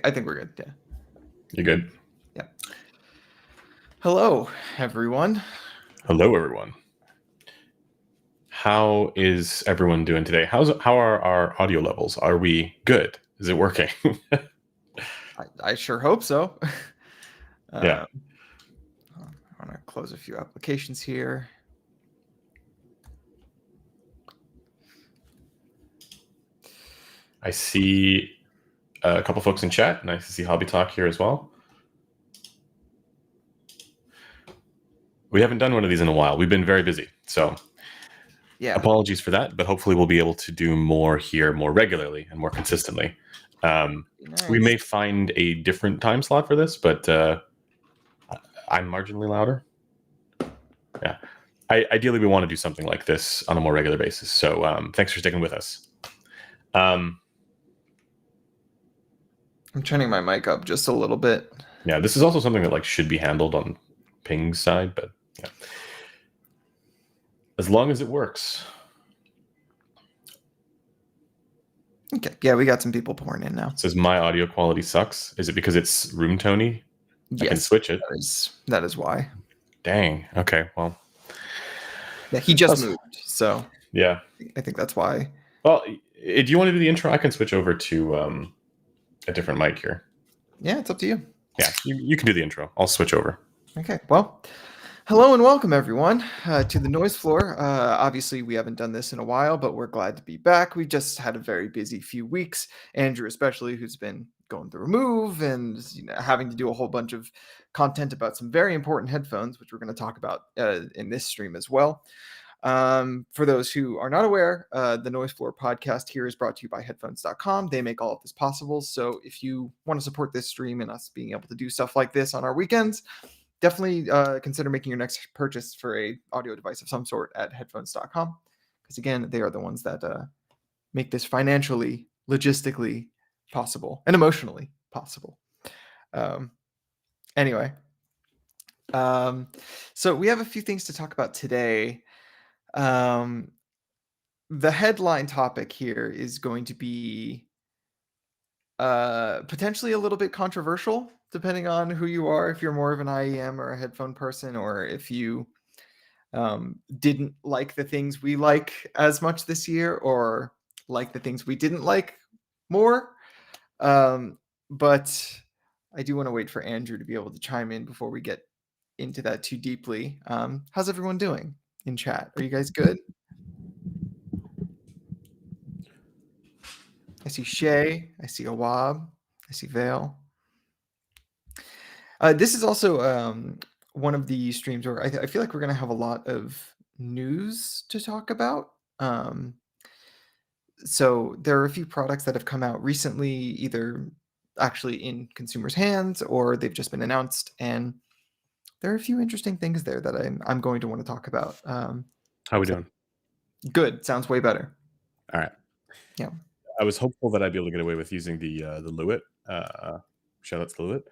I think we're good. Yeah. You good? Yeah. Hello, everyone. Hello, everyone. How is everyone doing today? How are our audio levels? Are we good? Is it working? I sure hope so. Yeah. I want to close a few applications here. I see a couple folks in chat. Nice to see Hobby Talk here as well. We haven't done one of these in a while. We've been very busy. So Yeah. apologies for that, but hopefully we'll be able to do more here more regularly and more consistently. Nice. We may find a different time slot for this, but I'm marginally louder. Yeah. Ideally, we want to do something like this on a more regular basis. So thanks for sticking with us. I'm turning my mic up just a little bit. Yeah, this is also something that should be handled on Ping's side, but yeah. As long as it works. Okay. Yeah, we got some people pouring in now. It says my audio quality sucks. Is it because it's room tony? Yes, I can switch it. That is why. Dang. Okay. Well. Yeah, he just moved, so yeah, I think that's why. Well, do you want to do the intro? I can switch over to a different mic here. Yeah, it's up to you. Yeah, you can do the intro. I'll switch over. Okay. Well, hello and welcome everyone to the Noise Floor. Obviously, we haven't done this in a while, but we're glad to be back. We just had a very busy few weeks. Andrew, especially, who's been going through a move and having to do a whole bunch of content about some very important headphones, which we're going to talk about in this stream as well. For those who are not aware, the Noise Floor podcast here is brought to you by headphones.com. They make all of this possible. So if you want to support this stream and us being able to do stuff like this on our weekends, definitely consider making your next purchase for a audio device of some sort at headphones.com. Because again, they are the ones that make this financially, logistically possible and emotionally possible. Anyway, so we have a few things to talk about today. The headline topic here is going to be potentially a little bit controversial, depending on who you are, if you're more of an IEM or a headphone person, or if you didn't like the things we like as much this year, or like the things we didn't like more. But I do want to wait for Andrew to be able to chime in before we get into that too deeply. How's everyone doing in chat? Are you guys good? I see Shay. I see Awab. I see Vale. This is also one of the streams where I feel like we're going to have a lot of news to talk about. So there are a few products that have come out recently, either actually in consumers' hands or they've just been announced. And there are a few interesting things there that I'm going to want to talk about. How are we doing? Good. Sounds way better. All right. Yeah. I was hopeful that I'd be able to get away with using the Lewitt. Shout out to Lewitt.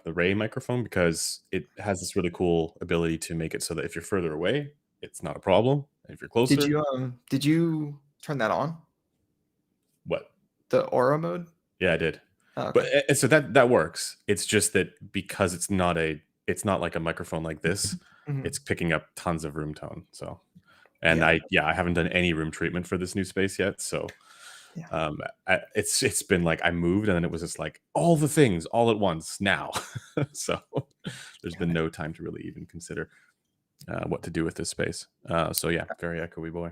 The Ray microphone, because it has this really cool ability to make it so that if you're further away, it's not a problem. And if you're closer, did you turn that on? What? The Aura mode? Yeah, I did. Oh, okay. But so that works. It's just that because it's not like a microphone like this, it's picking up tons of room tone. So, and I haven't done any room treatment for this new space yet. So, it's been like I moved and then it was just like all the things all at once now. So there's been no time to really even consider what to do with this space. So yeah, very echoey boy.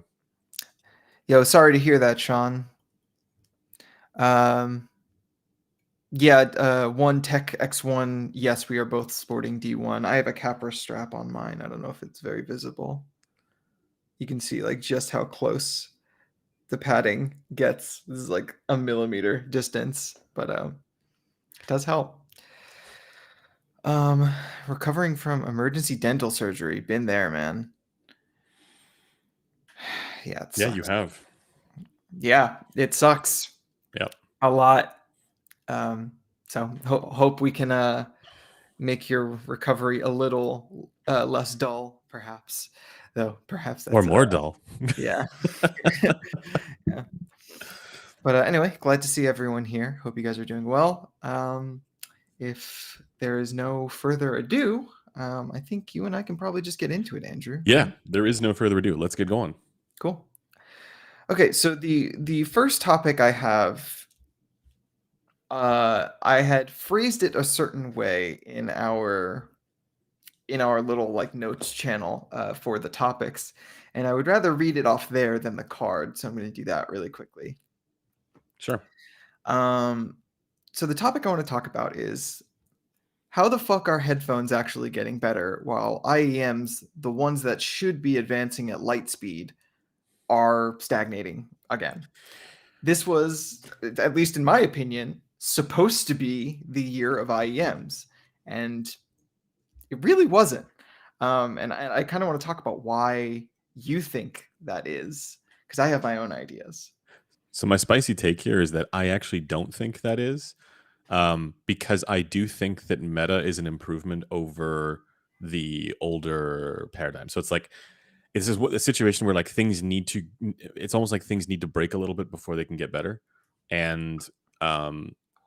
Yo, sorry to hear that, Sean. One Tech X1. Yes, we are both sporting D1. I have a capper strap on mine. I don't know if it's very visible. You can see like just how close the padding gets. This is like a millimeter distance, but it does help. Recovering from emergency dental surgery. Been there, man. Yeah, it sucks. You have. Yeah, it sucks. Yep. A lot. So hope we can make your recovery a little less dull, perhaps. Though perhaps that's or more dull. Yeah. Yeah. But anyway, glad to see everyone here. Hope you guys are doing well. If there is no further ado, I think you and I can probably just get into it, Andrew, Yeah, right? there is no further ado. Let's get going. Cool. Okay, so the first topic I have, I had phrased it a certain way in our little like notes channel for the topics, and I would rather read it off there than the card, so I'm going to do that really quickly. Sure. Um, so the topic I want to talk about is how the fuck are headphones actually getting better while IEMs, the ones that should be advancing at light speed, are stagnating again? This was, at least in my opinion, supposed to be the year of IEMs, and it really wasn't. And I kind of want to talk about why you think that is, because I have my own ideas. So my spicy take here is that I actually don't think that is, because I do think that meta is an improvement over the older paradigm. So it's like this is what a situation where like things need to. It's almost like things need to break a little bit before they can get better, and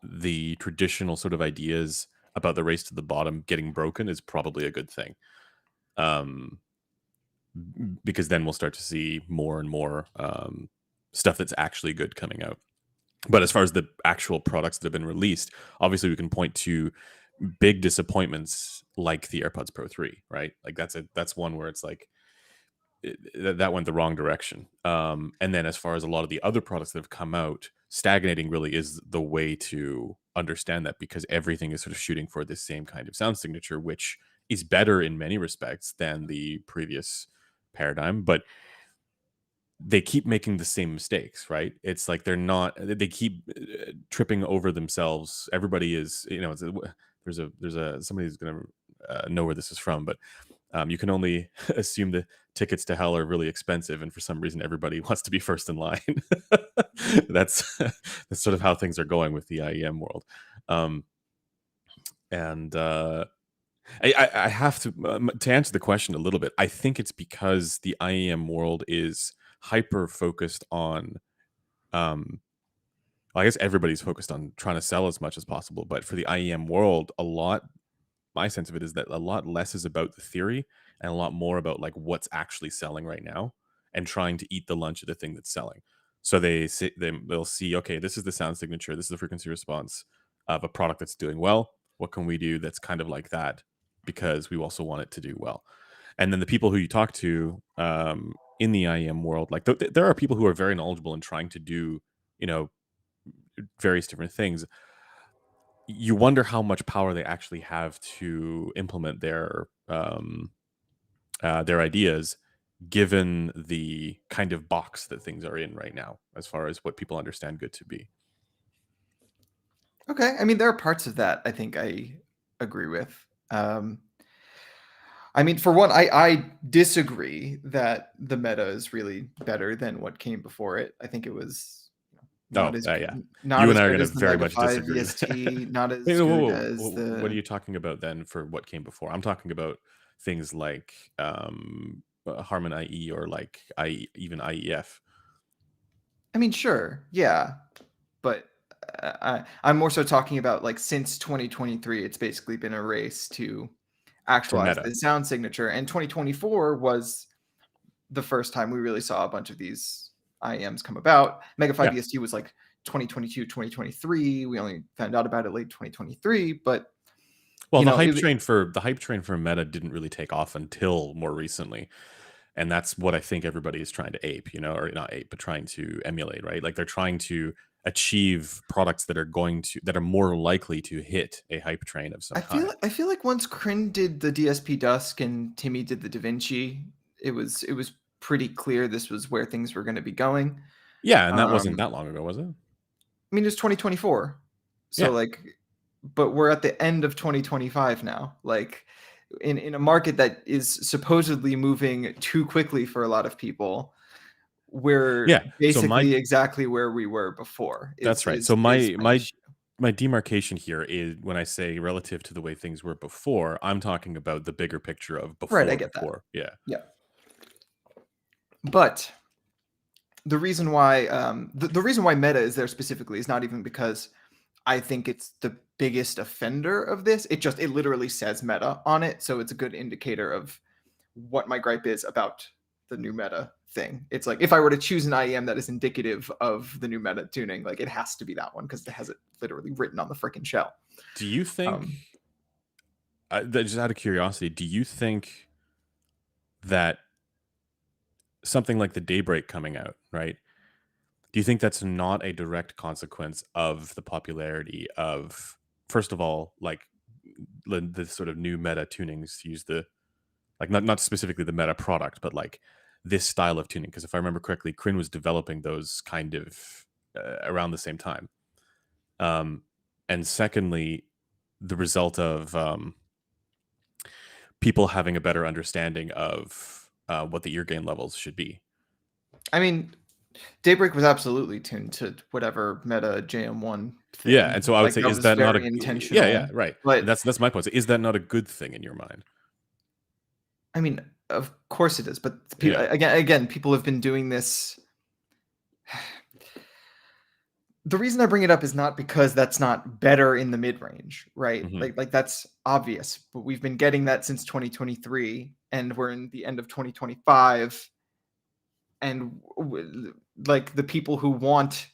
the traditional sort of ideas about the race to the bottom getting broken is probably a good thing. Um, because then we'll start to see more and more stuff that's actually good coming out. But as far as the actual products that have been released, obviously we can point to big disappointments like the AirPods Pro 3, right? Like that's one where it's like that went the wrong direction. And then as far as a lot of the other products that have come out, stagnating really is the way to understand that because everything is sort of shooting for the same kind of sound signature, which is better in many respects than the previous paradigm. But they keep making the same mistakes, right? It's like they keep tripping over themselves. Everybody is, there's a somebody who's going to know where this is from, but you can only assume the tickets to hell are really expensive, and for some reason, everybody wants to be first in line. That's sort of how things are going with the IEM world. Um, and I have to answer the question a little bit. I think it's because the IEM world is hyper focused on. Um, well, I guess everybody's focused on trying to sell as much as possible, but for the IEM world, my sense of it is that a lot less is about the theory and a lot more about like what's actually selling right now and trying to eat the lunch of the thing that's selling. So they'll see, okay, this is the sound signature, this is the frequency response of a product that's doing well. What can we do that's kind of like that because we also want it to do well? And then the people who you talk to in the IEM world, like there are people who are very knowledgeable in trying to do, you know, various different things. You wonder how much power they actually have to implement their ideas given the kind of box that things are in right now as far as what people understand good to be. Okay, I mean there are parts of that I think I agree with. Um, I mean, for one, I disagree that the meta is really better than what came before it. I think it was Oh, yeah. not You as and I are good going to as the very Mega much 5 disagree. VST, not Wait, as whoa, good whoa, as what are the. you talking about then for what came before? I'm talking about things like Harman IE or like even IEF. I mean, sure, yeah, but I'm more so talking about like since 2023, it's basically been a race to To actualize meta. the sound signature, and 2024 was the first time we really saw a bunch of these IEMs come about. Mega 5 Yeah. VST was like 2022, 2023. We only found out about it late 2023, but Well, you know, the hype train for meta didn't really take off until more recently. And that's what I think everybody is trying to ape, or not ape, but trying to emulate, right? Like they're trying to achieve products that are more likely to hit a hype train of some kind. I feel like once Kryn did the DSP Dusk and Timmy did the Da Vinci, it was pretty clear this was where things were going to be going. Yeah, and that wasn't Um, that long ago, was it? I mean, it's 2024. So Yeah. like, but we're at the end of 2025 now. Like in a market that is supposedly moving too quickly for a lot of people, we're Yeah. So basically exactly where we were before that's right. So is my my my issue. my demarcation here is when I say relative to the way things were before, I'm talking about the bigger picture of Right, I before get that. before. Yeah. Yeah. But the reason why the reason why Meta is there specifically is not even because I think it's the biggest offender of this. It literally says Meta on it, so it's a good indicator of what my gripe is about the new Meta thing. It's like if I were to choose an IEM that is indicative of the new Meta tuning, like it has to be that one because it has it literally written on the freaking shell. Do you think, Um, just out of curiosity, do you think that something like the Daybreak coming out, right? Do you think that's not a direct consequence of the popularity of, first of all, like the sort of new meta tunings to use the, like, not specifically the meta product, but like this style of tuning? Because if I remember correctly, Kryn was developing those kind of around the same time. Um, and secondly, the result of people having a better understanding of what the ear gain levels should be. I mean, Daybreak was absolutely tuned to whatever Meta JM1 Yeah, thing. and so I would Like say, that is was that not very a, yeah, yeah, intentional. right. And But that's my point. So is that not a good thing in your mind? I mean, of course it is. But Yeah. again, people have been doing this. The reason I bring it up is not because that's not better in the mid range, right? Hmm. Like that's obvious, but we've been getting that since 2023, and we're in the end of 2025, and like the people who want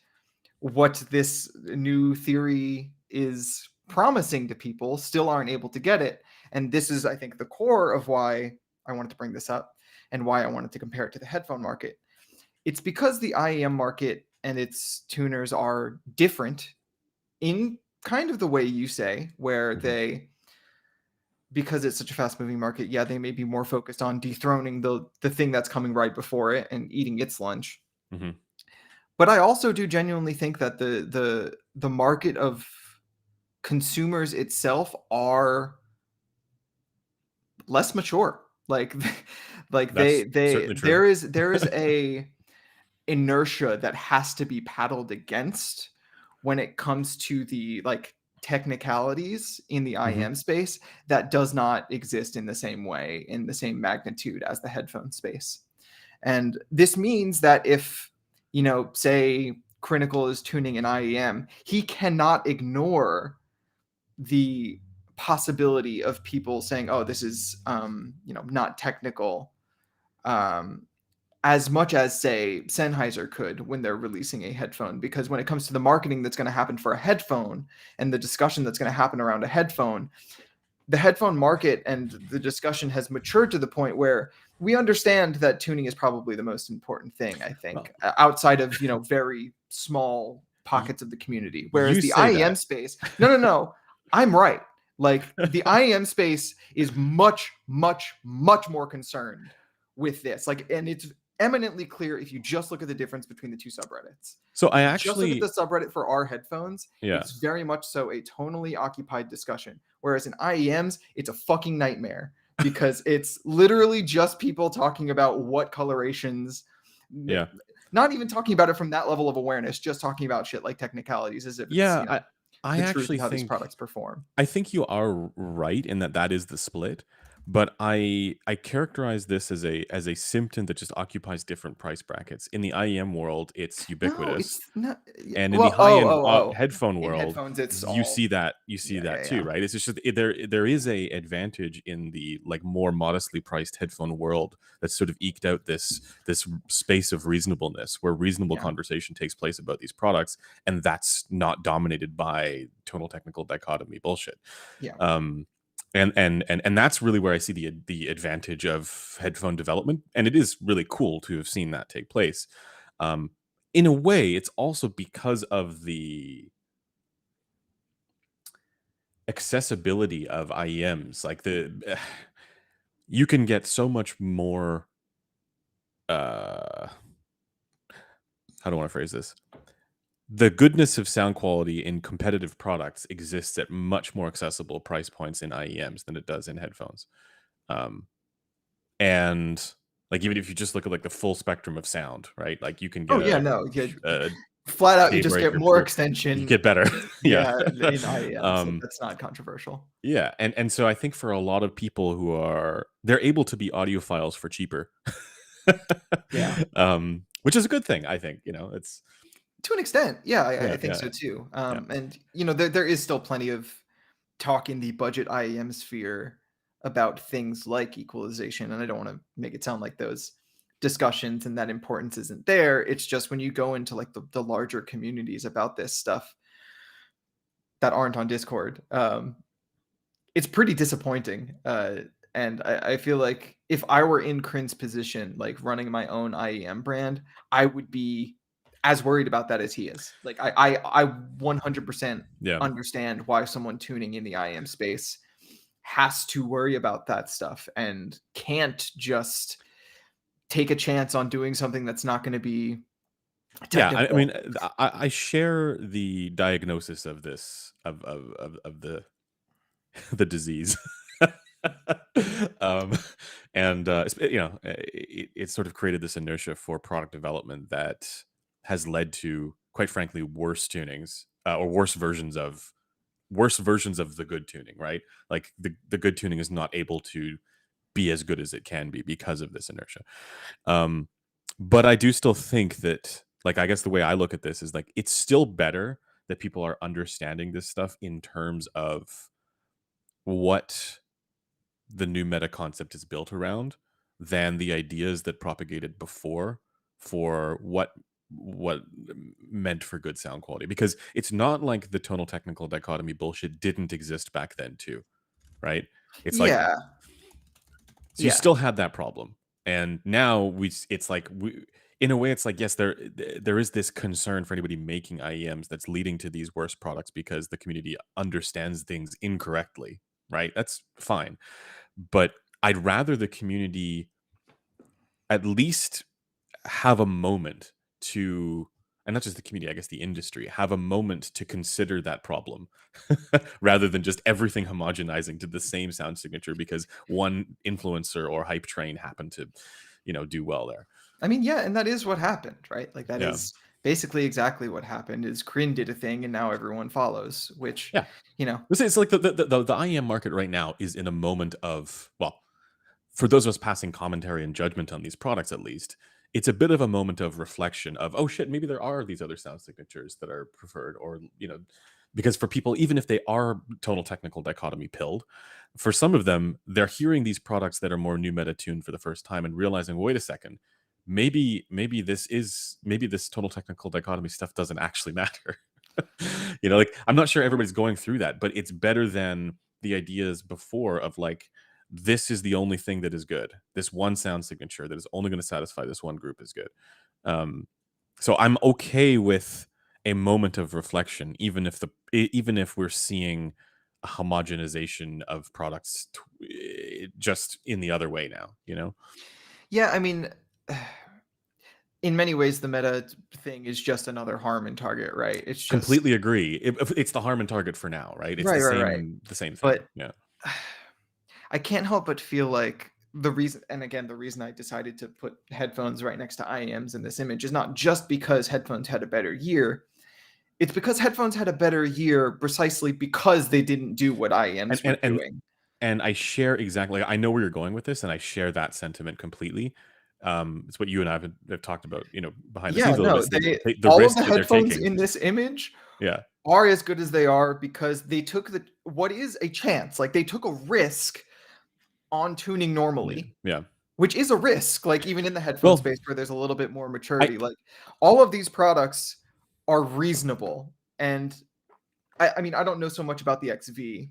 what this new theory is promising to people still aren't able to get it. And this is, I think, the core of why I wanted to bring this up and why I wanted to compare it to the headphone market. It's because the IEM market and its tuners are different in kind of the way you say, where Hmm. they, because it's such a fast moving market, yeah, they may be more focused on dethroning the thing that's coming right before it and eating its lunch. Hmm. But I also do genuinely think that the market of consumers itself are less mature. Like like That's they certainly true. there is a inertia that has to be paddled against when it comes to the like technicalities in the Hmm. IEM space that does not exist in the same way in the same magnitude as the headphone space. And this means that if, say Critical is tuning an IEM, he cannot ignore the possibility of people saying, "Oh, this is, not technical," um, as much as say Sennheiser could when they're releasing a headphone. Because when it comes to the marketing that's going to happen for a headphone and the discussion that's going to happen around a headphone, the headphone market and the discussion has matured to the point where we understand that tuning is probably the most important thing, I think, Well, outside of, very small y- pockets of the community. Whereas you the say IEM that. space, no, no, no, I'm right. Like the IEM space is much, much, much more concerned with this. Like, and it's eminently clear if you just look at the difference between the two subreddits. So I If you just look at the actually, subreddit for our headphones, yeah. it's very much so a tonally occupied discussion. Whereas in IEMs, it's a fucking nightmare because it's literally just people talking about what colorations, Yeah. not even talking about it from that level of awareness, just talking about shit like technicalities as if it's, Yeah, I the truth actually of how these think, products perform. I think you are right in that that is the split, but I characterize this as a symptom that just occupies different price brackets. In the IEM world, it's No, ubiquitous, it's not. and in the Well, high end oh. headphone In world, headphones, it's you all, see that yeah, yeah, too, yeah. right? It's just there is a advantage in the like more modestly priced headphone world that's sort of eked out this space of reasonableness where reasonable Yeah. conversation takes place about these products, and that's not dominated by tonal technical dichotomy bullshit. Yeah. Um, and that's really where I see the advantage of headphone development, and it is really cool to have seen that take place. Um, in a way, it's also because of the accessibility of IEMs. Like the you can get so much more. How do I want to phrase this? The goodness of sound quality in competitive products exists at much more accessible price points in IEMs than it does in headphones. Um, and like even if you just look at like the full spectrum of sound, right? Like you can Oh get yeah, no, yeah. a Flat out, you just Daybreak get more or you extension. get better. Yeah. Yeah, in IEMs. Like um, that's not controversial. yeah, and so I think for a lot of people who are they're able to be audiophiles for cheaper. Yeah. which is a good thing, I think. It's To an extent, yeah, I yeah, think yeah, so too. yeah, And there is still plenty of talk in the budget IEM sphere about things like equalization, and I don't want to make it sound like those discussions and that importance isn't there. It's just when you go into like the larger communities about this stuff that aren't on Discord, it's pretty disappointing. And I feel like if I were in Crin's position, like running my own IEM brand, I would be as worried about that as he is. Like I 100% yeah. understand why someone tuning in the IEM space has to worry about that stuff and can't just take a chance on doing something that's not going to be Yeah, I technical. mean, I share the diagnosis of this of the the disease. um, and it's sort of created this inertia for product development that has led to, quite frankly, worse tunings or worse versions of the good tuning. Right, like the good tuning is not able to be as good as it can be because of this inertia. Um, but I do still think that, like, I guess the way I look at this is like it's still better that people are understanding this stuff in terms of what the new meta concept is built around than the ideas that propagated before for what meant for good sound quality, because it's not like the tonal technical dichotomy bullshit didn't exist back then too, right? It's like, Yeah. so you Yeah. still had that problem, and now it's like in a way, it's like, yes, there is this concern for anybody making IEMs that's leading to these worse products because the community understands things incorrectly, right? That's fine, but I'd rather the community at least have a moment to, and not just the community, I guess the industry, have a moment to consider that problem rather than just everything homogenizing to the same sound signature because one influencer or hype train happened to, do well there. I mean, yeah, and that is what happened, right? Like that Yeah. is basically exactly what happened is Kryn did a thing and now everyone follows, which, Yeah. you know, It's like the IEM market right now is in a moment of, well, for those of us passing commentary and judgment on these products, at least, it's a bit of a moment of reflection of, oh shit, maybe there are these other sound signatures that are preferred, or, because for people, even if they are tonal technical dichotomy pilled, for some of them, they're hearing these products that are more new meta tuned for the first time and realizing, wait a second, maybe this tonal technical dichotomy stuff doesn't actually matter. Like, I'm not sure everybody's going through that, but it's better than the ideas before of like, this is the only thing that is good. This one sound signature that is only going to satisfy this one group is good. Um, so I'm okay with a moment of reflection, even if we're seeing a homogenization of products just in the other way now. yeah, I mean, in many ways, the meta thing is just another Harmon target, right? It's just Completely agree. It's the harm and target for now, right? It's the right. same thing. But Yeah. I can't help but feel like the reason, and again, the reason I decided to put headphones right next to IEMs in this image is not just because headphones had a better year. It's because headphones had a better year precisely because they didn't do what And IEMs were and and doing. and I share exactly. I know where you're going with this, and I share that sentiment completely. It's what you and I have talked about, behind the Yeah, scenes a little no, bit. they The all of the risk that they're headphones taking. in this image Yeah. are as good as they are because they took the what is a chance, like they took a risk on tuning Yeah. normally, Yeah. which is a risk, like even in the headphone Well, space where there's a little bit more I maturity. Like all of these products are reasonable. And I mean, I don't know so much about the XV,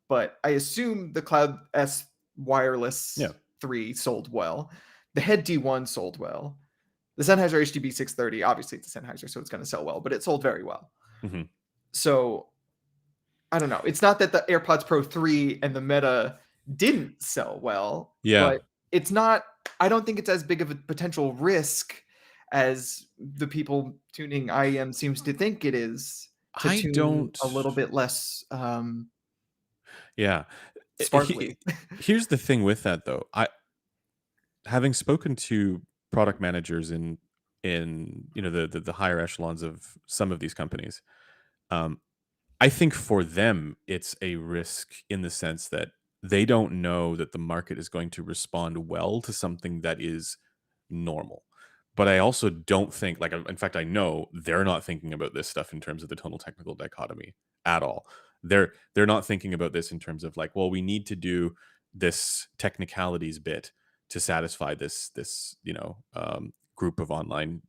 but I assume the Cloud S yeah. Wireless 3 sold well. The Head D1 sold well. The Sennheiser HDB 630, obviously it's a Sennheiser, so it's going to sell well, but it sold very well. Mhm. So I don't know. It's not that the AirPods Pro 3 and the Meta didn't sell well, Yeah. but it's not, I don't think it's as big of a potential risk as the people tuning IEM seems to think it is to I tune don't a little bit less yeah. sparkly. Here's the thing with that though. Having spoken to product managers in the higher echelons of some of these companies, um, I think for them it's a risk in the sense that they don't know that the market is going to respond well to something that is normal. but I also don't think like in fact I know they're not thinking about this stuff in terms of the tonal technical dichotomy at all. They're not thinking about this in terms of like, well, we need to do this technicalities bit to satisfy this group of online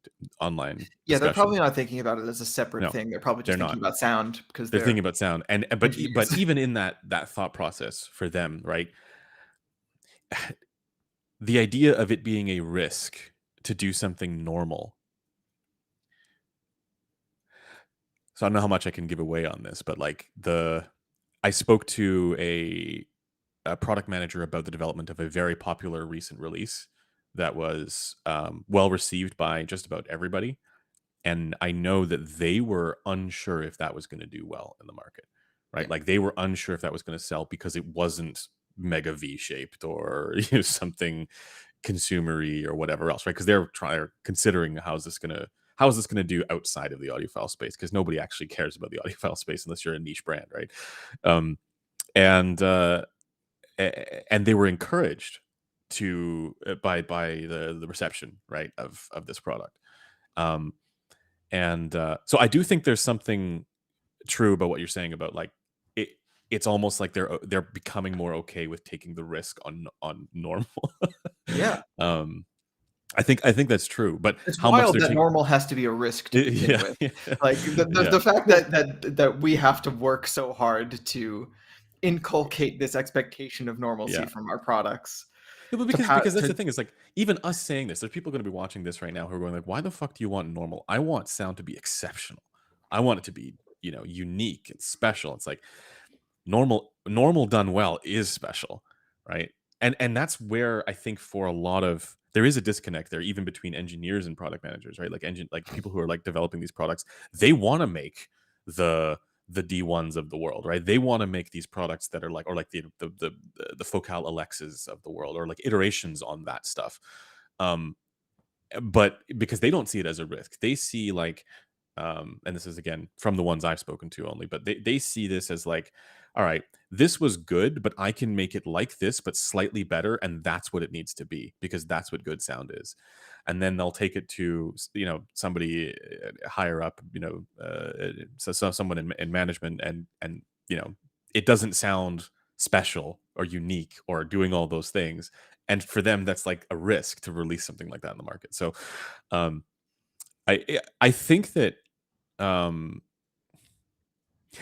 Yeah, they're discussion. probably not thinking about it as a separate No, thing. They're probably they're just thinking not. about sound because They're thinking they're about sound, and but engineers. even in that thought process for them, right? The idea of it being a risk to do something normal. So I don't know how much I can give away on this, but like I spoke to a product manager about the development of a very popular recent release that was well received by just about everybody. And I know that they were unsure if that was going to do well in the market, right? Yeah, Like they were unsure if that was going to sell because it wasn't mega V shaped or something consumery or whatever else, right? Because they're considering how is this going to do outside of the audiophile space? Because nobody actually cares about the audiophile space unless you're a niche brand, right? Um, and and they were encouraged to by the reception, right, of this product. Um, and so I do think there's something true about what you're saying about like it. It's almost like they're becoming more okay with taking the risk on normal. yeah. um, I think that's true, but It's how much wild they're that taking. normal has to be a risk to begin Yeah, with. yeah, Like, the yeah, fact that we have to work so hard to inculcate this expectation of normalcy yeah. from our products Yeah, but to because that's the to thing is like even us saying this, there's people going to be watching this right now who are going like, "Why the fuck do you want normal? I want sound to be exceptional. I want it to be unique and special." It's like normal done well is special, right? And that's where I think for a lot of there is a disconnect there even between engineers and product managers, right? Like people who are like developing these products, they want to make the the D1s of the world, right? They want to make these products that are like or like the Focal Alexas of the world or like iterations on that stuff. Um but because they don't see it as a risk, they see like and this is again from the ones I've spoken to only, but they see this as like, all right, this was good, but I can make it like this but slightly better, and that's what it needs to be because that's what good sound is. And then they'll take it to somebody higher up, so someone in management, and it doesn't sound special or unique or doing all those things, and for them that's like a risk to release something like that in the market. So um I think that um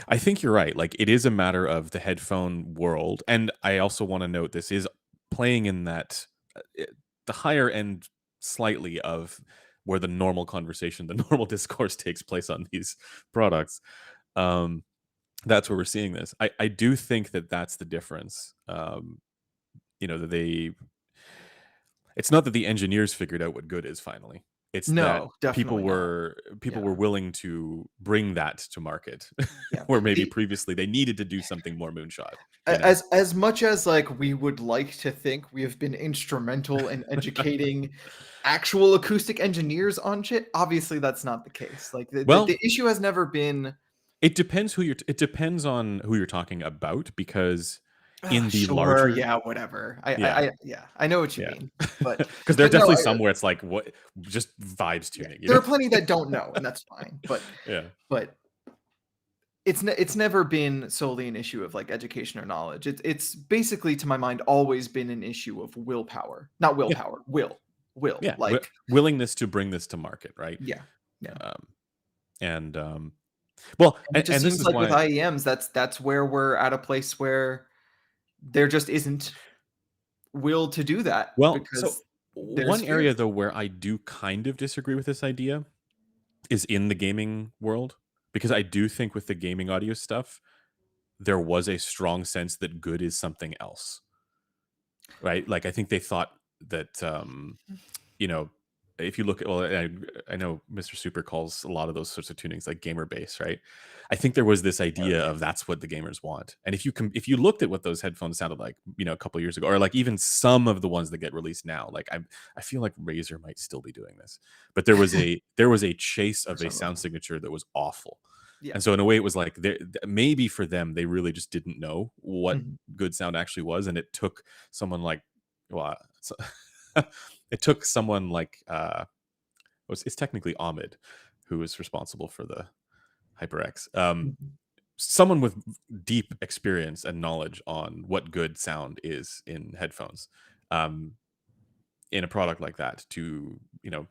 I think you're right. Like it is a matter of the headphone world, and I also want to note this is playing in that the higher end slightly of where the normal conversation, the normal discourse takes place on these products. Um, that's where we're seeing this. I do think that that's the difference. That it's not that the engineers figured out what good is finally. It's that no, definitely not. people were Yeah, willing to bring that to market, yeah. where maybe The previously they needed to do something more moonshot, as much as like we would like to think we have been instrumental in educating actual acoustic engineers on shit, obviously that's not the case. Like the Well, issue has never been it depends on who you're talking about because ugh, in the sure, larger yeah, whatever. yeah, Yeah, I know what you yeah. mean, but Because there are but no, definitely some where it's like what just vibes yeah, tuning, there are plenty that don't know, and that's fine. Yeah. But it's never been solely an issue of like education or knowledge. It's basically, to my mind, always been an issue of willpower, not Yeah. willpower, will. Yeah. Like, Willingness to bring this to market, right? yeah, yeah. Um and well, And it just and this seems is like with why. IEMs, that's where we're at a place where there just isn't will to do that Well, so because there's one fear. area though where I do kind of disagree with this idea is in the gaming world because I do think with the gaming audio stuff there was a strong sense that good is something else, right? Like I think they thought that you know, if you look at well, I know Mr. Super calls a lot of those sorts of tunings like gamer bass, right? I think there was this Oh, idea yeah. of that's what the gamers want. And if you looked at what those headphones sounded like, a couple years ago, or like even some of the ones that get released now, like I feel like Razer might still be doing this, but there was a chase For of a some of sound them. signature that was awful. Yeah. And so in a way, it was like maybe for them, they really just didn't know what Mhm. good sound actually was, and it took someone like well, it took someone like well, it's technically Ahmed who is responsible for the HyperX. Mhm. Someone with deep experience and knowledge on what good sound is in headphones. Um, in a product like that to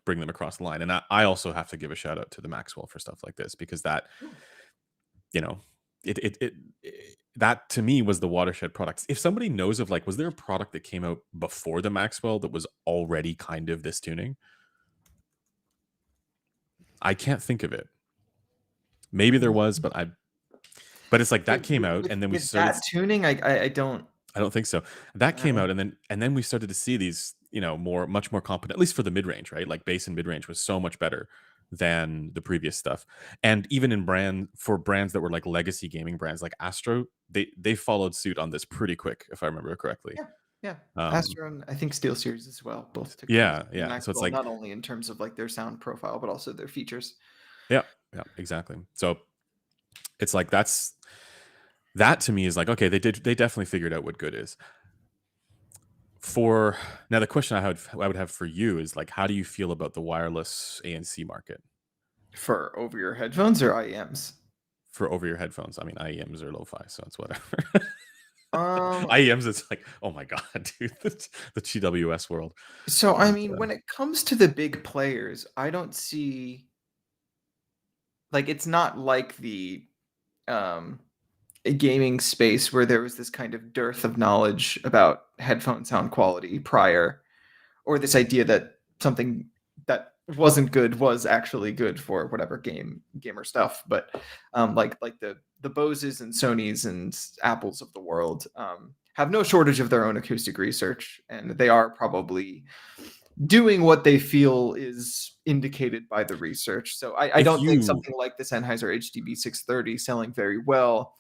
bring them across the line. And I also have to give a shout out to the Maxwell for stuff like this because that you know it that to me was the watershed products. If somebody knows of like, was there a product that came out before the Maxwell that was already kind of this tuning? I can't think of it. Maybe there was, but it's like that came out and then we With started. that tuning, I don't. I don't think so. That came Uh, out, and then we started to see these, much more competent, at least for the mid range, right? Like bass and mid range was so much better than the previous stuff. And even in brands that were like legacy gaming brands like Astro, they followed suit on this pretty quick, if I remember correctly. yeah, yeah. Um, Astro and I think Steel Series as well. Both took notes yeah, from yeah. So it's Maxwell, like, not only in terms of like their sound profile, but also their features. yeah, yeah, exactly. So it's like that to me is like, okay, they definitely figured out what good is. For now, the question I would have for you is like, how do you feel about the wireless ANC market For over your headphones or IEMs? for over your headphones? I mean, IEMs are lo-fi, so it's whatever. Um, IEMs, it's like, oh my god, dude, the GWS world. so I But, mean, when it comes to the big players, I don't see like it's not like the um gaming space where there was this kind of dearth of knowledge about headphone sound quality prior, or this idea that something that wasn't good was actually good for whatever gamer stuff. But like the Boses and Sonys and Apples of the world have no shortage of their own acoustic research, and they are probably doing what they feel is indicated by the research. So I if don't think you something like the Sennheiser HDB 630 selling very well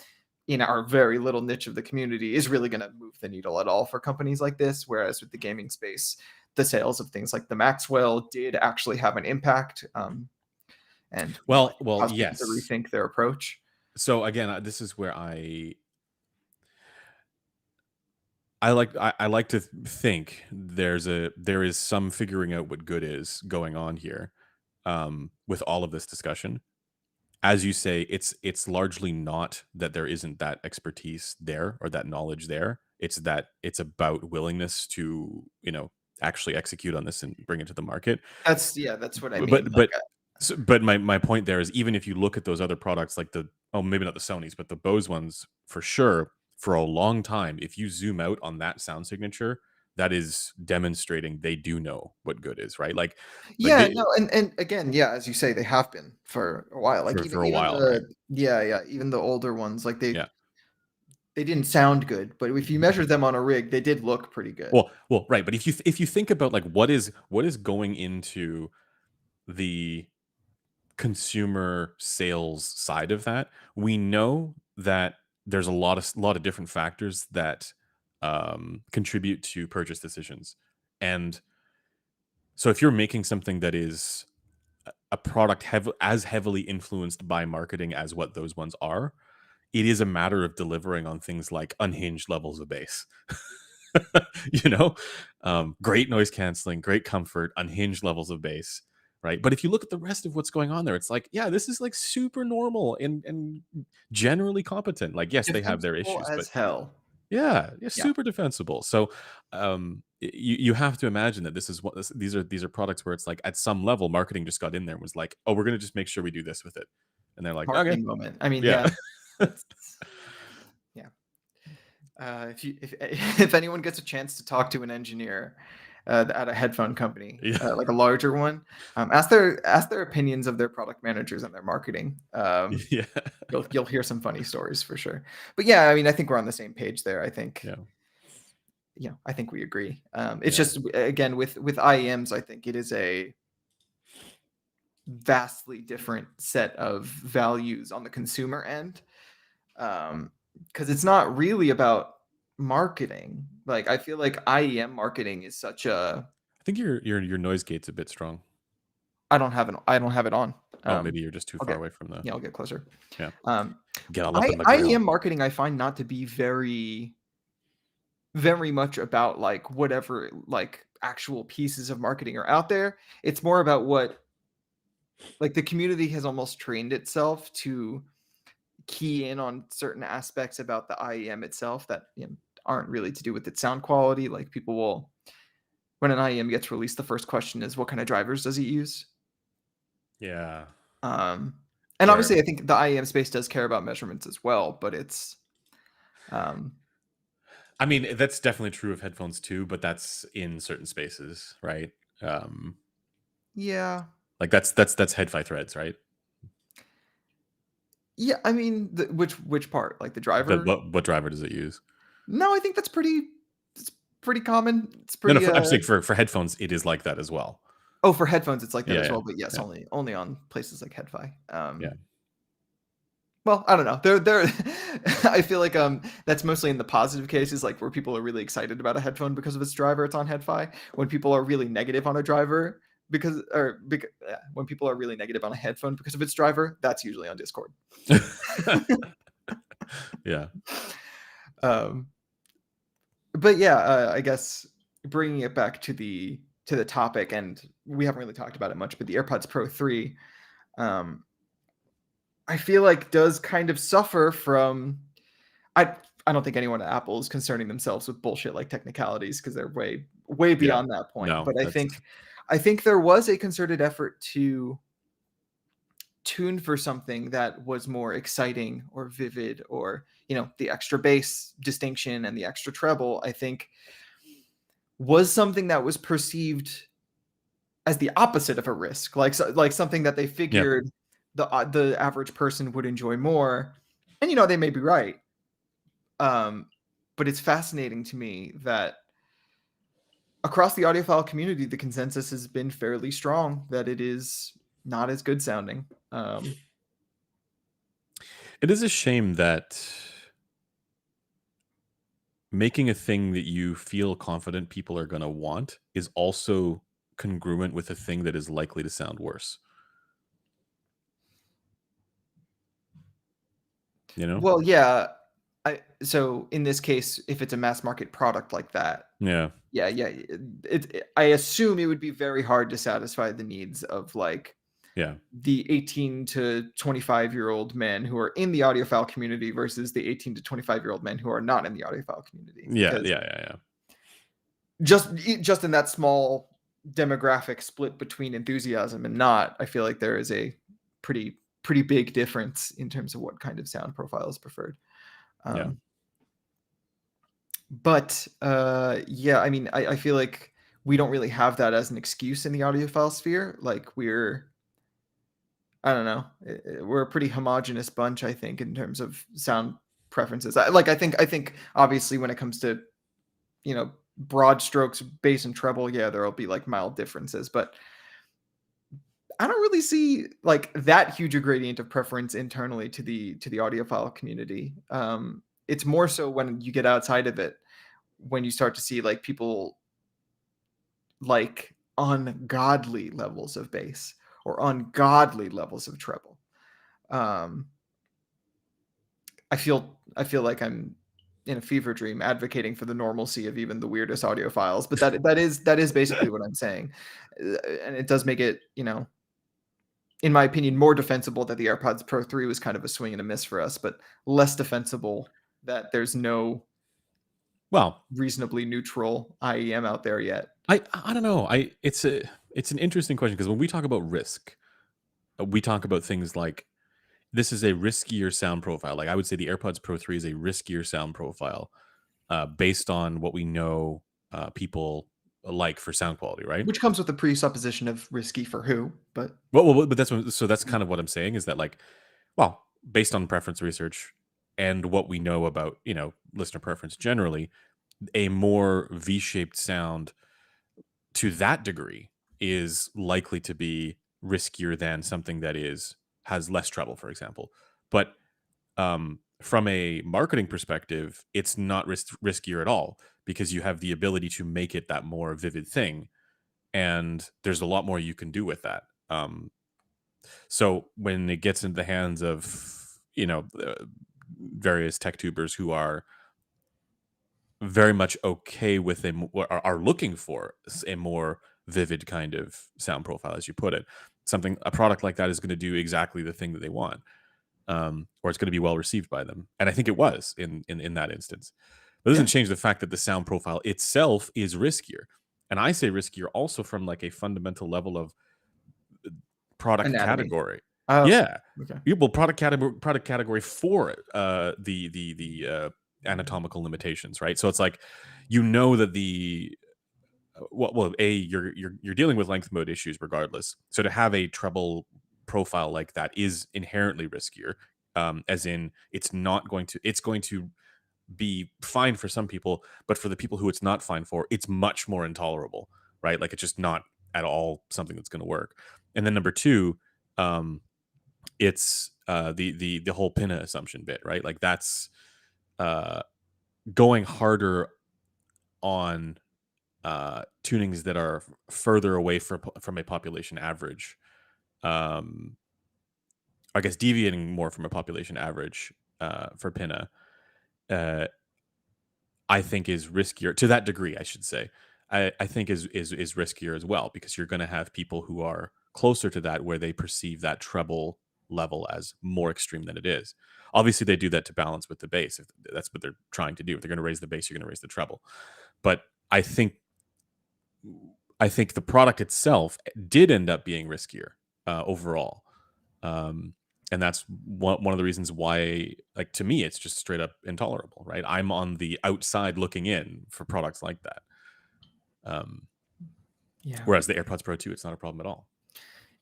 in our very little niche of the community is really going to move the needle at all for companies like this. Whereas with the gaming space, the sales of things like the Maxwell did actually have an impact, and I think well, caused people to yes. rethink their approach. So again, this is where I like to think there is some figuring out what good is going on here, with all of this discussion. As you say, it's largely not that there isn't that expertise there or that knowledge there. It's that it's about willingness to, actually execute on this and bring it to the market. That's what I mean. But Like, but my point there is, even if you look at those other products like maybe not the Sonys, but the Bose ones for sure, for a long time, if you zoom out on that sound signature, that is demonstrating they do know what good is, right? Like yeah, they no, and again, yeah, as you say, they have been for a while. Like for a even while, right? even the older ones, like Yeah. they didn't sound good, but if you measure them on a rig, they did look pretty good. Well, right. But if you think about like what is going into the consumer sales side of that, we know that there's a lot of different factors that contribute to purchase decisions. And so if you're making something that is a product as heavily influenced by marketing as what those ones are, it is a matter of delivering on things like unhinged levels of bass. you know Great noise canceling, great comfort, unhinged levels of bass, right? But if you look at the rest of what's going on there, it's like, yeah, this is like super normal and generally competent. Like, yes, they have their Defensible issues, but as hell. yeah, Yeah. super defensible. So you have to imagine that this is what these are products where it's like, at some level, marketing just got in there and was like, oh, we're going to just make sure we do this with it. And they're like, okay, Marketing moment. I mean, yeah. yeah, that's yeah. If if anyone gets a chance to talk to an engineer at a headphone company, Yeah. like a larger one, ask their opinions of their product managers and their marketing. Yeah. You'll hear some funny stories for sure. But yeah, I mean, I think we're on the same page there. I think Yeah. I think we agree. It's Yeah. just again with IEMs, I think it is a vastly different set of values on the consumer end, because it's not really about marketing. Like I feel like IEM marketing is such a I think your noise gate's a bit strong. I don't have it on. Oh, Um, maybe you're just too I'll far get away from the. I'll get closer. Yeah. Um, Get all up in the grill. IEM marketing I find not to be very much about like whatever like actual pieces of marketing are out there. It's more about what like the community has almost trained itself to key in on certain aspects about the IEM itself that, aren't really to do with its sound quality. Like people will, when an IEM gets released, the first question is, what kind of drivers does it use? Yeah. Um, and Where obviously, I think the IEM space does care about measurements as well, but um, I mean, that's definitely true of headphones too, but that's in certain spaces, right? Um, yeah, like that's head-fi threads, right? yeah. I mean, which part, like the The driver? what driver does it use? No, I think that's pretty. It's pretty common. It's No, no, pretty. I'm saying for headphones, it is like that as well. Oh, for headphones, it's like that Yeah, as yeah, well. But yes, yeah, only on places like HeadFi. yeah. Well, I don't know. They're I feel like that's mostly in the positive cases, like where people are really excited about a headphone because of its driver, it's on HeadFi. When people are really negative on a driver when people are really negative on a headphone because of its driver, that's usually on Discord. Yeah, um, but yeah, I guess bringing it back to the topic, and we haven't really talked about it much, but the AirPods Pro 3, um, I feel like does kind of suffer from I I don't think anyone at Apple is concerning themselves with bullshit like technicalities because they're way yeah. beyond that point. No, But that's I think there was a concerted effort to tune for something that was more exciting or vivid, or the extra bass distinction and the extra treble. I think was something that was perceived as the opposite of a risk, like something that they yeah. figured the average person would enjoy more. And they may be right. Um, but it's fascinating to me that across the audiophile community, the consensus has been fairly strong that it is not as good sounding. It is a shame that making a thing that you feel confident people are going to want is also congruent with a thing that is likely to sound worse. You know? Well, yeah. So in this case, if it's a mass market product like that, Yeah, yeah, yeah, I assume it would be very hard to satisfy the needs of like yeah, the 18 to 25-year-old men who are in the audiophile community versus the 18 to 25-year-old men who are not in the audiophile community, yeah, because yeah, yeah, yeah. just in that small demographic split between enthusiasm and not, I feel like there is a pretty big difference in terms of what kind of sound profile is preferred. Yeah. Um, but yeah, I mean, I feel like we don't really have that as an excuse in the audiophile sphere. Like I don't know, we're a pretty homogenous bunch, I think, in terms of sound preferences. I think obviously when it comes to broad strokes, bass and treble, yeah, there'll be like mild differences, but I don't really see like that huge a gradient of preference internally to the audiophile community. It's more so when you get outside of it, when you start to see like people like ungodly levels of bass or ungodly levels of treble. Um, I feel like I'm in a fever dream advocating for the normalcy of even the weirdest audiophiles, but that is basically what I'm saying. And it does make it, in my opinion, more defensible that the AirPods Pro 3 was kind of a swing and a miss for us, but less defensible that there's no Well, reasonably neutral IEM out there yet. I don't know. I it's an interesting question because when we talk about risk, we talk about things like this is a riskier sound profile. Like I would say the AirPods Pro 3 is a riskier sound profile based on what we know people like for sound quality, right? Which comes with the presupposition of risky for who, but But that's kind of what I'm saying is that like, well, based on preference research and what we know about listener preference generally, a more V-shaped sound to that degree is likely to be riskier than something that is has less trouble, for example. But from a marketing perspective, it's not riskier at all because you have the ability to make it that more vivid thing, and there's a lot more you can do with that. So when it gets into the hands of various tech tubers who are very much okay with are looking for a more vivid kind of sound profile, as you put it, a product like that is going to do exactly the thing that they want, or it's going to be well received by them. And I think it was in that instance. That doesn't Yeah, change the fact that the sound profile itself is riskier. And I say riskier also from like a fundamental level of product anatomy. category. Oh, Yeah. okay. Well, product category for the anatomical limitations, right? So it's like, that the well, a you're dealing with length mode issues regardless. So to have a treble profile like that is inherently riskier. As in, it's going to be fine for some people, but for the people who it's not fine for, it's much more intolerable, right? Like it's just not at all something that's going to work. And then number two, um, it's the whole pinna assumption bit, right? Like that's uh, going harder on tunings that are further away from a population average. Um, I guess deviating more from a population average for pinna, uh, I think is riskier to that degree. I should say, I think is riskier as well because you're going to have people who are closer to that where they perceive that treble level as more extreme than it is. Obviously, they do that to balance with the bass. If that's what they're trying to do. If they're going to raise the bass, you're going to raise the treble. But I think the product itself did end up being riskier overall. Um, and that's one of the reasons why, like, to me, it's just straight up intolerable, right? I'm on the outside looking in for products like that. Um, Yeah. Whereas the AirPods Pro 2, it's not a problem at all.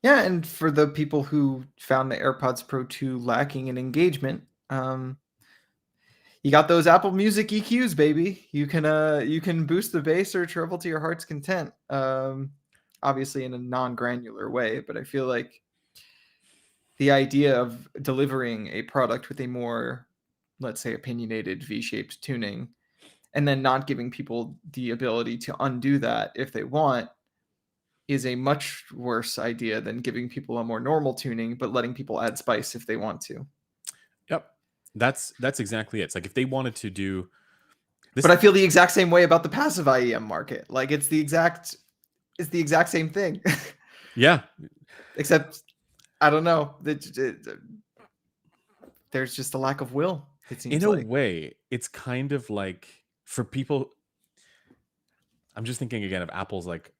Yeah, and for the people who found the AirPods Pro 2 lacking in engagement, you got those Apple Music EQs, baby. You can boost the bass or treble to your heart's content. Obviously in a non-granular way, but I feel like the idea of delivering a product with a more, let's say, opinionated V-shaped tuning, and then not giving people the ability to undo that if they want, is a much worse idea than giving people a more normal tuning, but letting people add spice if they want to. Yep, that's exactly it. It's like if they wanted to do But this, I feel the exact same way about the passive IEM market. Like it's the exact same thing. yeah, Except I don't know. There's just a lack of will, it in seems a like. way, it's kind of like for people. I'm just thinking again of Apple's like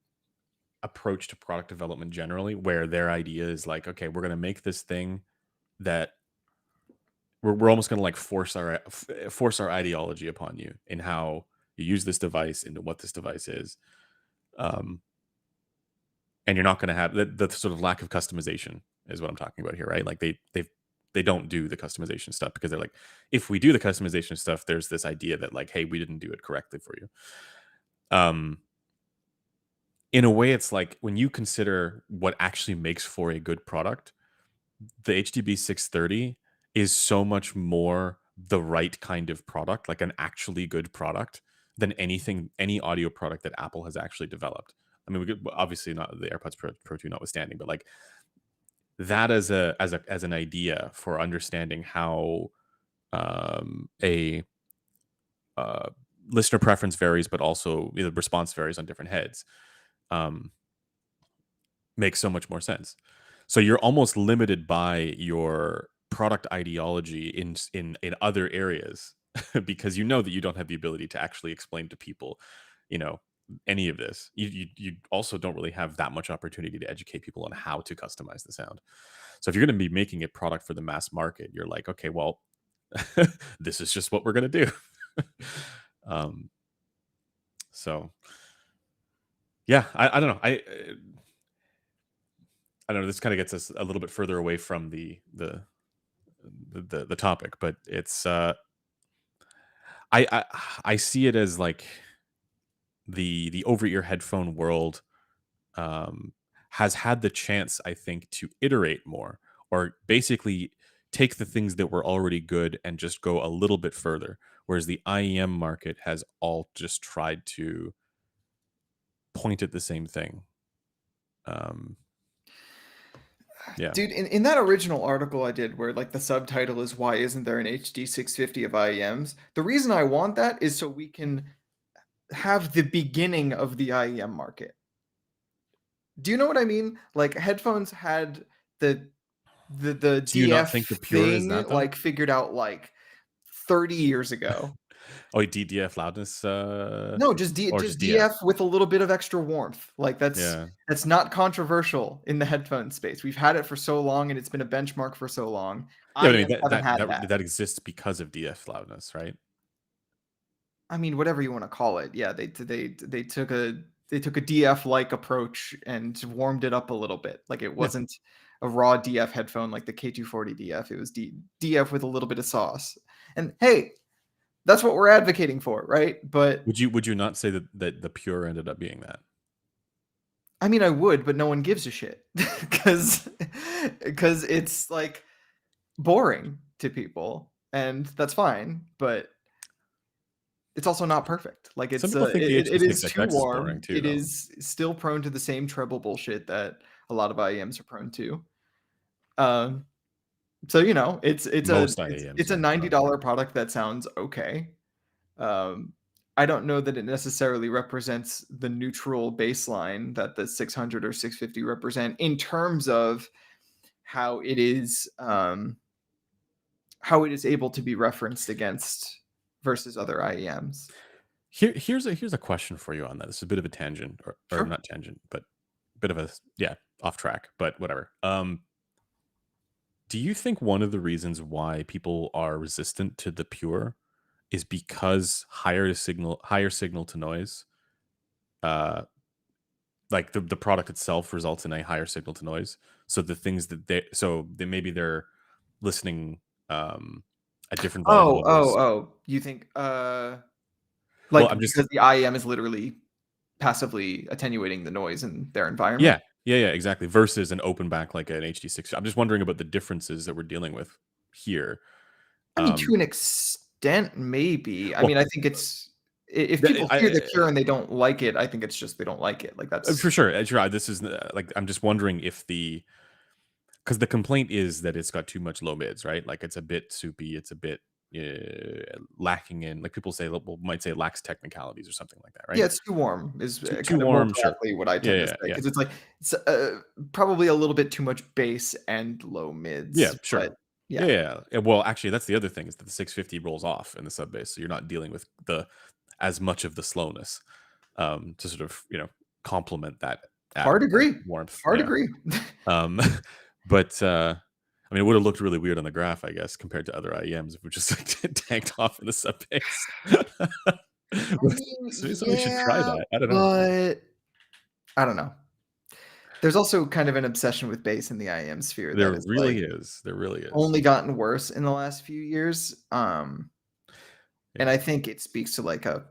approach to product development generally, where their idea is like, okay, we're going to make this thing that we're almost going to like force our ideology upon you in how you use this device, into what this device is, um, and you're not going to have the sort of lack of customization is what I'm talking about here, right? Like they don't do the customization stuff because they're like, if we do the customization stuff, there's this idea that like, hey, we didn't do it correctly for you. Um, in a way, it's like when you consider what actually makes for a good product, the HDB 630 is so much more the right kind of product, like an actually good product, than any audio product that Apple has actually developed. I mean, we could obviously not the AirPods Pro 2 notwithstanding, but like that as an idea for understanding how a uh, listener preference varies, but also the response varies on different heads. Um, Makes so much more sense. So you're almost limited by your product ideology in other areas because you know that you don't have the ability to actually explain to people, you know, any of this. You also don't really have that much opportunity to educate people on how to customize the sound. So if you're going to be making a product for the mass market, you're like, okay, well, this is just what we're going to do. um, so yeah, I don't know. I don't know. This kind of gets us a little bit further away from the topic, but it's I I see it as like the over ear headphone world um, has had the chance, I think, to iterate more or basically take the things that were already good and just go a little bit further. Whereas the IEM market has all just tried to point at the same thing. Um, yeah. Dude, in that original article I did where like the subtitle is why isn't there an HD 650 of IEMs? The reason I want that is so we can have the beginning of the IEM market. Do you know what I mean? Like, headphones had the the Do you not DF think the Pure is thing, that though? like, figured out, like, 30 years ago. Oh, wait, DF loudness, No, or just just DF? DF with a little bit of extra warmth. Like, Yeah. that's not controversial in the headphone space. We've had it for so long, and it's been a benchmark for so long. Yeah, but I mean, IEMs haven't had that. that exists because of DF loudness, right? I mean, whatever you wanna call it. Yeah, they took a DF-like approach and warmed it up a little bit. Like, it Yeah. wasn't a raw DF headphone like the K240 DF. It was DF with a little bit of sauce. And, hey, that's what we're advocating for, right? But, Would you not say that the Pure ended up being that? I mean, I would, but no one gives a shit because it's, like, boring to people, and that's fine, but it's also not perfect. Like, Some people think the it is too HD6XX is boring warm. too, It though. is still prone to the same treble bullshit that a lot of IEMs are prone to. Um, so, Most IEMs, it's a yeah, honestly. $90 product that sounds okay. Um, I don't know that it necessarily represents the neutral baseline that the 600 or 650 represent in terms of how it is, how it is able to be referenced against versus other IEMs. Here's a question for you on that. This is a bit of a tangent, or Sure. not tangent, but bit of a, yeah, off track, but whatever. Do you think one of the reasons why people are resistant to the Pure is because higher signal to noise, uh, like the product itself results in a higher signal to noise? So the things that they maybe they're listening at different volume levels. You think, Well, I'm just because the IEM is literally passively attenuating the noise in their environment? Yeah. Yeah, exactly, versus an open back like an HD6. I'm just wondering about the differences that we're dealing with here. I mean, to Um, an extent, maybe. I well, mean, I think it's if the people hear The Cure and they don't like it, I think it's just they don't like it. Like, for that's sure, sure, this is, like, I'm just wondering if because the complaint is that it's got too much low mids, right? Like, it's a bit soupy, it's a bit, lacking in, like, people say, well, might say it lacks technicalities or something like that, yeah, right? it's too warm is, Too kind of more warm, sure. exactly what I Yeah, tend to say yeah. because it's like it's, probably a little bit too much bass and low Yeah, mids, but sure. Yeah, yeah. yeah, yeah. Well, actually, that's the other thing is that the 650 rolls off in the sub bass, so you're not dealing with the as much of the slowness, to sort of, complement that Hard added agree. warmth. Hard Yeah. agree. Um, but, I mean, it would have looked really weird on the graph, I guess, compared to other IEMs if we just like, tanked off in the sub bass. I mean, Maybe somebody should try yeah, that. I don't know. but I don't know. There's also kind of an obsession with bass in the IM sphere that There is, really like, is. There really is. only gotten worse in the last few years, and Yeah. I think it speaks to, like, a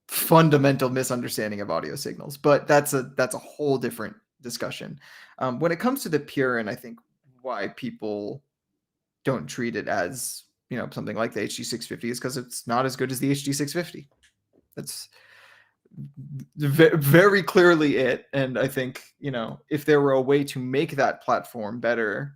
fundamental misunderstanding of audio signals, but that's a whole different discussion. When it comes to the Pure, and I think why people don't treat it as, something like the HD650 is because it's not as good as the HD650. That's very clearly it, and I think, if there were a way to make that platform better,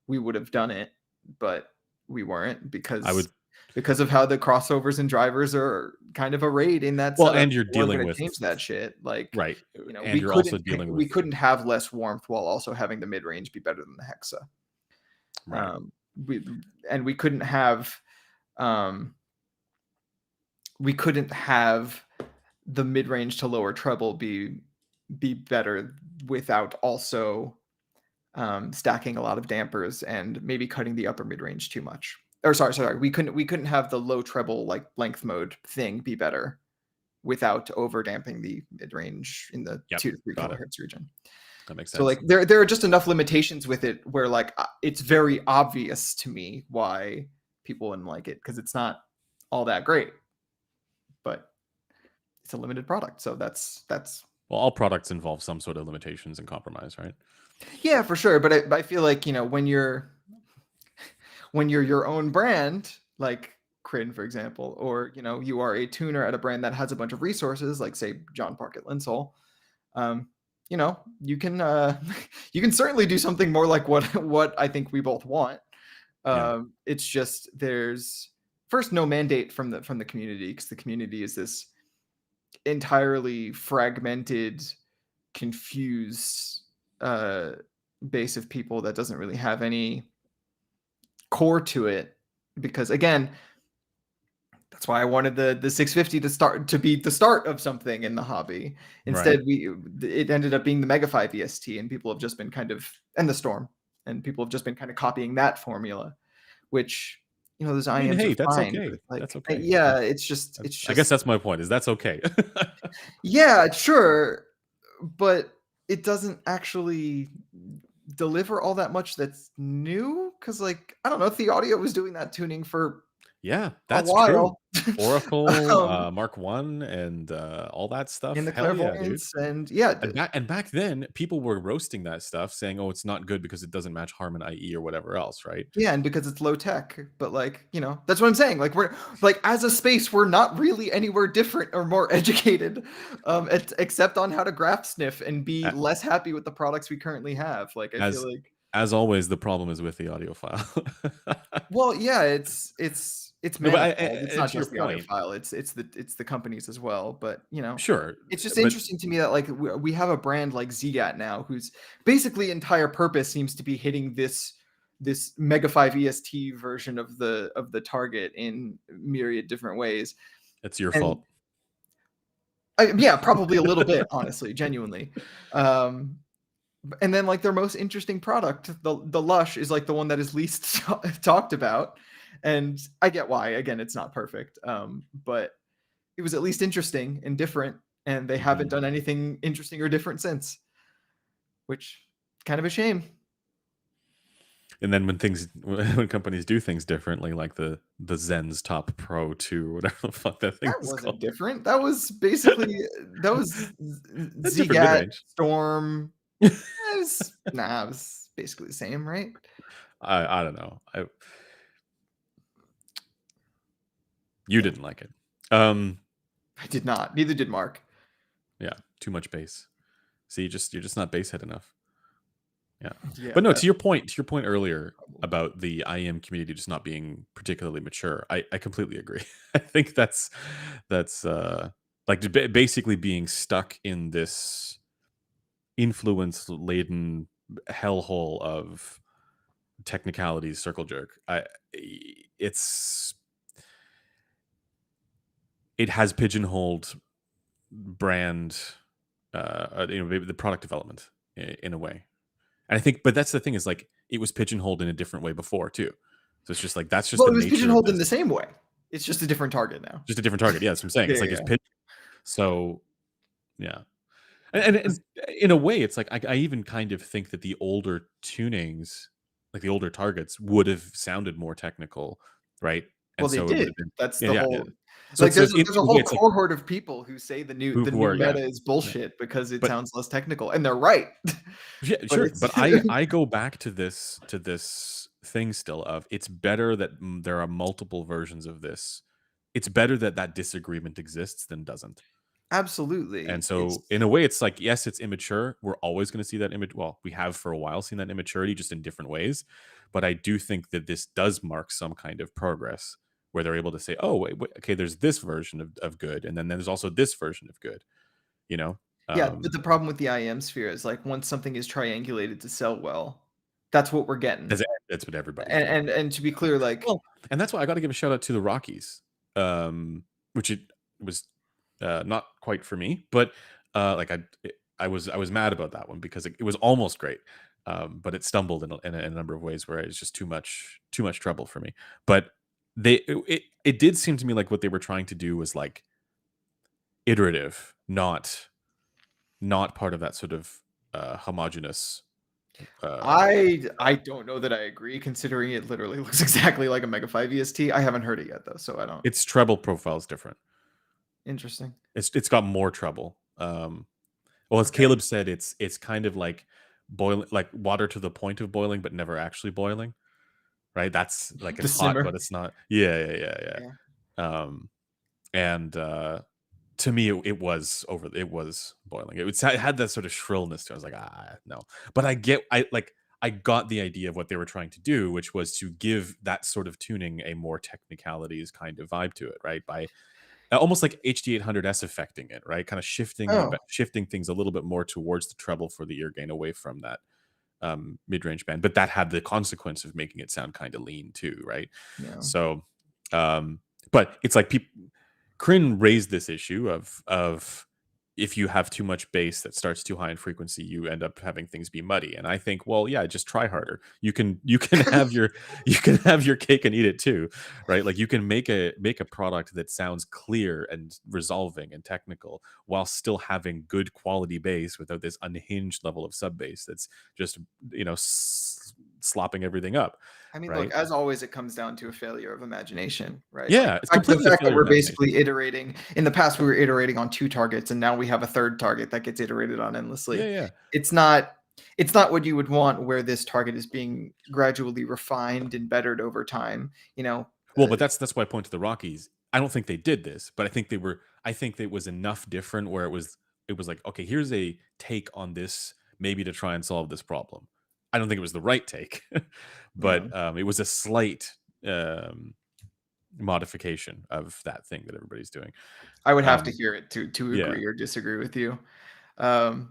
we would have done it, but we weren't I would because of how the crossovers and drivers are kind of arrayed in that well, setup. and you're We weren't dealing gonna with change that shit. Like, right, and you're also dealing we with couldn't have less warmth while also having the mid-range be better than the Hexa. right. Um, we and um, we couldn't have the mid-range to lower treble be better without also, stacking a lot of dampers and maybe cutting the upper mid-range too much. Or sorry, we couldn't have the low treble, like, length mode thing be better without over damping the mid-range in the Yep, 2 to 3 got it. kilohertz region. That makes So, like, sense. there are just enough limitations with it where, like, it's very obvious to me why people wouldn't like it because it's not all that great, but it's a limited product, so that's Well, all products involve some sort of limitations and compromise, right? yeah, for sure, but I feel like, when you're your own brand, like Crin, for example, or, you are a tuner at a brand that has a bunch of resources, like, say, John Park at Linsol, you can, you can certainly do something more like what I think we both want. Yeah. It's just there's first no mandate from the community because the community is this entirely fragmented, confused uh, base of people that doesn't really have any core to it. Because again, that's why I wanted the 650 to be the start of something in the hobby. Right. Instead, it ended up being the Mega 5 EST, and people have just been kind of and the Storm, and people have just been kind of copying that formula, which those I mean, IMs are hey, that's fine, but okay. it's That's like okay. yeah, it's I guess just that's my point, is that's okay. yeah, sure, but it doesn't actually deliver all that much that's new because like I don't know if the audio was doing that tuning for Yeah, a that's true. while. Oracle, um Mark 1 and, all that in stuff. the Hell yeah, dude. clairvoyance and yeah, And back then, people were roasting that stuff saying, "Oh, it's not good because it doesn't match Harman IE or whatever else," right? yeah, and because it's low tech, but like, that's what I'm saying. Like we're like as a space, we're not really anywhere different or more educated, except on how to graph sniff and be A less happy with the products we currently have. Like I feel as like, as always, the problem is with the audio file. well, yeah, it's No, but manifold. It's not to your just the audio point, file. It's the companies as well. But sure, it's just but interesting to me that like we have a brand like Zgat now, whose basically entire purpose seems to be hitting this Mega 5 EST version of the target in myriad different ways. it's your And fault. yeah, probably a little bit, honestly, genuinely. Um, and then like their most interesting product, the Lush, is like the one that is least talked about. And I get why. Again, it's not perfect. But it was at least interesting and different, and they haven't Mhm. done anything interesting or different since, which kind of a shame. And then when companies do things differently, like the Zen's Top Pro 2 or whatever the fuck that thing That is wasn't called. different. That was basically that was A different Zgat mid-range. Storm. It was basically the same, right? I don't know. You Yeah, didn't like it. Um, I did not. Neither did Mark. yeah, too much bass. See, you're just not bass head enough. Yeah. Yeah, But no, that to your point earlier problem. about the IEM community just not being particularly mature, I completely agree. I think that's like basically being stuck in this influence laden hellhole of technicalities circle jerk. It's it has pigeonholed brand maybe the product development in a way. And I think, but that's the thing, is like it was pigeonholed in a different way before too. So it's just like that's just Well, the it was nature of pigeonholed in this. the same way. It's just a different target now. Just a different target. Yeah, that's what I'm saying. Yeah, It's like yeah, it's yeah. so yeah. And 'Cause- in a way, it's like I even kind of think that the older tunings, like the older targets, would have sounded more technical, right? well, And they so it would did. have been That's yeah, the yeah, yeah. whole. So Like, it's so there's a in a way, whole it's like cohort of people who say the who new are yeah, meta is yeah. bullshit because it But sounds less technical, and they're right. yeah, But sure. it's But I go back to this thing still of it's better that there are multiple versions of this. It's better that that disagreement exists than doesn't. And absolutely. so, in a way, it's like, yes, it's immature. We're always going to see that image. Well, we have for a while seen that immaturity just in different ways. But I do think that this does mark some kind of progress where they're able to say, oh, wait, okay, there's this version of good. And then there's also this version of good, you know? Yeah, but Um, the problem with the IM sphere is, like, once something is triangulated to sell well, that's what we're getting. that's, that's what everybody's And doing. and to be clear, like Well, and that's why I got to give a shout out to the Rockies, which it was not quite for me, but like I was mad about that one because it was almost great, but it stumbled in a number of ways where it was just too much trouble for me. But it did seem to me like what they were trying to do was like iterative, not part of that sort of homogenous. I don't know that I agree, considering it literally looks exactly like a Mega 5 EST. I haven't heard it yet though, so I don't. Its treble profile is different. Interesting. It's got more treble. Well, as Okay. Caleb said, it's kind of like boiling, like water to the point of boiling, but never actually boiling, right? That's like The it's hot, simmer. but it's not. Yeah, yeah, yeah, Yeah. yeah. And to me, it was boiling. It had that sort of shrillness to it. I was like, no. But I got the idea of what they were trying to do, which was to give that sort of tuning a more technicalities kind of vibe to it, right? almost like HD800S affecting it, right? Kind of Oh, shifting things a little bit more towards the treble for the ear gain, away from that mid-range band. But that had the consequence of making it sound kind of lean too, right? yeah. So, um, but it's like people, Kryn raised this issue of if you have too much bass that starts too high in frequency, you end up having things be muddy. And I think, well, yeah, just try harder. You can have your you can have your cake and eat it too, right? Like you can make a product that sounds clear and resolving and technical while still having good quality bass without this unhinged level of sub bass that's just slopping everything up, I mean, look, right? as always, it comes down to a failure of imagination, right? Like Yeah, it's the completely a fact that failure of we're imagination. basically iterating. In the past, we were iterating on two targets, and now we have a third target that gets iterated on Yeah, endlessly. yeah. It's not. It's not what you would want, where this target is being gradually refined and bettered over time. Well, but that's why I point to the Rockies. I don't think they did this, but I think they were. I think it was enough different where it was like, okay, here's a take on this, maybe to try and solve this problem. I don't think it was the right take, Yeah, but it was a slight um, modification of that thing that everybody's doing. I would have to Um, hear it to yeah, agree or disagree with you.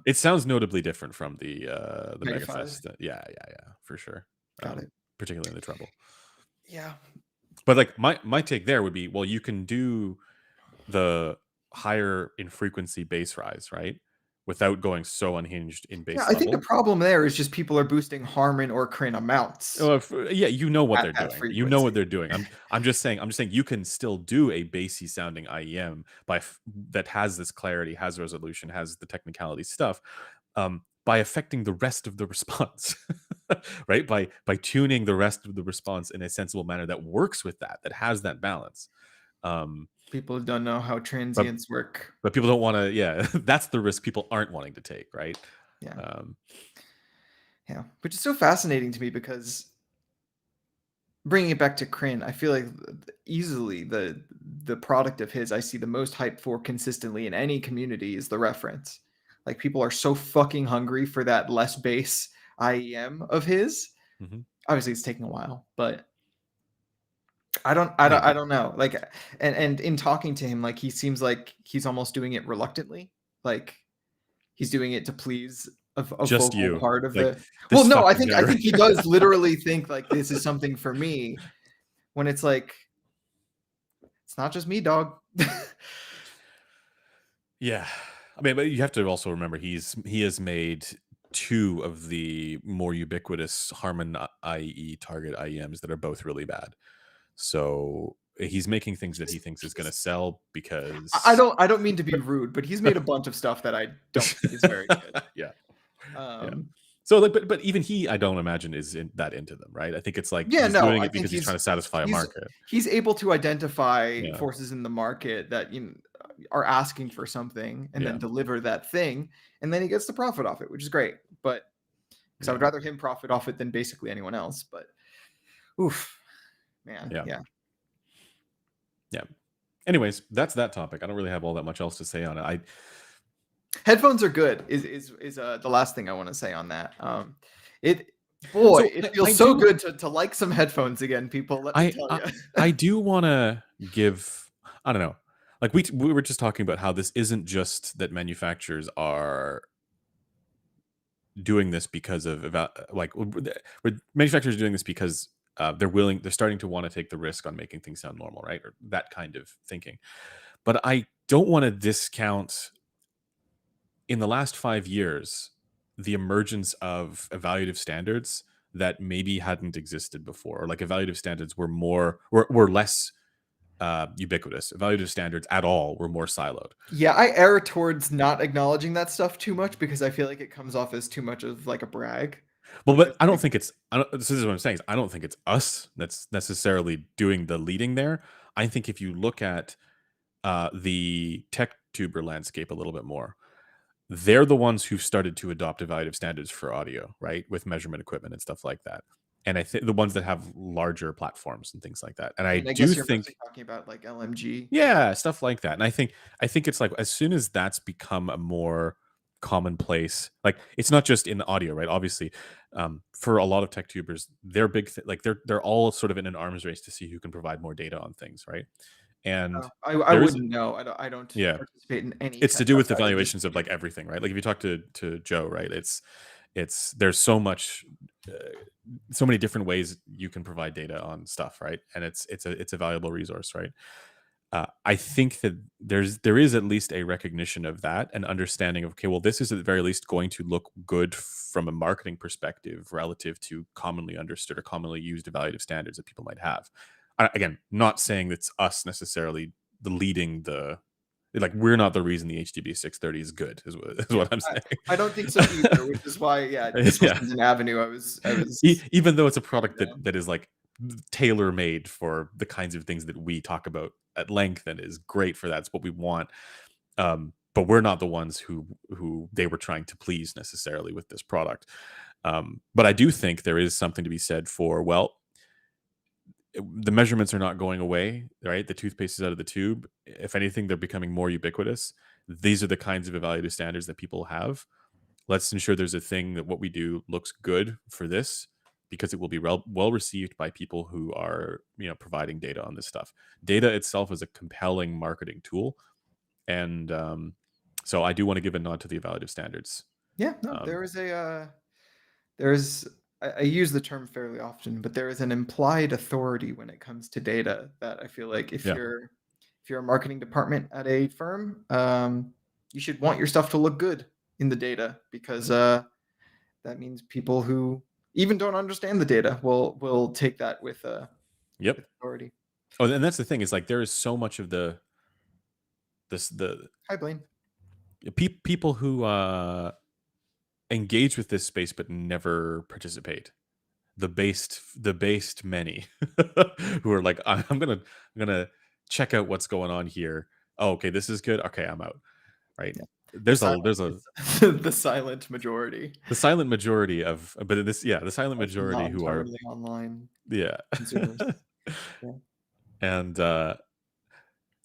it sounds notably different from the Mega Five, Megafest. Yeah, yeah, yeah, for sure. got it. Particularly in the treble. Yeah, But like my take there would be, well, you can do the higher in frequency bass rise, right? Without going so unhinged in yeah. bass I think the level. problem there is just people are boosting Harman or Crin amounts Oh, yeah, you know what at they're that doing. You know what frequency. they're doing. I'm just saying you can still do a bassy sounding IEM that has this clarity, has resolution, has the technicality stuff, by affecting the rest of the response, right? By tuning the rest of the response in a sensible manner that works with that has that balance. Um, People don't know how but transients work. but people don't want to. Yeah, that's the risk people aren't wanting to take, right? Yeah, Um, yeah. Which is so fascinating to me because bringing it back to Crin, I feel like easily the product of his I see the most hype for consistently in any community is the reference. Like people are so fucking hungry for that less bass IEM of his. mhm. Obviously, it's taking a while, but I Maybe don't know. Like, and in talking to him, like he seems like he's almost doing it reluctantly. Like he's doing it to please a just vocal you, part of like the. Well, this no, I fucking think guy I think right he here. does literally think like this is something for me. When it's like it's not just me, dog. Yeah, I mean, but you have to also remember he has made two of the more ubiquitous Harman IE target IEMs that are both really bad. So he's making things that he thinks is going to He's, sell I because don't mean to be rude, but he's made a bunch of stuff that I don't think is very good. yeah, yeah. Um, So like, but even he, I don't imagine is that into them, right? I think it's like yeah, he's no, doing I it think because he's trying to satisfy a he's market. he's able to identify Yeah, forces in the market that are asking for something and then yeah, deliver that thing, and then he gets the profit off it, which is great. But because I would yeah, rather him profit off it than basically anyone else. But oof, man, yeah, yeah. yeah. Anyways, that's that topic. I don't really have all that much else to say on it. I Headphones are good. Is the last thing I want to say on that. It boy, so it I feels so do good to like some headphones again, people. Let me I tell I, you. I do want to give, I don't know, like we were just talking about how this isn't just that manufacturers are doing this because of about like manufacturers are doing this because they're starting to want to take the risk on making things sound normal, right? Or that kind of thinking. But I don't want to discount, in the last 5 years, the emergence of evaluative standards that maybe hadn't existed before, or like evaluative standards were less ubiquitous. Evaluative standards at all were more siloed. Yeah, I err towards not acknowledging that stuff too much because I feel like it comes off as too much of like a brag. Well, but Because I don't like think it's. I don't, this is what I'm saying. I don't think it's us that's necessarily doing the leading there. I think if you look at the tech tuber landscape a little bit more, they're the ones who've started to adopt evaluative standards for audio, right, with measurement equipment and stuff like that. And I think the ones that have larger platforms and things like that. And I I mean, I do guess you're mostly think, talking about like LMG. yeah, stuff like that. And I think it's like as soon as that's become a more commonplace, like it's not just in audio, right? Obviously, for a lot of tech tubers, they're like they're all sort of in an arms race to see who can provide more data on things, right? And I there is wouldn't know. I don't yeah, participate in any it's to tech do with the outside of this valuations of, like, community. everything, right? Like, if you talk to Joe, right, it's there's so much, uh, so many different ways you can provide data on stuff, right? And it's a valuable resource, right? I think that there is at least a recognition of that, and understanding of, okay, well, this is at the very least going to look good from a marketing perspective relative to commonly understood or commonly used evaluative standards that people might have. Again, not saying that's us necessarily the leading the like, we're not the reason the HDB 630 is good, is Yeah, what I'm saying. I don't think so either, which is why, yeah, this Yeah. wasn't an avenue I was Even though it's a going product down. that is, like, tailor made for the kinds of things that we talk about at length and is great for that. It's what we want. But we're not the ones who they were trying to please necessarily with this product. But I do think there is something to be said for, well, the measurements are not going away, right? The toothpaste is out of the tube. If anything, they're becoming more ubiquitous. These are the kinds of evaluative standards that people have. Let's ensure there's a thing that what we do looks good for this, because it will be well received by people who are, providing data on this stuff. Data itself is a compelling marketing tool, and so I do want to give a nod to the evaluative standards. Yeah, no, Um, there's I use the term fairly often, but there is an implied authority when it comes to data that I feel like if yeah. you're a marketing department at a firm, you should want your stuff to look good in the data because that means people who even don't understand the data will take that Yep. with authority. Oh, and that's the thing, is, like, there is so much of the Hi, Blaine. people who engage with this space but never participate. The based many who are like, I'm gonna check out what's going on here. Oh, okay, this is good. Okay, I'm out. Right. Yeah, the There's a the silent majority, the silent majority of, but this, yeah, the silent of majority who are, non-entirely online yeah. consumers. Yeah. And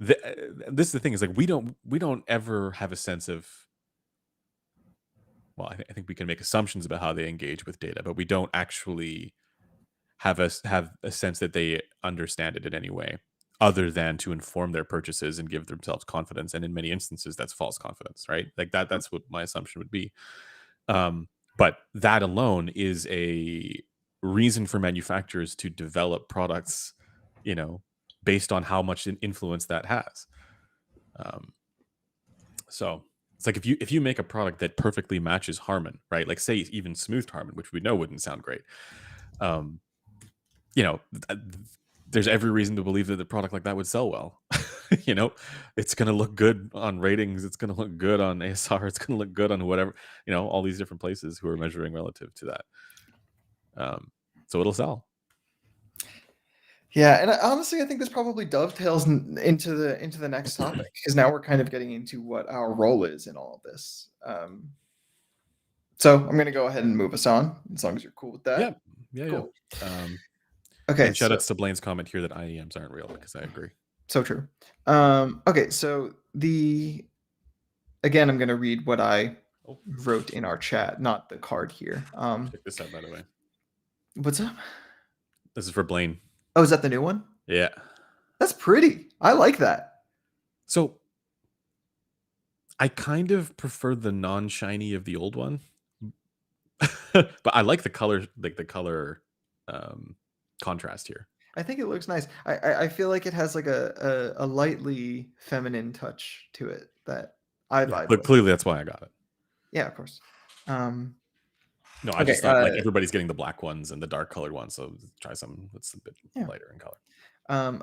this is the thing, is, like, we don't ever have a sense of, well, I think we can make assumptions about how they engage with data, but we don't actually have a sense that they understand it in any way other than to inform their purchases and give themselves confidence. And in many instances, that's false confidence, right? Like, that's what my assumption would be. But that alone is a reason for manufacturers to develop products, you know, based on how much influence that has. Um, so it's like, if you make a product that perfectly matches Harman, right? Like, say even smooth Harman, which we know wouldn't sound great. Um, you know, there's every reason to believe that the product like that would sell well. you know, it's going to look good on ratings. It's going to look good on ASR. It's going to look good on whatever, all these different places who are measuring relative to that. So it'll sell. Yeah, and honestly, I think this probably dovetails into the next topic because now we're kind of getting into what our role is in all of this. So I'm going to go ahead and move us on, as long as you're cool with Yeah. that. Yeah. Yeah. Cool. Um, Okay, and shout so outs to Blaine's comment here that IEMs aren't real, because I agree. so true. Okay, so the again, I'm going to read what I Oh, wrote in our chat, not the card here. check this out, by the way. What's up? This is for Blaine. Oh, is that the new one? Yeah. That's pretty. I like that. So I kind of prefer the non-shiny of the old one. But I like the color, like the color contrast here. I think it looks nice. I feel like it has like a lightly feminine touch to it that I Yeah, vibe but with. clearly that's why I got it. Yeah, of course. Um, No, I okay. just thought, like, everybody's getting the black ones and the dark colored ones, so try something that's a bit Yeah. lighter in color.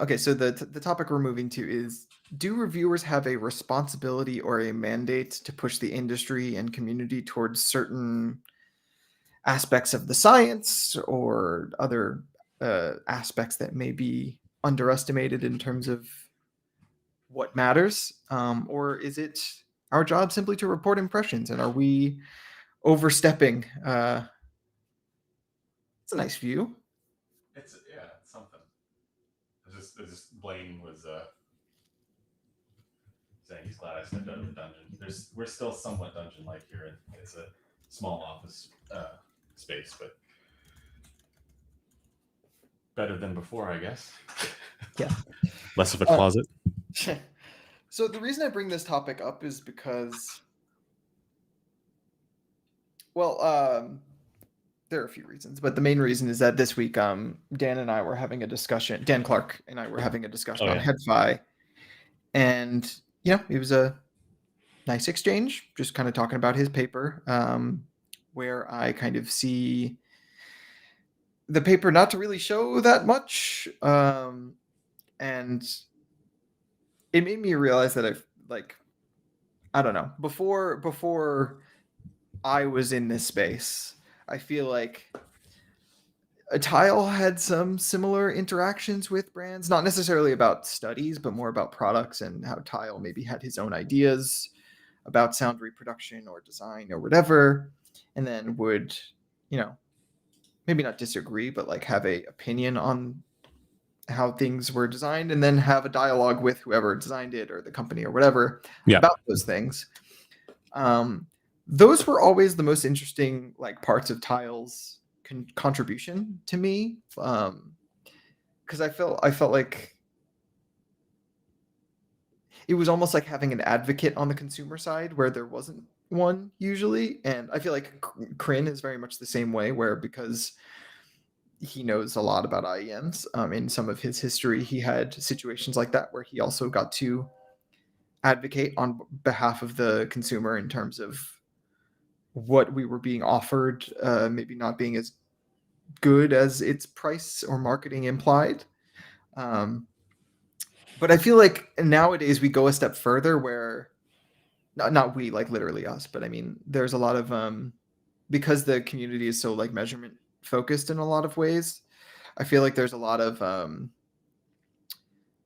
Okay. So the topic we're moving to is: do reviewers have a responsibility or a mandate to push the industry and community towards certain aspects of the science or other aspects that may be underestimated in terms of what matters? Or is it our job simply to report impressions? And are we overstepping? It's a nice view. It's something. It's just Blaine was saying he's glad I stepped out of the dungeon. We're still somewhat dungeon like here, and it's a small office space, but better than before, I guess. Yeah. Less of a Uh, closet. So the reason I bring this topic up is because, well, there are a few reasons, but the main reason is that this week, Dan and I were having a discussion. Dan Clark and I were having a Oh discussion on yeah. HeadFi, and it was a nice exchange, just kind of talking about his paper, where I kind of see the paper not to really show that much, and it made me realize that I've like I don't know before I was in this space. I feel like a Tile had some similar interactions with brands, not necessarily about studies, but more about products and how Tile maybe had his own ideas about sound reproduction or design or whatever, and then would, you know, maybe not disagree, but like have a opinion on how things were designed, and then have a dialogue with whoever designed it or the company or whatever Yeah. about those things. Um, those were always the most interesting like parts of Tile's contribution to me, because I felt like it was almost like having an advocate on the consumer side where there wasn't one usually, and I feel like Kryn is very much the same way, where because he knows a lot about IEMs, in some of his history, he had situations like that where he also got to advocate on behalf of the consumer in terms of what we were being offered, maybe not being as good as its price or marketing implied. Um, but I feel like nowadays we go a step further where not we like literally us, but I mean there's a lot of because the community is so like measurement focused in a lot of ways. I feel like there's a lot of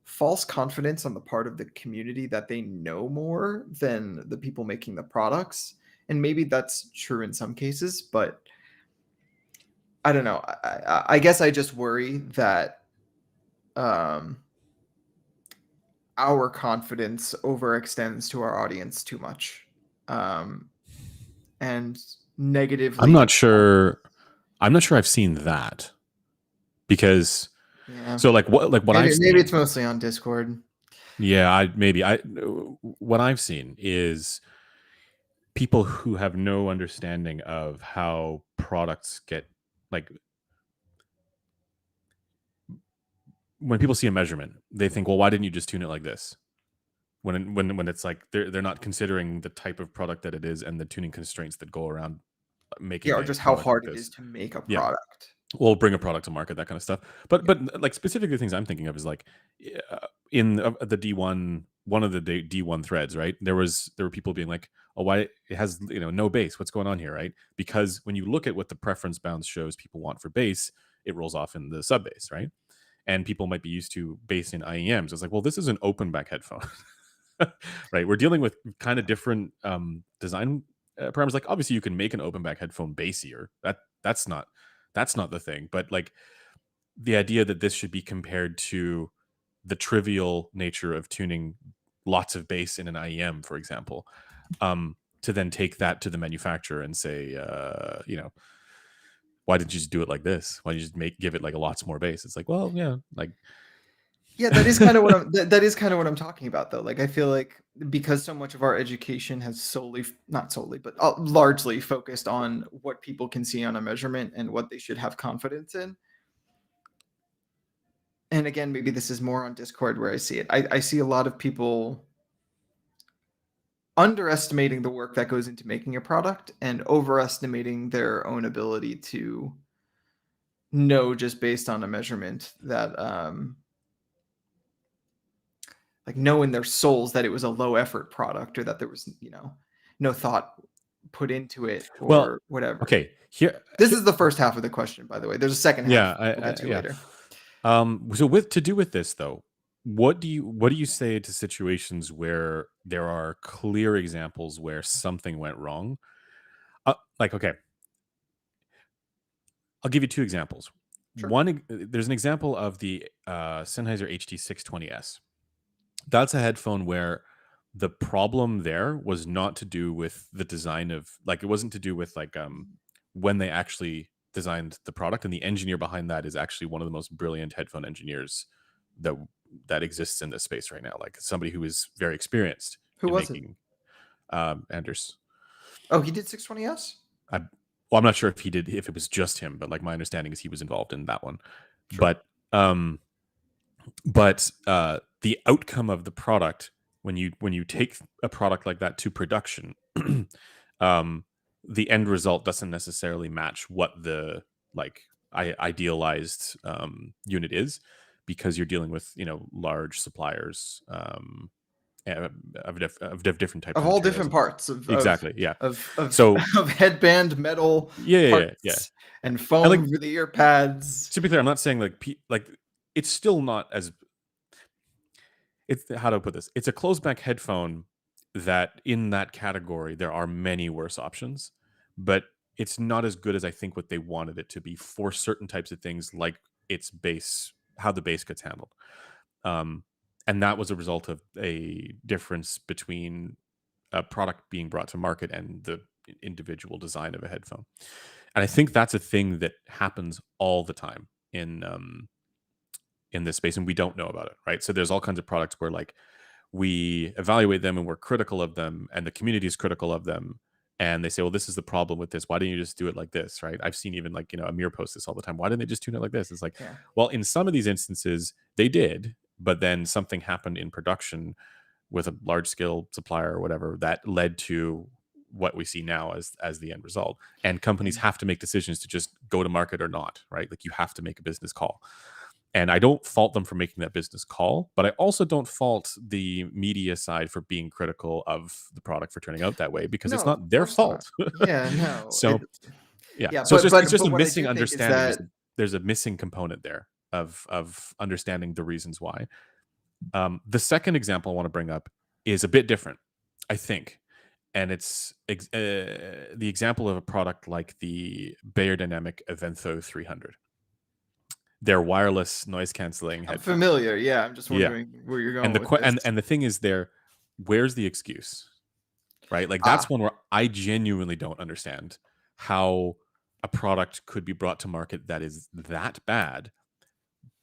false confidence on the part of the community that they know more than the people making the products. And maybe that's true in some cases, but I don't know. I guess I just worry that um, our confidence overextends to our audience too much, um, and I'm negatively. not sure. I'm not sure I've seen that because Yeah, so like what I've maybe seen. it's mostly on Discord. Yeah, I what I've seen is people who have no understanding of how products get like when people see a measurement, they think, well, why didn't you just tune it like this? When it's like they're not considering the type of product that it is and the tuning constraints that go around Yeah, making or a just how product like hard it this. is to make a Yeah, product. we'll bring a product to market, that kind of stuff. But Yeah, like specifically things I'm thinking of is like in the D1, one of the D1 threads, right? There were people being like, oh, why it has no bass? What's going on here, right? Because when you look at what the preference bounds shows people want for bass, it rolls off in the sub bass, right? And people might be used to bass in IEMs. It's like, well, this is an open back headphone. Right, we're dealing with kind of different design parameters. Like obviously you can make an open back headphone bassier, that's not the thing, but like the idea that this should be compared to the trivial nature of tuning lots of bass in an IEM, for example, to then take that to the manufacturer and say, why did you just do it like this? Why did you just give it like a lots more bass? It's like, well, yeah, like yeah, that is kind of what that is kind of what I'm talking about, though. Like, I feel like because so much of our education has not solely, but largely focused on what people can see on a measurement and what they should have confidence in. And again, maybe this is more on Discord where I see it. I see a lot of people underestimating the work that goes into making a product and overestimating their own ability to know just based on a measurement that like know in their souls that it was a low effort product, or that there was no thought put into it well, or whatever. okay, here, This is the first half of the question, by the way. There's a second yeah, half we'll get to yeah. later. So with this though, what do you say to situations where there are clear examples where something went wrong? Like, okay, I'll give you two examples. Sure. There's an example of the Sennheiser HD620S. That's a headphone where the problem there was not to do with the design of, like, it wasn't to do with like when they actually designed the product, and the engineer behind that is actually one of the most brilliant headphone engineers that that exists in this space right now, like somebody who is very experienced Who in was it? making Anders. Oh, he did 620S? I well, I'm not sure if he did, if it was just him, but like my understanding is he was involved in that one. Sure. But um, but the outcome of the product, when you take a product like that to production, um, the end result doesn't necessarily match what the like idealized unit is, because you're dealing with large suppliers, of different types Of of all materials. different parts of Exactly, yeah. of So of headband metal yeah, yeah, yeah, yeah. parts and And foam like, for the ear pads. to be clear, I'm not saying like it's still not as, it's, how do I put this? It's a closed back headphone that in that category there are many worse options, but it's not as good as I think what they wanted it to be for certain types of things, like its bass, how the bass gets handled. Um, and that was a result of a difference between a product being brought to market and the individual design of a headphone. And I think that's a thing that happens all the time in this space, and we don't know about it, right? So there's all kinds of products where like we evaluate them and we're critical of them, and the community is critical of them, and they say, well, this is the problem with this, why didn't you just do it like this, right? I've seen even like Amir post this all the time, why didn't they just tune it like this? It's like, Yeah. well, in some of these instances they did, but then something happened in production with a large scale supplier or whatever that led to what we see now as the end result. And companies And have to make decisions to just go to market or not, right? Like you have to make a business call. And I don't fault them for making that business call, but I also don't fault the media side for being critical of the product for turning out that way, because no, it's of not their course not. fault. Yeah, no. So yeah, Yeah, so it's just but a what I missing do think is understanding. that There's a missing component there of understanding the reasons why. The second example I want to bring up is a bit different, I think, and it's the example of a product like the Beyerdynamic Eventho 300. Their wireless noise canceling I'm headphone. familiar. Yeah, I'm just Yeah, wondering where you're and going with this. and the thing is, there, where's the excuse, right? Like Ah, that's one where I genuinely don't understand how a product could be brought to market that is that bad,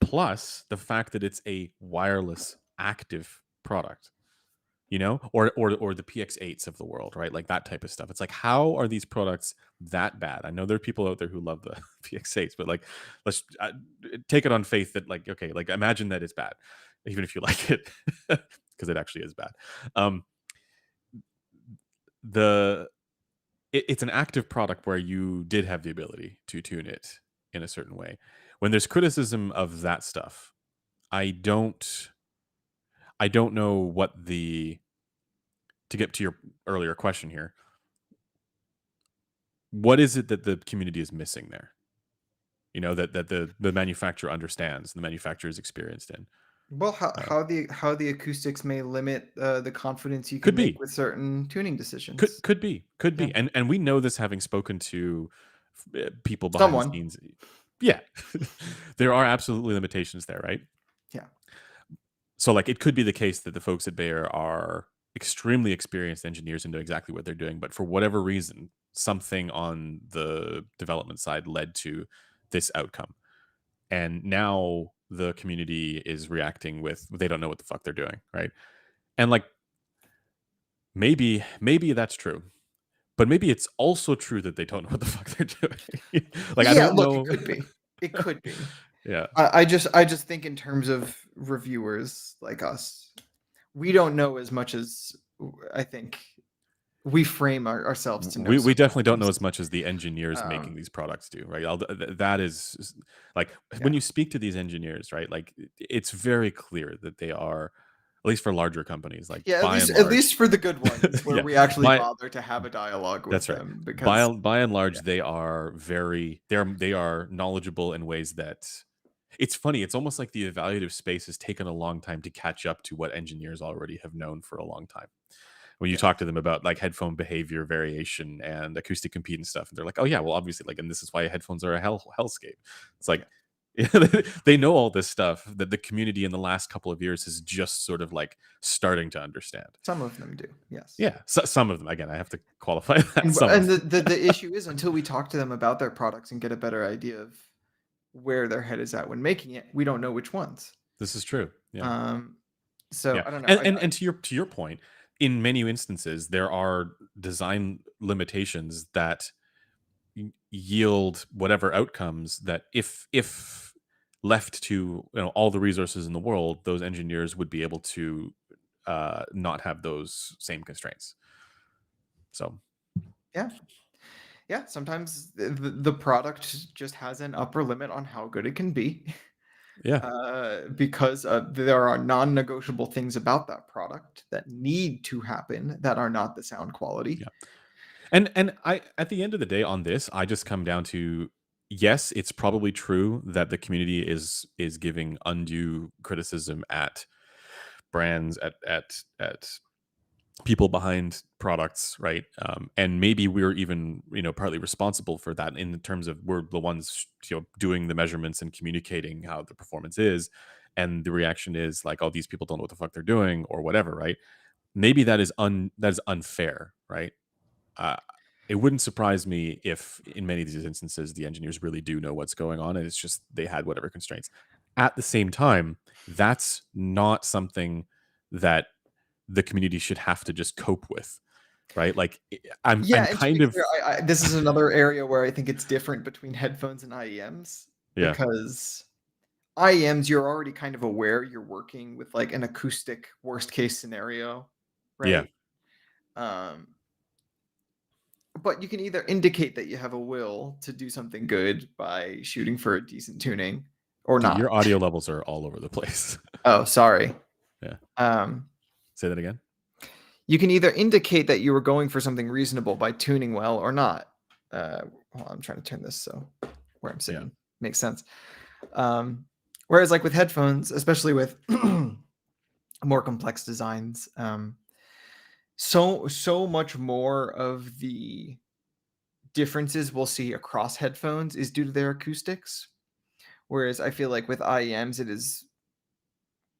plus the fact that it's a wireless active product, or the PX8s of the world, right? Like that type of stuff. It's like, how are these products that bad? I know there are people out there who love the PX8s, but like, let's take it on faith that, like, okay, like imagine that it's bad, even if you like it, because it actually is bad. Um, the it's an active product where you did have the ability to tune it in a certain way. When there's criticism of that stuff, I don't I don't know what the to get to your earlier question here, what is it that the community is missing there? That the manufacturer understands, the manufacturer is experienced in. well, Uh, how the acoustics may limit the confidence you can could make be, with certain tuning decisions. could Yeah, be, and we know this having spoken to people behind the someone. scenes. Yeah, there are absolutely limitations there, right? Yeah, So like it could be the case that the folks at Bayer are extremely experienced engineers and know exactly what they're doing, but for whatever reason, something on the development side led to this outcome. And now the community is reacting with, they don't know what the fuck they're doing, right? And like, maybe that's true, but maybe it's also true that they don't know what the fuck they're doing. Like I yeah. don't Look, it know. could be. It could be. Yeah. I just think in terms of reviewers like us, we don't know as much as I think we frame ourselves to know We definitely don't know sometimes. as much as the engineers making Um, these products do, right? That is like, when yeah. you speak to these engineers, right? Like it's very clear that they are, at least for larger companies, like Yeah, by and at large, least for the good ones where yeah, we actually by bother to have a dialogue with that's right. them because By and yeah, large, they are they are knowledgeable in ways that, it's funny. It's almost like the evaluative space has taken a long time to catch up to what engineers already have known for a long time. When you yeah, talk to them about like headphone behavior variation and acoustic impedance stuff, and they're like, "Oh yeah, well obviously, like, and this is why headphones are a hellscape." It's like, yeah. they know all this stuff that the community in the last couple of years is just sort of like starting to understand. Some of them do, yes. Yeah, some of them. Again, I have to qualify that. Some And of them. the issue is until we talk to them about their products and get a better idea of where their head is at when making it, we don't know which ones. This is true. Yeah. Um, so Yeah. I don't know. And to your point, in many instances, there are design limitations that yield whatever outcomes that if left to all the resources in the world, those engineers would be able to not have those same constraints. So Yeah, yeah. Sometimes the product just has an upper limit on how good it can be. yeah, Because there are non-negotiable things about that product that need to happen that are not the sound quality. yeah. And I at the end of the day on this, I just come down to yes, it's probably true that the community is giving undue criticism at brands at people behind products, right? And maybe we're even partly responsible for that in terms of we're the ones doing the measurements and communicating how the performance is, and the reaction is like, oh, these people don't know what the fuck they're doing or whatever, right? Maybe that is unfair, right? uh, it wouldn't surprise me if in many of these instances the engineers really do know what's going on and it's just they had whatever constraints. At the same time, that's not something that the community should have to just cope with, right? Like I'm Yeah, and to be kind of clear, this is another area where I think it's different between headphones and IEMs yeah, because IEMs, you're already kind of aware you're working with like an acoustic worst case scenario, yeah. right? Um, but you can either indicate that you have a will to do something good by shooting for a decent tuning or Dude, not. your audio levels are all over the place. Oh, sorry. Yeah. Um, Say that again. you can either indicate that you were going for something reasonable by tuning well or not. Hold on, I'm trying to turn this so where I'm Yeah. sitting makes sense. Whereas, like with headphones, especially with more complex designs, so much more of the differences we'll see across headphones is due to their acoustics. Whereas I feel like with IEMs, it is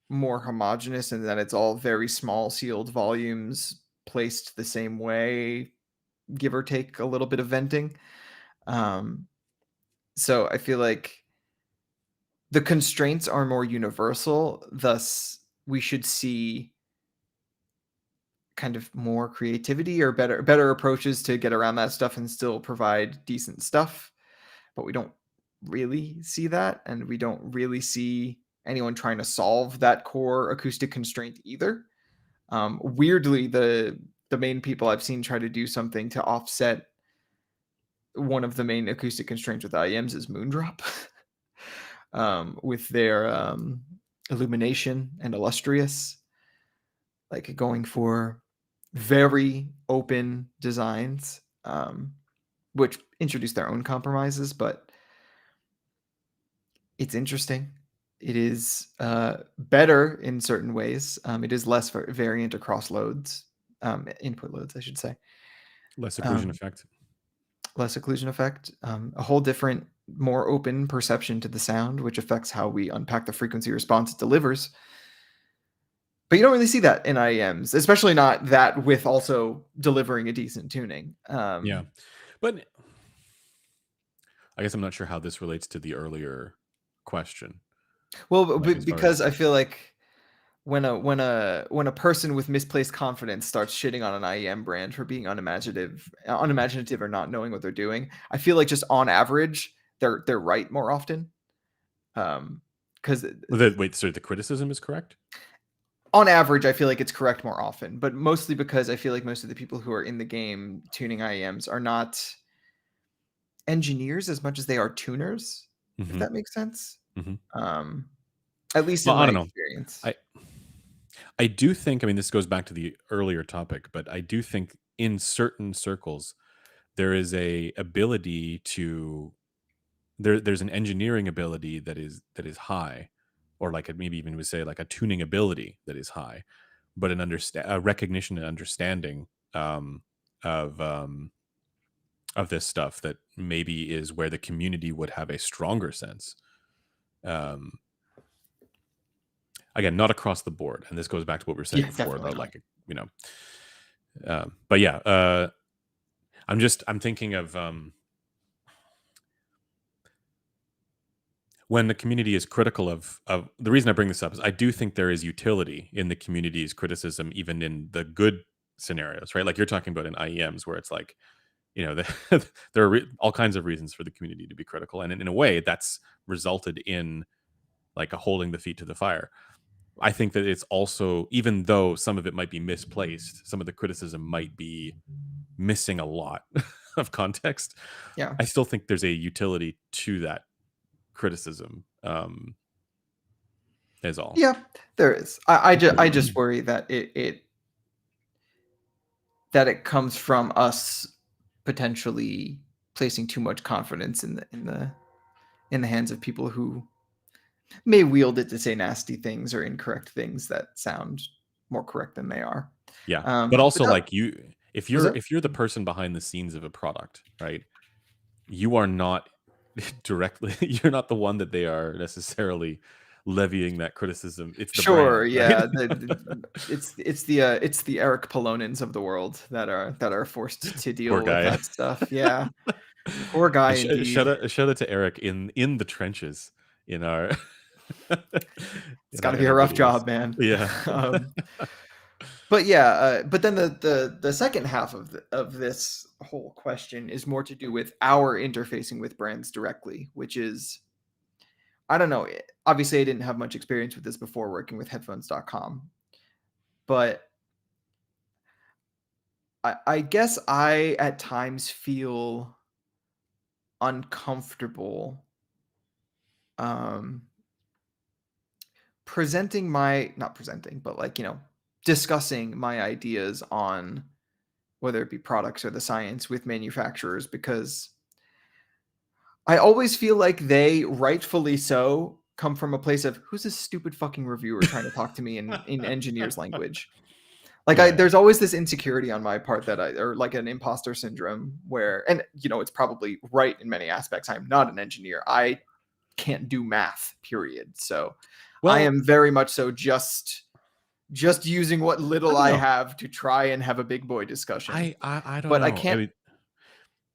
more homogeneous and that it's all very small sealed volumes placed the same way, give or take a little bit of venting. Um, so I feel like the constraints are more universal. Thus, we should see kind of more creativity or better approaches to get around that stuff and still provide decent stuff. But we don't really see that, and we don't really see anyone trying to solve that core acoustic constraint either. Weirdly, the main people I've seen try to do something to offset one of the main acoustic constraints with IEMs is Moondrop, with their illumination and illustrious, like going for very open designs, which introduce their own compromises, but it's interesting. It is better in certain ways. It is less variant across loads, input loads, I should say. Less occlusion Um, effect. less occlusion effect, a whole different, more open perception to the sound, which affects how we unpack the frequency response it delivers. But you don't really see that in IEMs, especially not that with also delivering a decent tuning. Yeah. But I guess I'm not sure how this relates to the earlier question. Well, Like as far because as I feel like when a person with misplaced confidence starts shitting on an IEM brand for being unimaginative or not knowing what they're doing, I feel like just on average they're right more often. Because wait, sorry, the criticism is correct? on average, I feel like it's correct more often, but mostly because I feel like most of the people who are in the game tuning IEMs are not engineers as much as they are tuners, if Mhm. that makes sense. Mhm. Um, at least Well, in I my don't know. experience. I I do think, I mean, this goes back to the earlier topic, but I do think in certain circles there is a ability to there's an engineering ability that is high, or like maybe even would say like a tuning ability that is high, but an understand a recognition and understanding of of this stuff that maybe is where the community would have a stronger sense. Um, Again, not across the board, and this goes back to what we were saying Yeah, before definitely about not. like you know but yeah, I'm thinking of when the community is critical of the reason I bring this up is I do think there is utility in the community's criticism, even in the good scenarios, right? Like you're talking about in IEMs, where it's like, there are all kinds of reasons for the community to be critical, and in a way, that's resulted in like a holding the feet to the fire. I think that it's also, even though some of it might be misplaced, some of the criticism might be missing a lot of context. Yeah. I still think there's a utility to that criticism. Is all. Yeah, there is. I just worry that it comes from us potentially placing too much confidence in the hands of people who may wield it to say nasty things or incorrect things that sound more correct than they are. Yeah, but But also that like if was you're it. if you're the person behind the scenes of a product, right? You are not directly. You're not the one that they are necessarily levying that criticism. It's the Sure, brand, right? yeah. It's the Eric Polonins of the world that are forced to Poor deal with guy. that stuff. Yeah, poor guy Shout indeed. out, shout out to Eric in the trenches in our It's in got our to be a rough intermediaries. job, man. Yeah. um, but yeah, but then the second half of this whole question is more to do with our interfacing with brands directly, which is I don't know. Obviously, I didn't have much experience with this before working with headphones.com, but I guess I at times feel uncomfortable um presenting my not presenting, but like, discussing my ideas on whether it be products or the science with manufacturers because I always feel like they, rightfully so, come from a place of who's this stupid fucking reviewer trying to talk to me in engineer's language. Like Yeah. there's always this insecurity on my part that or like an imposter syndrome where, and it's probably right in many aspects. I'm not an engineer. I can't do math, period. So I Well, am very much so just using what I little don't I know. have to try and have a big boy discussion. I don't But I know. I can't mean,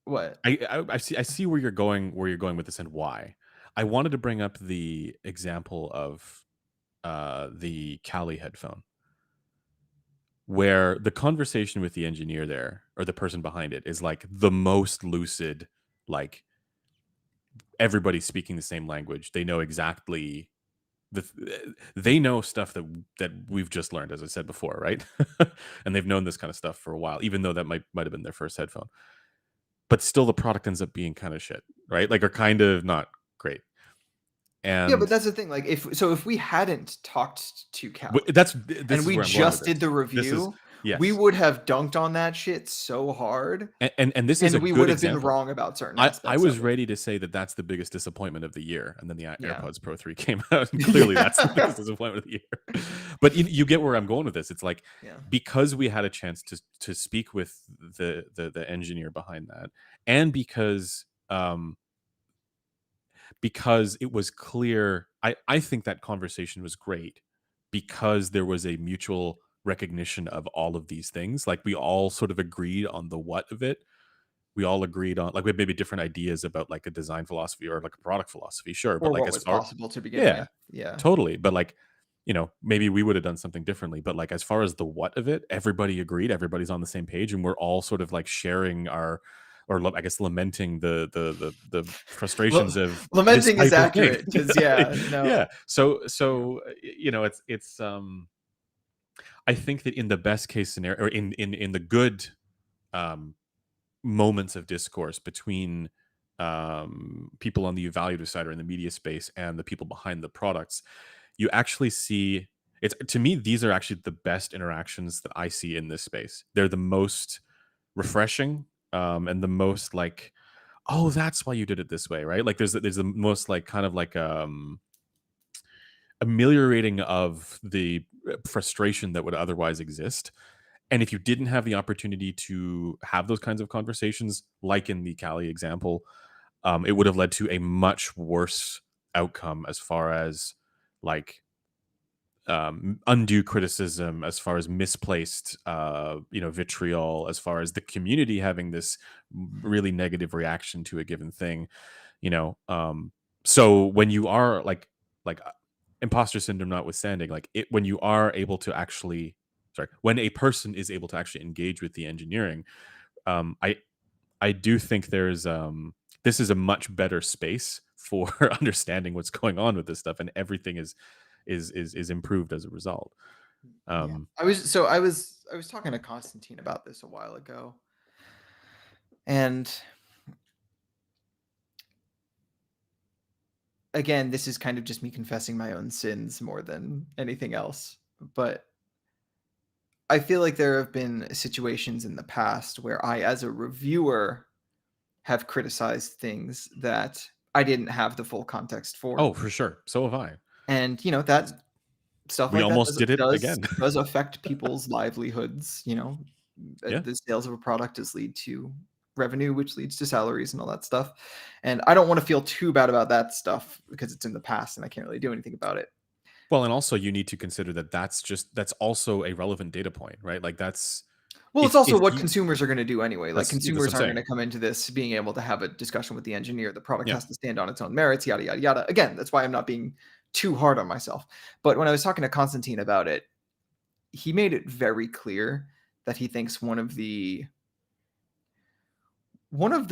what? I see where you're going with this and why. I wanted to bring up the example of the Kali headphone, where the conversation with the engineer there or the person behind it is like the most lucid, like everybody's speaking the same language. They know exactly they know stuff that we've just learned, as I said before, right? And they've known this kind of stuff for a while, even though that might have been their first headphone. But still the product ends up being kind of shit, right? Like, or kind of not great. Yeah, but And that's the thing. Like if we hadn't talked to Callie this and is we where I'm going with just did this. the This is review, we yes. would have dunked on that shit so hard, And this is and a we good would have been example. wrong about certain I aspects of was it. ready to say that that's the biggest disappointment of the year, and then the Yeah. AirPods Pro 3 came out, and clearly that's the Yeah. biggest disappointment of the year. But you get where I'm going with this. It's like Yeah. because we had a chance to speak with the engineer behind that, and because it was clear. I think that conversation was great because there was a mutual recognition of all of these things. Like we all sort of agreed on the what of it. We all agreed on, like, we had maybe different ideas about like a design philosophy or like a product philosophy, sure, but Or like what as was far possible to begin yeah, with. Yeah. totally. But like, maybe we would have done something differently. But like as far as the what of it, everybody agreed, everybody's on the same page, and we're all sort of like sharing our I guess lamenting the frustrations of this Lamenting is type of thing. accurate because yeah, Yeah. no. Yeah. So it's I think that in the best case scenario, or in the good um moments of discourse between people on the evaluative side or in the media space and the people behind the products, you actually see it's, to me, these are actually the best interactions that I see in this space. They're the most refreshing, and the most like, oh, that's why you did it this way, right? Like there's the most like kind of like ameliorating of the frustration that would otherwise exist. And if you didn't have the opportunity to have those kinds of conversations, like in the Cali example, it would have led to a much worse outcome as far as like undue criticism, as far as misplaced, vitriol, as far as the community having this really negative reaction to a given thing, you know. So when you are like imposter syndrome notwithstanding, like it when you are able to actually sorry, when a person is able to actually engage with the engineering, I do think this is a much better space for understanding what's going on with this stuff, and everything is improved as a result. Yeah. Um, I was talking to Constantine about this a while ago, and again, this is kind of just me confessing my own sins more than anything else. But I feel like there have been situations in the past where I, as a reviewer, have criticized things that I didn't have the full context for. oh, for sure. So have I. And, It's- that stuff We like that almost did it does again. does affect people's livelihoods. Yeah. The sales of a product does lead to revenue, which leads to salaries and all that stuff. And I don't want to feel too bad about that stuff because it's in the past and I can't really do anything about it. Well, and also you need to consider that that's also a relevant data point, right? Like that's Well, it's also if what you consumers are going to do anyway. Like that's what consumers I'm aren't going saying. to come into this being able to have a discussion with the engineer. The product Yeah. has to stand on its own merits, yada yada yada. Again, that's why I'm not being too hard on myself. But when I was talking to Constantine about it, he made it very clear that he thinks one of the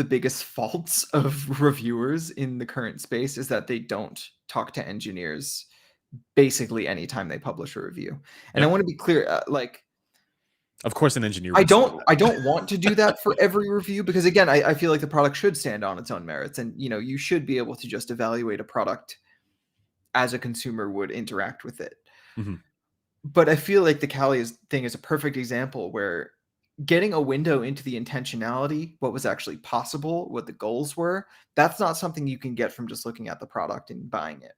biggest faults of reviewers in the current space is that they don't talk to engineers basically anytime they publish a review. And I Yeah. want to be clear, like Of course an engineer I would say don't that. I don't want to do that for every review because again, I feel like the product should stand on its own merits, and you should be able to just evaluate a product as a consumer would interact with it. Mhm. But I feel like the thing is a perfect example where getting a window into the intentionality, what was actually possible, what the goals were, that's not something you can get from just looking at the product and buying it.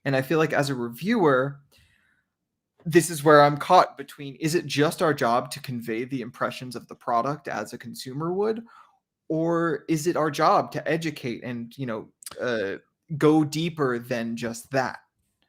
And I feel like as a reviewer, this is where I'm caught between, is it just our job to convey the impressions of the product as a consumer would, or is it our job to educate and go deeper than just that?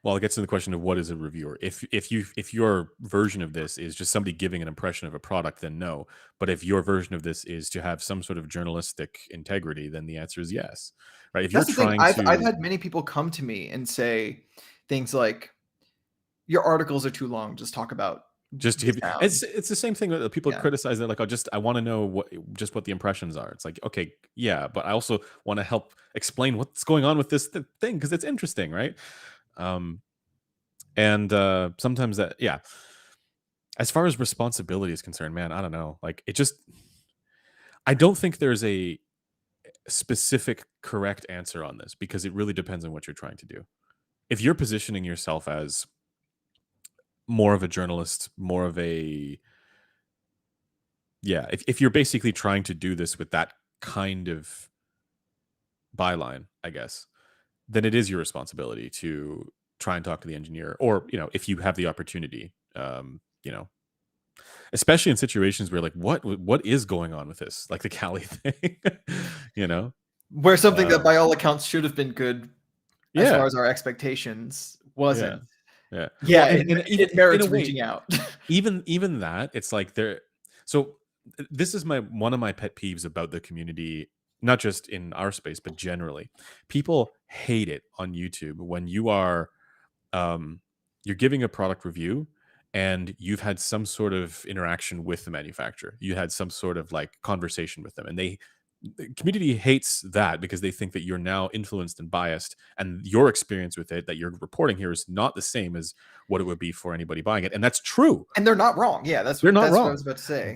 Well, it gets to the question of what is a reviewer. If your version of this is just somebody giving an impression of a product, then no. But if your version of this is to have some sort of journalistic integrity, then the answer is yes. Right? If you're That's the thing. trying I've to had many people come to me and say things like, "Your articles are too long. Just talk about just to the give sound." it's the same thing that people Yeah, criticize that like I want to know what the impressions are. It's like, okay, yeah, but I also want to help explain what's going on with this thing because it's interesting, right? Um and sometimes that yeah, as far as responsibility is concerned, man, I don't know. Like it just I don't think there's a specific correct answer on this because it really depends on what you're trying to do. If you're positioning yourself as more of a journalist, more of a yeah, if you're basically trying to do this with that kind of byline, I guess, then it is your responsibility to try and talk to the engineer or, if you have the opportunity, especially in situations where like what is going on with this? Like the Cali thing, you know? where something that Um, by all accounts should have been good as far yeah, as our expectations yeah, wasn't. yeah. Yeah, Well, it, and even it in a merits way, reaching out. even that, it's like there so this is my one of my pet peeves about the community, not just in our space, but generally. People hate it on YouTube when um you're giving a product review and you've had some sort of interaction with the manufacturer. You had some sort of like conversation with them and the community hates that because they think that you're now influenced and biased and your experience with it that you're reporting here is not the same as what it would be for anybody buying it, and that's true. And they're not wrong. Yeah, They're not that's what I wrong. was about to say.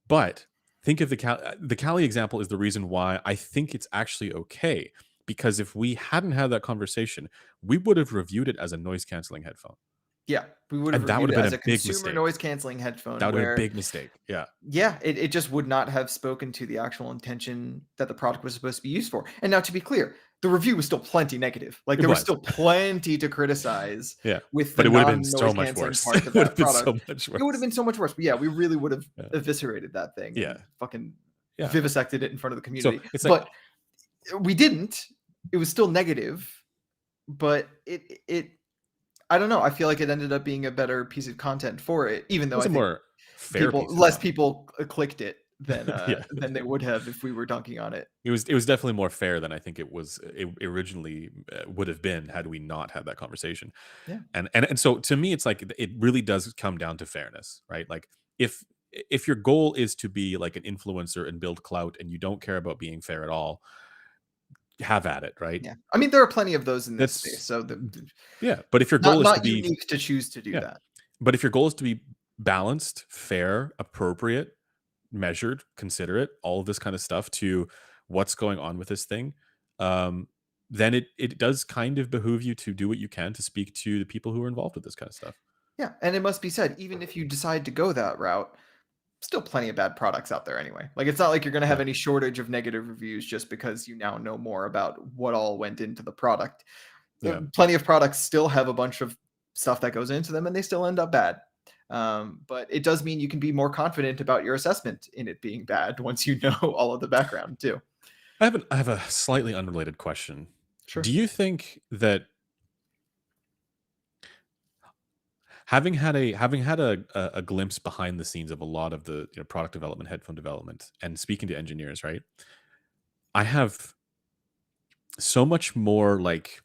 But think of the Cali example is the reason why I think it's actually okay, because if we hadn't had that conversation, we would have reviewed it as a noise canceling headphone. Yeah, we would have And that would reviewed have it been a as a big consumer mistake. noise canceling That headphone would have been a where, big mistake. Yeah. yeah, it just would not have spoken to the actual intention that the product was supposed to be used for. And now, to be clear, the review was still plenty negative. Like It there was was. still plenty to criticize Yeah. with the But it would have been so non-noise much canceling worse. parts of It would have that been product. so much It would have worse. been so much worse. But yeah, we really would have Yeah. eviscerated that thing Yeah. and fucking Yeah. vivisected it in front of the So community. it's like But we didn't. It was still negative, but it I don't know. I feel like it ended up being a better piece of content for it, even it though was I a think more fair piece of less content. people clicked it Yeah. than they would have if we were dunking on it. It was definitely more fair than I think it originally, would have been had we not had that conversation. Yeah. And so to me, it's like it really does come down to fairness, right? Like if if your goal is to be like an influencer and build clout and you don't care about being fair at all, have at it, right? Yeah. I mean, there are plenty of those in this space, That's so the yeah, but if your not goal is to be unique to choose to do yeah, that. but if your goal is to be balanced, fair, appropriate, measured, considerate, all of this kind of stuff to what's going on with this thing, um, then it does kind of behoove you to do what you can to speak to the people who are involved with this kind of stuff. Yeah, and it must be said, even if you decide to go that route, still plenty of bad products out there anyway. Like, it's not like you're gonna have Yeah, any shortage of negative reviews just because you now know more about what all went into the product. yeah. Plenty of products still have a bunch of stuff that goes into them, and they still end up bad. But it does mean you can be more confident about your assessment in it being bad once you know all of the background too. I have a slightly unrelated question. Do Sure. you think that having had a glimpse behind the scenes of a lot of the product development, headphone development, and speaking to engineers, right? I have so much more like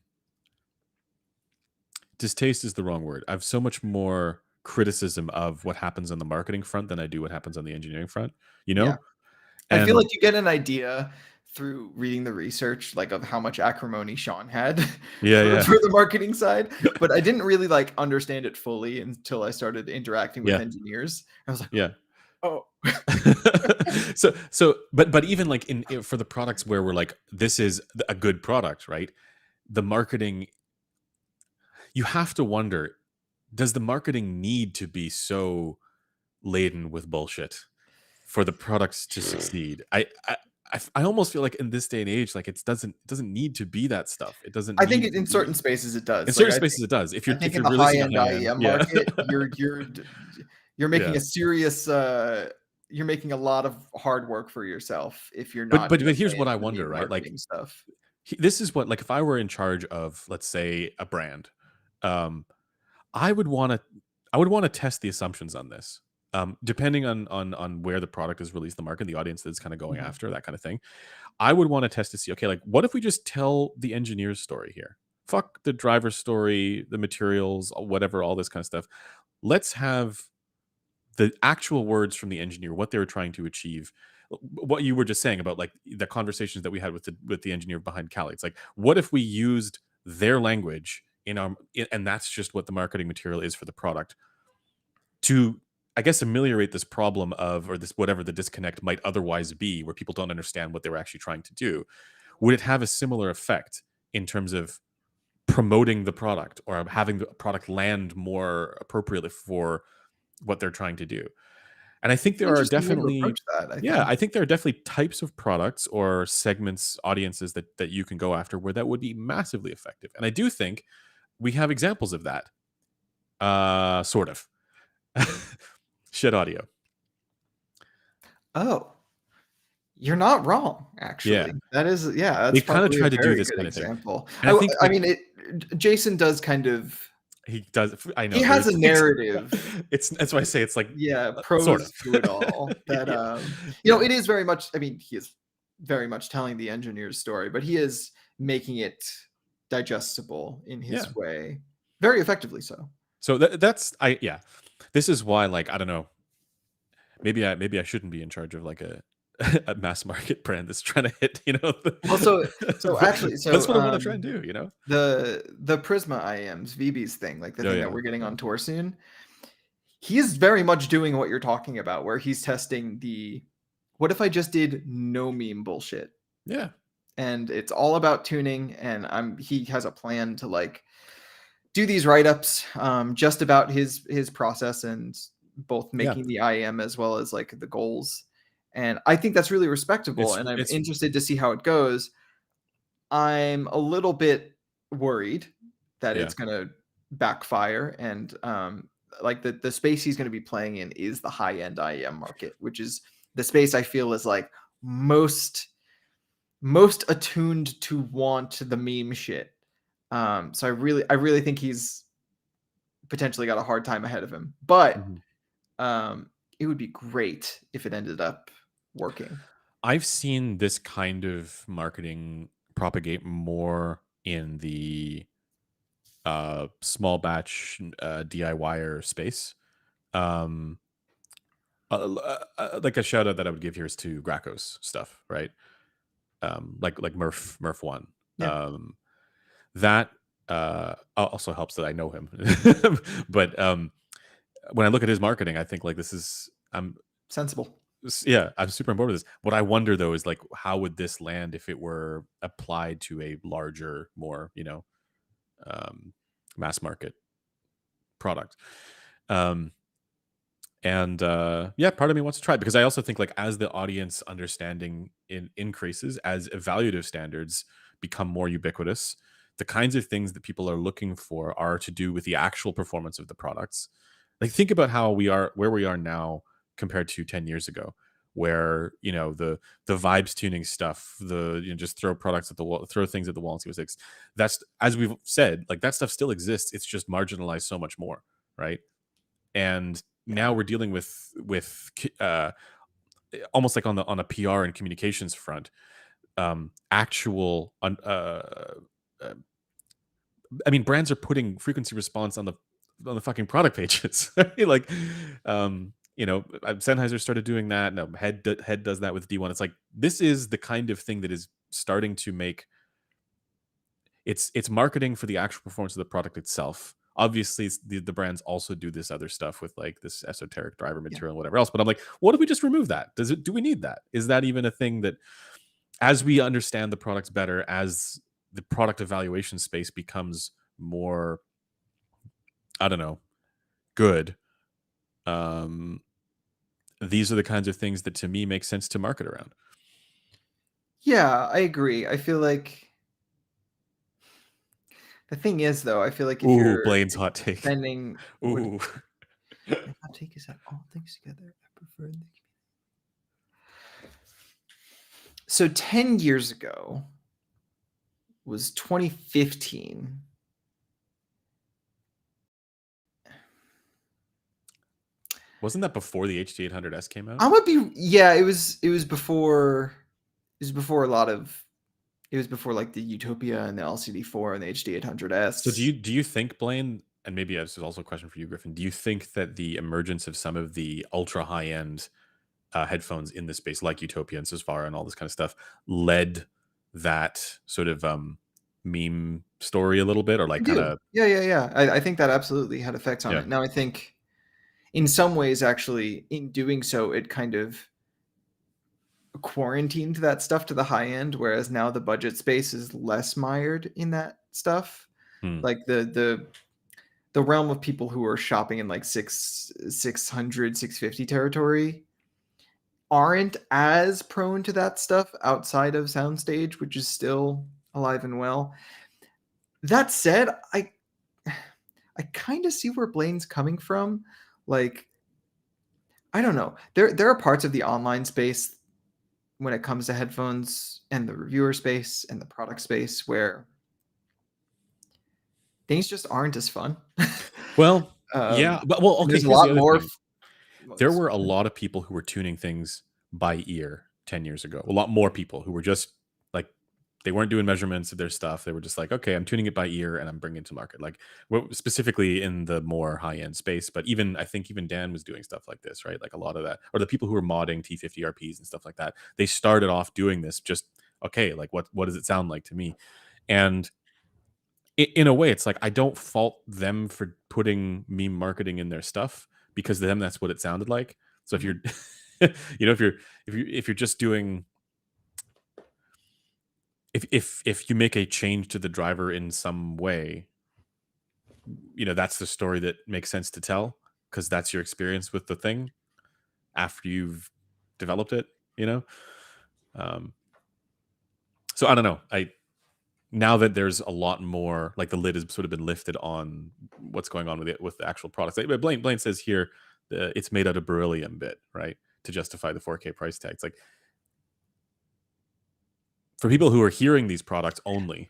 distaste is the wrong word. I have so much more criticism of what happens on the marketing front than I do what happens on the engineering front, you Yeah. know? I feel And like you get an idea through reading the research, like, of how much acrimony Sean had yeah, for yeah. the marketing side, but I didn't really, like, understand it fully until I started interacting with Yeah. engineers. I was like, Yeah. "Oh." But even like for the products where we're like this is a good product, right? The marketing, you have to wonder, does the marketing need to be so laden with bullshit for the products to succeed? I almost feel like in this day and age, like it doesn't need to be that stuff. It doesn't I think need it to in certain be spaces it in does. Like, certain spaces it does. I think If in you're the releasing a high-end high end, IEM yeah. market, you're making Yeah. a serious, you're making a lot of hard work for yourself if you're But not but gonna but here's pay what I into the wonder, right? Like marketing stuff. this is what, like, if I were in charge of, let's say, a brand, um, I would want to I would want to test the assumptions on this. Depending on where the product is released in the market, the audience that's kind of going Mhm. after that kind of thing. I would want to test to see, okay, like what if we just tell the engineer's story here? Fuck the driver's story, the materials, whatever, all this kind of stuff. Let's have the actual words from the engineer, what they were trying to achieve, what you were just saying about like the conversations that we had with the engineer behind Cali. It's like, what if we used their language and that's just what the marketing material is for the product to, I guess, ameliorate this problem of, or this whatever the disconnect might otherwise be, where people don't understand what they were actually trying to do. Would it have a similar effect in terms of promoting the product or having the product land more appropriately for what they're trying to do? And I think It's an there are interesting way to definitely, approach that, I yeah, think. I think there are definitely types of products or segments, audiences that you can go after where that would be massively effective. And I do think we have examples of that. Sort of. Shed audio. Oh, you're not wrong, Yeah. actually. That is, yeah, They that's kind of probably a try to do very this good kind of thing. example. And I think I like mean, Jason does kind of, he does, I he know, but has a narrative, it's that's why I say it's like yeah, sort pros of. to it all that, Yeah. it Yeah. is very much, I mean, he is very much telling the engineer's story, but he is making it digestible in Yeah. his way, very effectively so. So that's I yeah. This is why, like, I don't know, maybe I shouldn't be in charge of like a a mass market brand that's trying to hit, Well, so but actually, that's what I want to try and do, the Prisma IMs, VB's thing, like the Oh thing that yeah. we're getting on tour soon, he is very much doing what you're talking about, where he's testing the what if I just did no meme bullshit? Yeah. And it's all about tuning, and he has a plan to like do these write-ups just about his process and both Yeah. making the IM as well as like the goals. And I think that's really respectable, It's and I'm it's interested to see how it goes. I'm a little bit worried that yeah. it's gonna backfire and, like, the space he's gonna be playing in is the high-end IEM market, which is the space I feel is, like, most attuned to want the meme shit. So I really think he's potentially got a hard time ahead of him, but, Mhm. um, it would be great if it ended up working. I've seen this kind of marketing propagate more in the small batch DIYer space. Um, like a shout out that I would give here is to Gracos stuff, right? Like Murph One. Yeah, Um, that also helps that I know him, but when I look at his marketing, I think like this is sensible. yeah, I'm super on board with this. What I wonder though is like how would this land if it were applied to a larger, more um, mass market product. Um, and yeah, part of me wants to try it because I also think like as the audience understanding increases, as evaluative standards become more ubiquitous, the kinds of things that people are looking for are to do with the actual performance of the products. Like think about how we are where we are now compared to 10 years ago, where the vibes tuning stuff, the just throw products at the wall, throw things at the wall and see what sticks. That's, as we've said, like that stuff still exists, it's just marginalized so much more, right? And Yeah. now we're dealing with almost like on a PR and communications front, actual uh, I mean, brands are putting frequency response on the fucking product pages. Like, Sennheiser started doing that. No, Head does that with D1. It's like this is the kind of thing that is starting to make it's marketing for the actual performance of the product itself. Obviously, the brands also do this other stuff with like this esoteric driver Yeah. material and whatever else. But I'm like, what if we just remove that? Do we need that? Is that even a thing that, as we understand the products better, as the product evaluation space becomes more, I don't know, good, um, these are the kinds of things that to me make sense to market around. Yeah, I agree. I feel like the thing is, though, I feel like if Ooh, you're Blaine's hot take. spending what Ooh. my hot take is that all things together, I prefer the. So 10 years ago was 2015. Wasn't that before the HD800S came out? I'm gonna be yeah, it was before a lot of it was before like the Utopia and the LCD4 and the So HD800S. do you think, Blaine, and maybe this is also a question for you, Griffin, do you think that the emergence of some of the ultra high end headphones in this space, like Utopia and Susvara and all this kind of stuff, led that sort of meme story a little bit, or I like kind do. of Yeah, yeah, yeah. I think that absolutely had effects on yeah? it. Now I think in some ways, actually, in doing so, it kind of quarantined that stuff to the high end, whereas now the budget space is less mired in that stuff. Hmm. Like the realm of people who are shopping in like 650 territory aren't as prone to that stuff outside of soundstage, which is still alive and well. That said, I kind of see where Blaine's coming from. Like, I don't know. There are parts of the online space when it comes to headphones and the reviewer space and the product space where things just aren't as fun. Well, yeah, um, but well, and okay. there's a Here's the lot other more. thing: there were a lot of people who were tuning things by ear 10 years ago. A lot more people who were just like they weren't doing measurements of their stuff. They were just like, okay, I'm tuning it by ear and I'm bringing it to market. Like specifically in the more high end space, but even I think even Dan was doing stuff like this, right? Like a lot of that, or the people who were modding T50 RPs and stuff like that. They started off doing this just okay. Like what does it sound like to me? And in a way, it's like I don't fault them for putting meme marketing in their stuff because to them that's what it sounded like. So if Mhm. you're, if you're just doing, if you make a change to the driver in some way, that's the story that makes sense to tell because that's your experience with the thing after you've developed it. You know, um, so I don't know. Now that there's a lot more, like the lid has sort of been lifted on what's going on with it with the actual products. Like, Blaine says here, it's made out of beryllium bit, right, to justify the 4K price tag. It's like for people who are hearing these products only,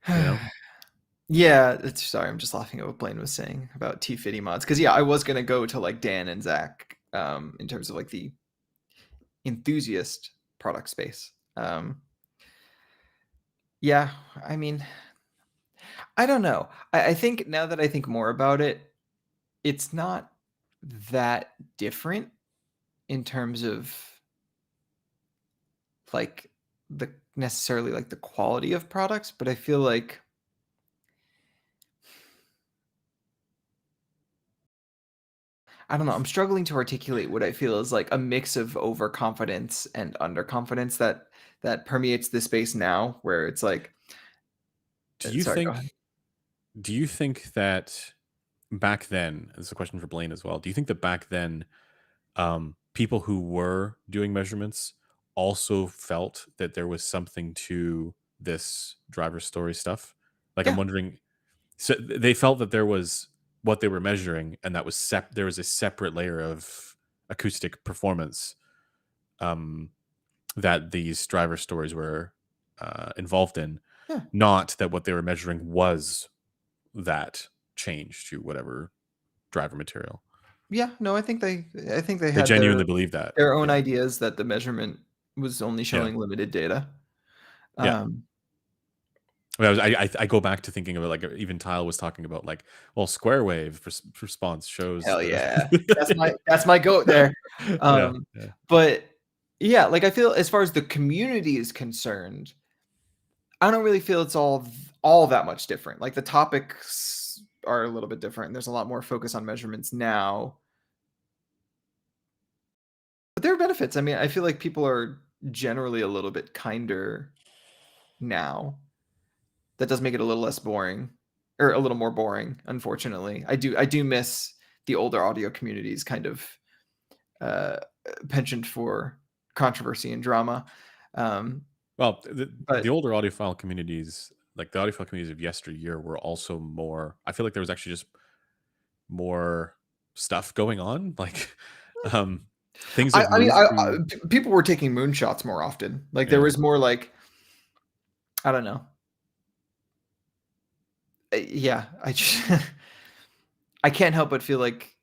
you know. Yeah, sorry, I'm just laughing at what Blaine was saying about T50 mods. Because yeah, I was gonna go to like Dan and Zach in terms of like the enthusiast product space. Yeah, I mean, I don't know. I think now that I think more about it, it's not that different in terms of like the necessarily like the quality of products, but I feel like I don't know. I'm struggling to articulate what I feel is like a mix of overconfidence and underconfidence that permeates the space now, where it's like, Do you sorry, go ahead. think do you think that back then, this is a question for Blaine as well. Do you think that back then, people who were doing measurements also felt that there was something to this driver story stuff? Like, I'm Yeah, wondering, so they felt that there was what they were measuring, and that was there was a separate layer of acoustic performance, um, that these driver stories were involved in. yeah, Not that what they were measuring was that change to whatever driver material. yeah. No, I think they They had genuinely believe that. their own Yeah. ideas that the measurement was only Yeah. showing limited data. Yeah. Um, I go back to thinking of it, like, even Tile was talking about, like, well, square wave response shows Hell the yeah. That's my goat there. Yeah, Um, yeah. but yeah, like I feel as far as the community is concerned, I don't really feel it's all that much different. Like the topics are a little bit different. There's a lot more focus on measurements now. But there are benefits. I mean, I feel like people are generally a little bit kinder now. That does make it a little less boring or a little more boring, unfortunately. I do miss the older audio community's kind of uh, penchant for controversy and drama. Um, Well, the but older audiophile communities, like the audiophile communities of yesteryear, were also more. I feel like there was actually just more stuff going on. Like, um, things have I mean, moved to. people were taking moonshots more often. Like there Yeah. was more like I don't know. Yeah, I just I can't help but feel like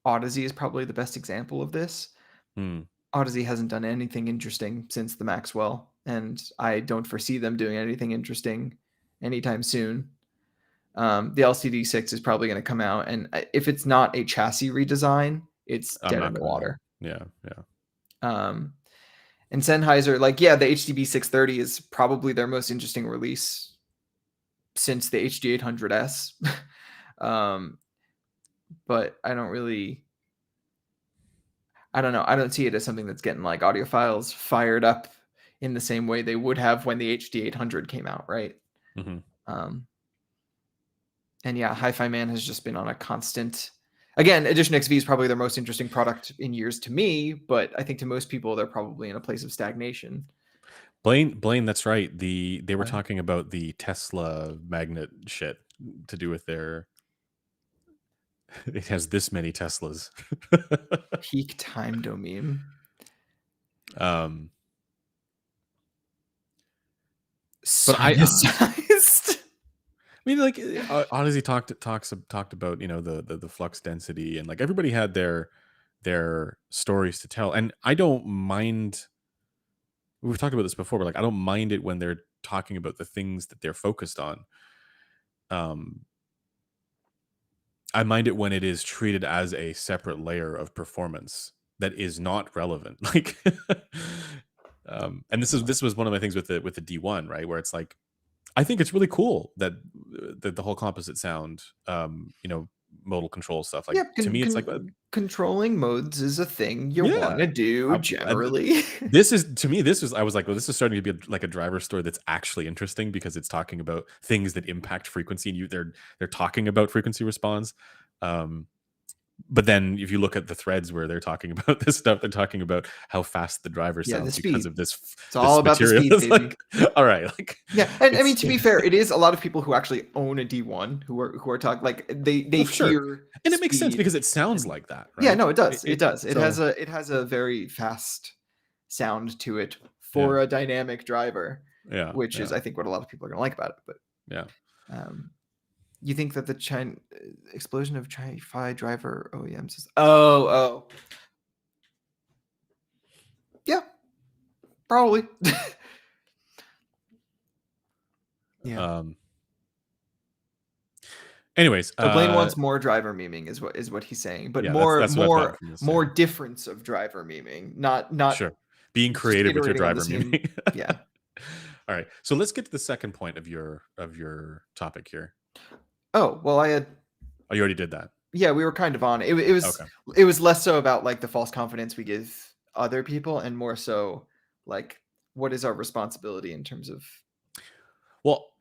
Odyssey is probably the best example of this. Hmm. Odyssey hasn't done anything interesting since the Maxwell, and I don't foresee them doing anything interesting anytime soon. The LCD6 is probably going to come out, and if it's not a chassis redesign, it's I'm dead in not the gonna. water. Yeah, yeah. Um, and Sennheiser, like, yeah, the HDB 630 is probably their most interesting release since the HD 800S. um, but I don't know. I don't see it as something that's getting like audiophiles fired up in the same way they would have when the HD 800 came out, right? Hmm. Um, and yeah, Hi-Fi Man has just been on a constant. Again, Edition XV is probably their most interesting product in years to me, but I think to most people they're probably in a place of stagnation. Blaine, that's right. They were Uh, talking about the Tesla magnet shit to do with their. It has this many Teslas. Peak time domain. um, but Sinusized. I mean, like, Odyssey talked about, the flux density, and like everybody had their stories to tell, and I don't mind. We've talked about this before, but like I don't mind it when they're talking about the things that they're focused on. Um, I mind it when it is treated as a separate layer of performance that is not relevant. Like, and this was one of my things with the D1, right, where it's like I think it's really cool that the whole composite sound, modal control stuff. Like, Yeah, to me, it's like, controlling modes is a thing you want yeah. to do And generally. this is, to me, this was, I was like, well, this is starting to be like a driver story that's actually interesting because it's talking about things that impact frequency, and they're talking about frequency response. Um, but then if you look at the threads where they're talking about this stuff, they're talking about how fast the driver Yeah, the sounds because speed. of this It's all this about the material. speed, It's baby. like, all right, like, Yeah, and I it's mean to be fair, it is a lot of people who actually own a D1 who are talking like they well, sure, hear and it makes sense speed because it sounds and like that, yeah, right? no, it does. It does. So It has a very fast sound to it yeah, for a dynamic driver, yeah, which is yeah, I think what a lot of people are going to like about it, but yeah. um You think that the China explosion of Chi-Fi driver OEMs is oh. Yeah, probably. Yeah. Um, anyways, So Blaine wants more driver memeing is what he's saying, but yeah, more that's what I've gotten more from this. more Yeah, difference of driver memeing, not sure. Being just creative with your iterating on the driver same. memeing. Yeah. All right, so let's get to the second point of your topic here. Oh, well, I had. Oh, you already did that. Yeah, we were kind of on it. It was Okay. it was less so about like the false confidence we give other people, and more so like what is our responsibility in terms of. Well,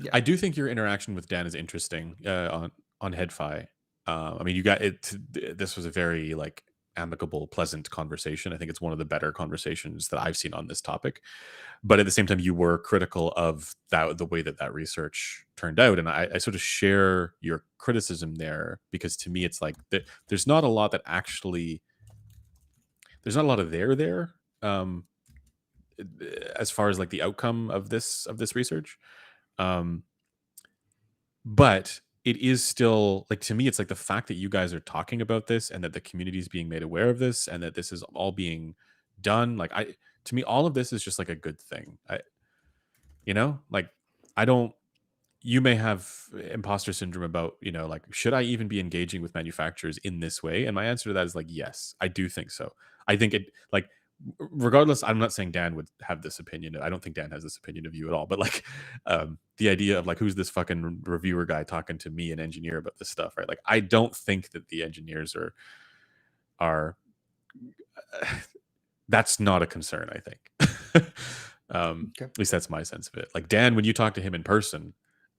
Yeah. I do think your interaction with Dan is interesting on HeadFi. I mean, you got it. This was a very like amicable, pleasant conversation. I think it's one of the better conversations that I've seen on this topic. But at the same time, you were critical of that the way that that research turned out, and I sort of share your criticism there because to me, it's like there's not a lot that actually there's not a lot of there. Um, as far as like the outcome of this research. Um, but it is still like to me it's like the fact that you guys are talking about this and that the community is being made aware of this and that this is all being done like I to me all of this is just like a good thing. Like I don't you may have imposter syndrome about like should I even be engaging with manufacturers in this way, and my answer to that is like yes, I do think so. I think it like regardless, I'm not saying Dan would have this opinion. I don't think Dan has this opinion of you at all, but like the idea of like who's this fucking reviewer guy talking to me, an engineer, about this stuff, right? Like I don't think that the engineers are that's not a concern, I think. Okay. At least that's my sense of it. Like Dan, when you talk to him in person,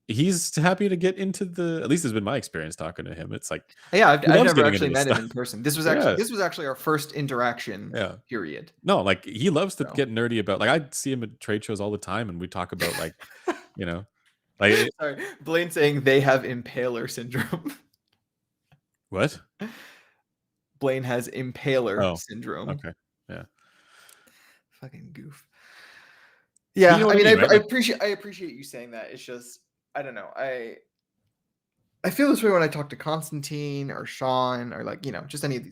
he's happy to get into at least has been my experience talking to him. It's like Yeah, he I've loves never getting into actually this met him in stuff. person. This was actually Yeah. this was actually our first interaction. Yeah. Period. No, like he loves to So get nerdy about like I see him at trade shows all the time and we talk about like, you know, like sorry, Blaine saying they have impaler syndrome. what? Blaine has impaler Oh, syndrome. okay. Yeah. Fucking goof. But you know Yeah, what I I mean, mean, right? Like I appreciate you saying that. It's just I don't know. I feel this way when I talk to Constantine or Sean or like just any of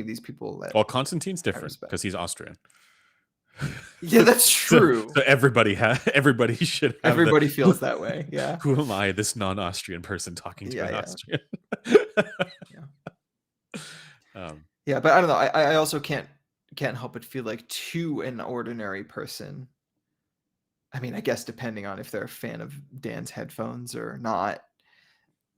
these people that well, Constantine's I different respect. because he's Austrian. Yeah, that's so true. so everybody should have the Everybody feels that way. Yeah. who am I, this non-Austrian person talking to Yeah, an yeah. Austrian? Yeah. um, Yeah, but I don't know. I also can't help but feel like to an ordinary person. I mean, I guess depending on if they're a fan of Dan's headphones or not,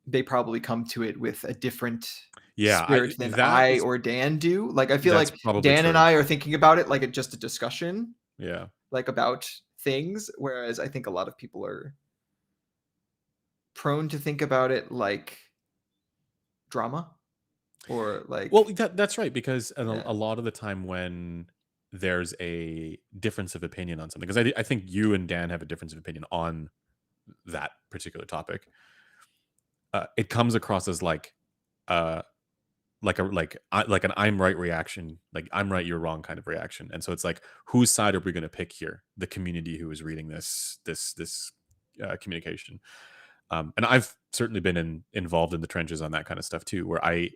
they probably come to it with a different yeah, spirit than I or Dan do. Like I feel that's like probably Dan and true. I are thinking about it like just a discussion, Yeah. like about things, whereas I think a lot of people are prone to think about it like drama or Well, like that's right because a yeah. lot of the time when there's a difference of opinion on something, because I think you and Dan have a difference of opinion on that particular topic. It comes across as uh, like an I'm right reaction, like I'm right, you're wrong kind of reaction, and so it's like whose side are we going to pick here? The community who is reading this communication, and I've certainly been involved in the trenches on that kind of stuff too, where I.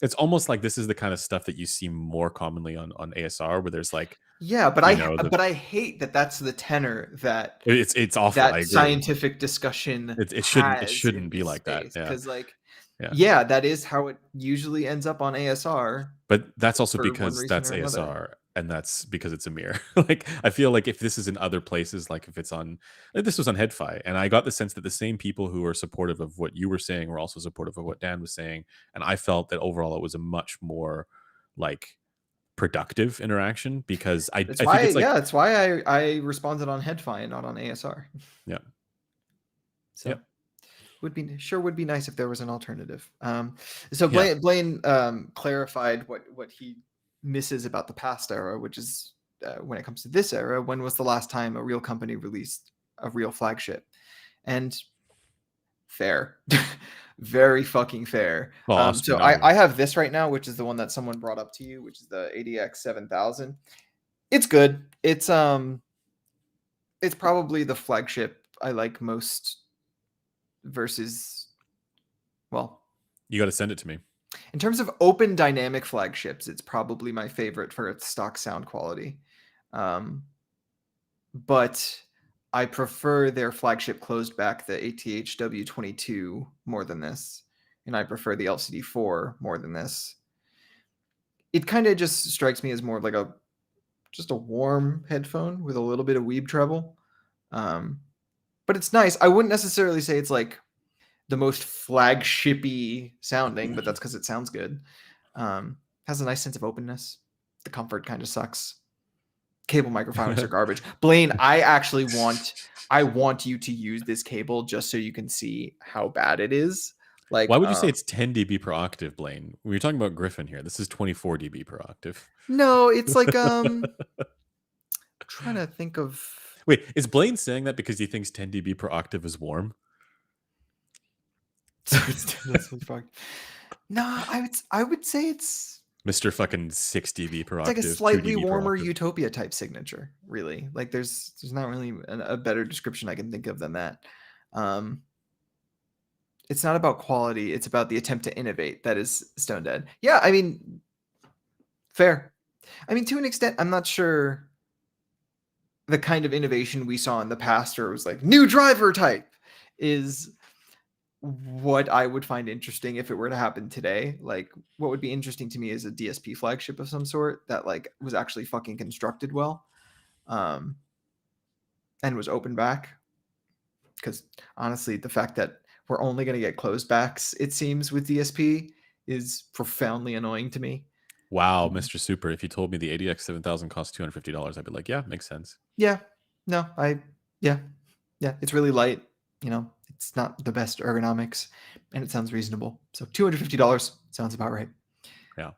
It's almost like this is the kind of stuff that you see more commonly on ASR, where there's like, Yeah, but the I hate that that's the tenor that it's awful. I that agree. scientific discussion It has in shouldn't be this like that. space Yeah, because like yeah. yeah, that is how it usually ends up on ASR But that's also for one because reason that's or another. ASR, and that's because it's a mirror. Like I feel like if this is in other places, like if it's on, like this was on HeadFi, and I got the sense that the same people who are supportive of what you were saying were also supportive of what Dan was saying, and I felt that overall it was a much more like productive interaction because That's I think why it's like yeah, that's why I responded on Headfi and not on ASR. yeah, So yep, would be nice if there was an alternative. So yeah. Blaine clarified what he misses about the past era, which is when it comes to this era, when was the last time a real company released a real flagship? And fair, very fucking fair. Well, So Austrian I only. have this right now, which is the one that someone brought up to you, which is the ADX 7000. It's good. It's probably the flagship I like most versus, well, You gotta send it to me. in terms of open dynamic flagships, it's probably my favorite for its stock sound quality. Um, but I prefer their flagship closed back, the ATH W22, more than this, and I prefer the LCD4 more than this. It kind of just strikes me as more like a just a warm headphone with a little bit of weeb treble. Um, but it's nice. I wouldn't necessarily say it's like the most flagshipy sounding, but that's because it sounds good. Has a nice sense of openness. The comfort kind of sucks. Cable microphones are garbage. Blaine, I want you to use this cable just so you can see how bad it is. Why Like, would you say it's 10 dB per octave, Blaine? We're talking about Griffin here. This is 24 dB per octave. no, it's like trying to think of Wait, is Blaine saying that because he thinks 10 dB per octave is warm? that's really fucked. No, I would say Mr. fucking 6 dB per it's like a octave, 2 slightly dB per warmer octave. utopia type signature, really. Like there's not really a better description I can think of than that. Um, it's not about quality, it's about the attempt to innovate that is Stone Dead. Yeah, I mean, fair. I mean, to an extent, I'm not sure the kind of innovation we saw in the past, or it was like new driver type, is what I would find interesting if it were to happen today. Like, what would be interesting to me is a DSP flagship of some sort that like was actually fucking constructed well, um, and was open back. Because honestly, the fact that we're only going to get closed backs, it seems, with DSP is profoundly annoying to me. Wow, Mr. Super. If you told me the ADX 7000 costs $250, I'd be like, yeah, makes sense. Yeah, no, yeah, it's really light. You know, it's not the best ergonomics, and it sounds reasonable. So $250 sounds about right. Yeah.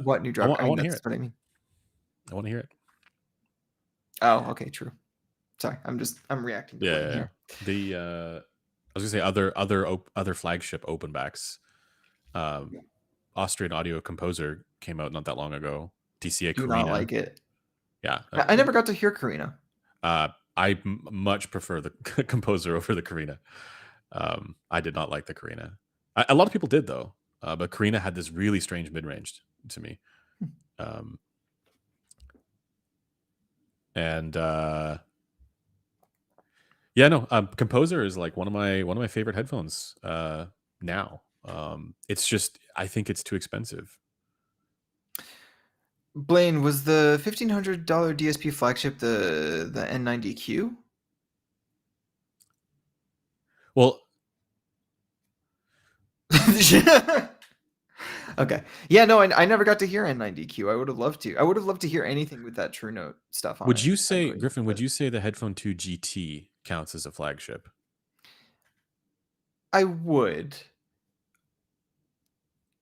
What new driver? I I mean, want to hear that's it. what I mean. I want to hear it. Oh, okay, true. Sorry, I'm reacting to Yeah, Blaine yeah, yeah. here. The I was gonna say other flagship open backs. Um, Austrian audio composer came out not that long ago. DCA Do not Carina. like it. Yeah. I never got to hear Karina. Much prefer the composer over the Carina. I did not like the Carina. A lot of people did though, but Carina had this really strange mid range to me. Um, and yeah, no, composer is like one of my favorite headphones now. It's just I think it's too expensive. Blaine, was the $1,500 DSP flagship the N90Q? Well, Okay. Yeah, no, I never got to hear N90Q. I would have loved to. I would have loved to hear anything with that True Note stuff on would it, you say, frankly. Griffin? Would But you say the Headphone 2 GT counts as a flagship? I would.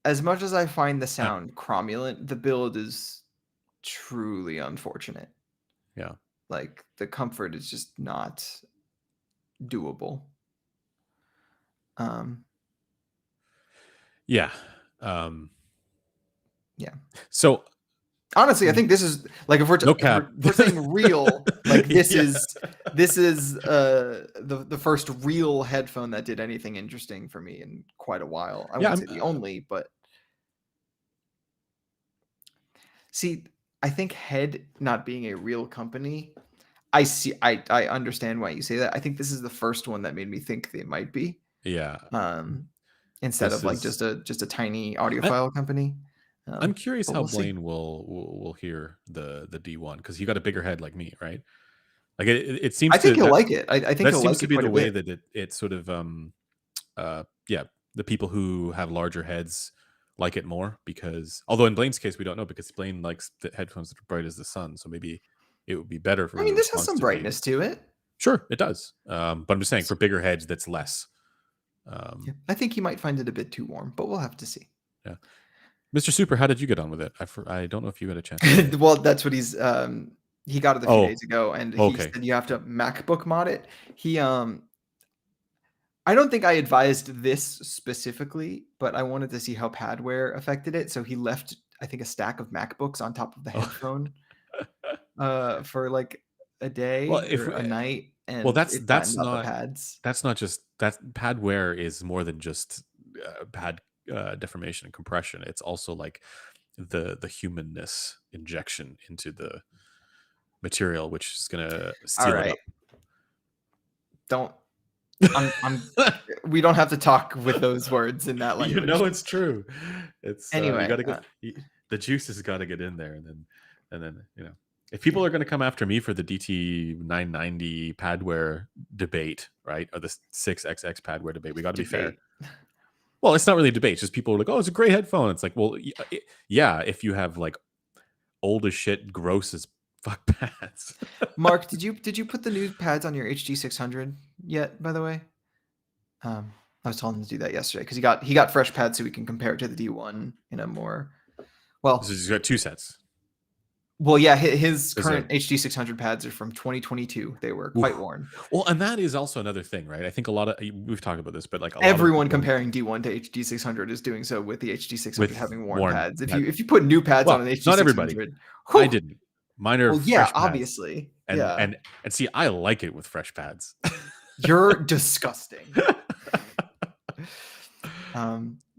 As much as I find the Uh, sound cromulent, the build is truly unfortunate. yeah, Like the comfort is just not doable. Um, yeah. Um, yeah. so Honestly, I think this is like no cap. if we're saying real, like Yeah. this is the first real headphone that did anything interesting for me in quite a while. I Yeah, wouldn't say the only, but see, I think Head not being a real company, I understand why you say that. I think this is the first one that made me think they might be. yeah. Um, instead This of like is. just a tiny I, audiophile company. I'm curious But how we'll see. Blaine will hear the D1 because he got a bigger head like me, right? Like it seems I think to he'll like it. I think that he'll seems like to it be quite the a way bit. that it sort of yeah, the people who have larger heads like it more because although in Blaine's case we don't know because Blaine likes the headphones that are bright as the sun, so maybe it would be better I for the mean, this has response some to be. brightness to it. Sure, it does. But I'm just saying for bigger heads that's less. Yeah, Um, I think he might find it a bit too warm, but we'll have to see. yeah. Mr. Super, how did you get on with it? I don't know if you had a chance to try it. Well, that's what he got it a few Oh, days ago, and he okay. said you have to MacBook mod it. He I don't think I advised this specifically, but I wanted to see how padware affected it. So he left, I think, a stack of MacBooks on top of the Oh. headphone for like a Well, day if or a night. Well, and it flattens out the pads. that's not just that pad wear is more than just pad deformation and compression. It's also like the humanness injection into the material, which is gonna All seal it right, up. don't. I'm. We don't have to talk with those words in that You language. know it's true. It's you Anyway, got to get the juice has got to get in there, and then if yeah, people are going to come after me for the DT 990 padware debate, right, or the 6XX padware debate, we got to be fair. debate. Well, it's not really a debate. It's just people are like, "Oh, it's a great headphone." It's like, well, yeah, if you have like old as shit, gross as fuck pads. Mark, did you put the new pads on your HD 600 yet? By the way, I was telling him to do that yesterday because he got fresh pads so we can compare it to the D1 in a more So well. he's got two sets. Well, yeah, his There's a current HD 600 pads are from 2022. They were oof. quite worn. Well, and that is also another thing, right? I think a lot of we've talked about this, but like a lot of Everyone people comparing D1 to HD 600 is doing so with the HD 600 with having worn worn pads. If pad. you put new pads on Well, an HD not everybody. 600, I whew, didn't. Mine are well, yeah, fresh pads, obviously, and yeah, and and see, I like it with fresh pads. you're disgusting.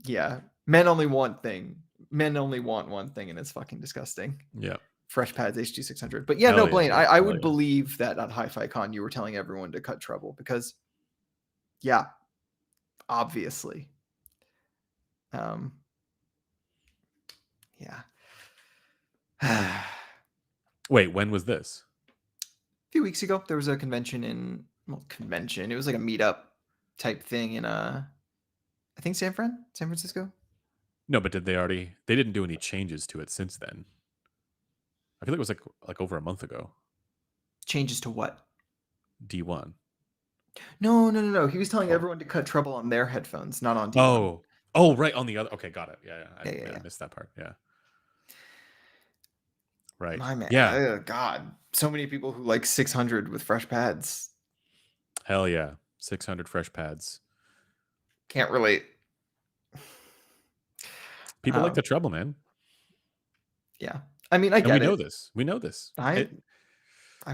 Yeah, men only want thing. Men only want one thing, and it's fucking disgusting. Yeah. Fresh pads HD 600. But yeah, no, Hell yeah, Blaine, dude. I Hell would yeah. believe that at Hi-Fi Con you were telling everyone to cut treble because, yeah, obviously, um, yeah. A Wait, when was this? few weeks ago, there was a convention It was like a meetup type thing in I think San Francisco. No, but they didn't do any changes to it since then. I feel like it was like over a month ago. Changes to what? D1. No, no, no, no. He was telling Oh. everyone to cut treble on their headphones, not on D1. Oh. Oh, right on the other. Okay, got it. Yeah, yeah. Yeah, yeah, I yeah. missed that part. Yeah. Right. My man, Yeah. God, so many people who like 600 with fresh pads. Hell yeah. 600 fresh pads. Can't relate. People like the treble, man. Yeah, I mean, I And we get know it. this. We know this. I'm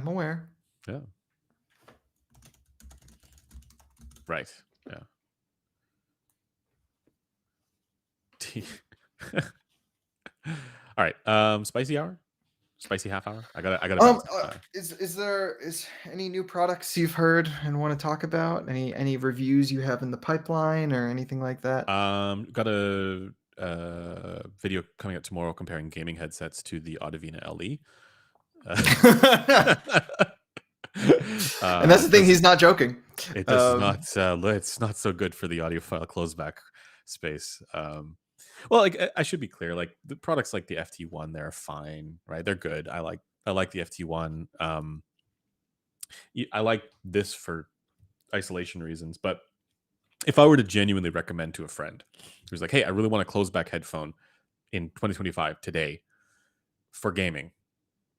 aware. Yeah. Right. Yeah. All right. Spicy hour? Spicy half hour? I gotta bounce. Is there any new products you've heard and want to talk about? Any reviews you have in the pipeline or anything like that? Got a video coming out tomorrow comparing gaming headsets to the Audivina LE. And that's the thing, he's not joking. It does not. It's not so good for the audiophile closeback space. Well, like I should be clear. Like the products like the FT1, they're fine, right? They're good. I like the FT1. I like this for isolation reasons, but if I were to genuinely recommend to a friend who's like, "Hey, I really want a closeback headphone in 2025 today for gaming,"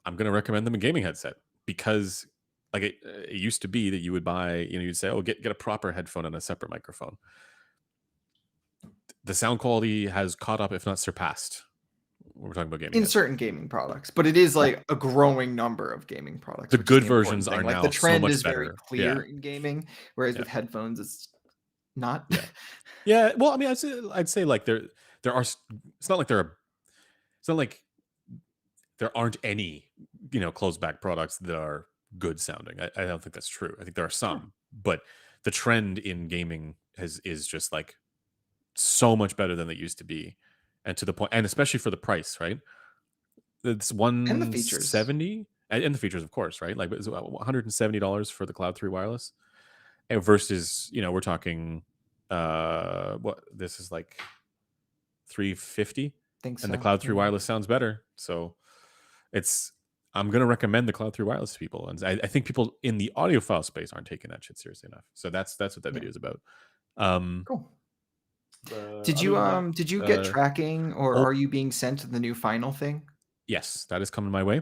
I'm going to recommend them a gaming headset because like it used to be that you would buy, you'd say, "Oh, get a proper headphone and a separate microphone." The sound quality has caught up, if not surpassed. We're talking about gaming In headsets. certain gaming products, but it is Right. like a growing number of gaming products, The which is good the important versions are thing. Like now the so trend much is very better. clear Yeah. in gaming, whereas Yeah. with headphones, it's not. Yeah. Yeah. Well, I mean, I'd say like there are. It's not like it's not like there aren't any closed back products that are good sounding. I don't think that's true. I think there are Sure. some, but the trend in gaming is just like so much better than it used to be, and to the point, and especially for the price, right? It's And the features. 170, and the features, of course, right? Like it's $170 for the Cloud 3 wireless, and versus we're talking what this is like 350, Think and the so. Cloud 3 Yeah. wireless sounds better. So it's I'm gonna recommend the Cloud 3 wireless to people, and I think people in the audiophile space aren't taking that shit seriously enough. So that's what that Yeah. video is about. Um, Cool. Other than that, Did you get tracking or oh are you being sent the new final thing? yes, that is coming my way.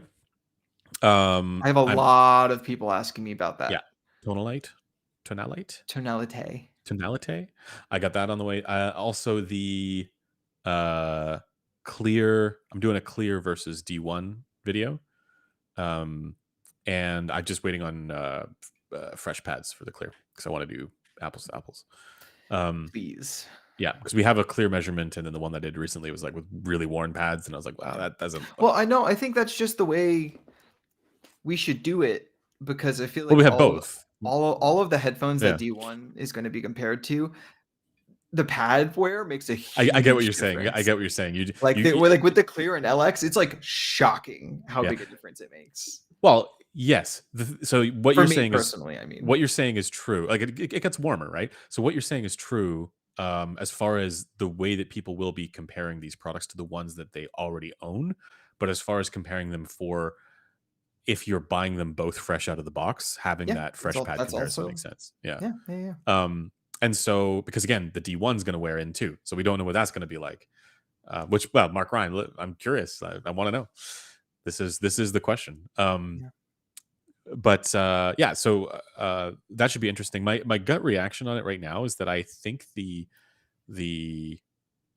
I have a I'm lot of people asking me about yeah, that. tonalite, tonalite, Tonalite. tonalite. I got that on the way. Also the uh clear. I'm doing a clear versus D1 video. And I'm just waiting on fresh pads for the clear because I want to do apples to apples. Um, Please. yeah, because we have a clear measurement, and then the one that I did recently was like with really worn pads, and I was like, wow, Yeah. that doesn't look. Well, I know. I think that's just the way we should do it because I feel Well, like we have both. all of the headphones that Yeah, D1 is going to be compared to, the pad wear makes a I get what huge you're saying. I difference. get what you're saying. Like like with the Clear and LX, it's like shocking how yeah. big a difference it makes. Well, yes. So For me personally, I mean. what you're saying is true. Like it gets warmer, right? So what you're saying is true as far as the way that people will be comparing these products to the ones that they already own. But as far as comparing them for if you're buying them both fresh out of the box, having Yeah, that fresh pad that's comparison also makes sense. Yeah. yeah, yeah, yeah. And so because again, the D1's going to wear in too. So we don't know what that's going to be like. Which well, Mark Ryan, I'm curious. I want to know. This is the question. Yeah. But yeah, so that should be interesting. My gut reaction on it right now is that I think the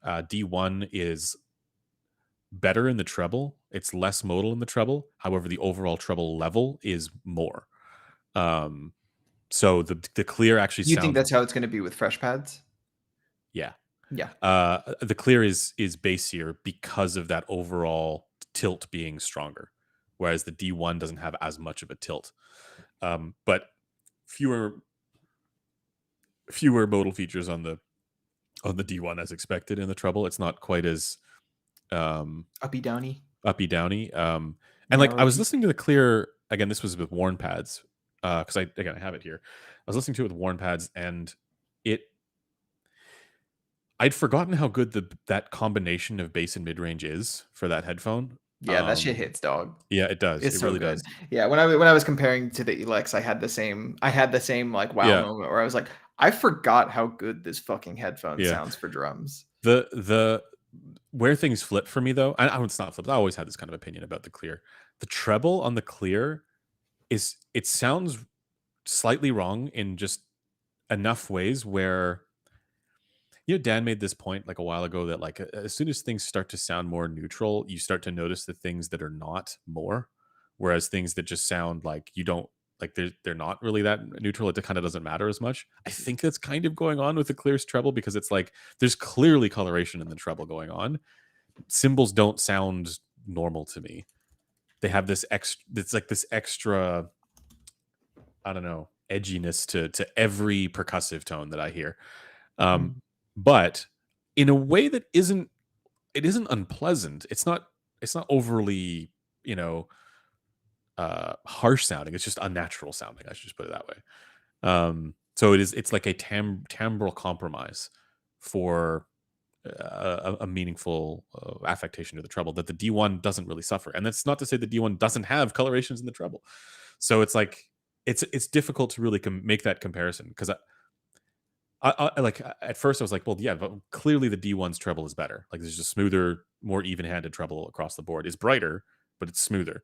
D1 is better in the treble. It's less modal in the treble. However, the overall treble level is more. Um, so the clear actually You think sounds that's how it's going to be with fresh pads? yeah. Yeah. The clear is bassier because of that overall tilt being stronger, whereas the D1 doesn't have as much of a tilt. But fewer modal features on the D1 as expected in the treble. It's not quite as um, Uppy downy, uppy downy. And like I narrow was peak. listening to the clear again. This was with worn pads because I have it here. I was listening to it with worn pads, and it I'd forgotten how good that combination of bass and mid range is for that headphone. Yeah, that shit hits, dog. Yeah, it does. It's It so really good. does. Yeah, when I was comparing to the Elex, I had the same like wow Yeah, moment where I was like, I forgot how good this fucking headphone yeah. sounds for drums. The where things flip for me though, I it's not flipped. I always had this kind of opinion about the clear. The treble on the clear is it sounds slightly wrong in just enough ways where Dan made this point like a while ago that like as soon as things start to sound more neutral, you start to notice the things that are not more, whereas things that just sound like you don't like they're not really that neutral. It kind of doesn't matter as much. I think that's kind of going on with the clear's treble because it's like there's clearly coloration in the treble going on. Cymbals don't sound normal to me. They have this extra. It's like this extra. I don't know edginess to every percussive tone that I hear. Um, Mm. but in a way that isn't unpleasant. It's not overly, you know, harsh sounding. It's just unnatural sounding. I should just put it that way. So it's like a timbral compromise for a meaningful affectation to the treble that the D1 doesn't really suffer. And that's not to say the D1 doesn't have colorations in the treble. So it's like it's difficult to really make that comparison because I like at first I was like, well, yeah, but clearly the D1's treble is better. Like there's just smoother, more even-handed treble across the board. It's brighter, but it's smoother.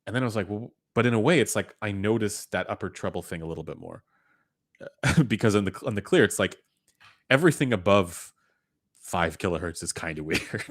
And then I was like, well, but in a way, it's like I noticed that upper treble thing a little bit more because on the clear, it's like everything above 5 kilohertz is kind of weird,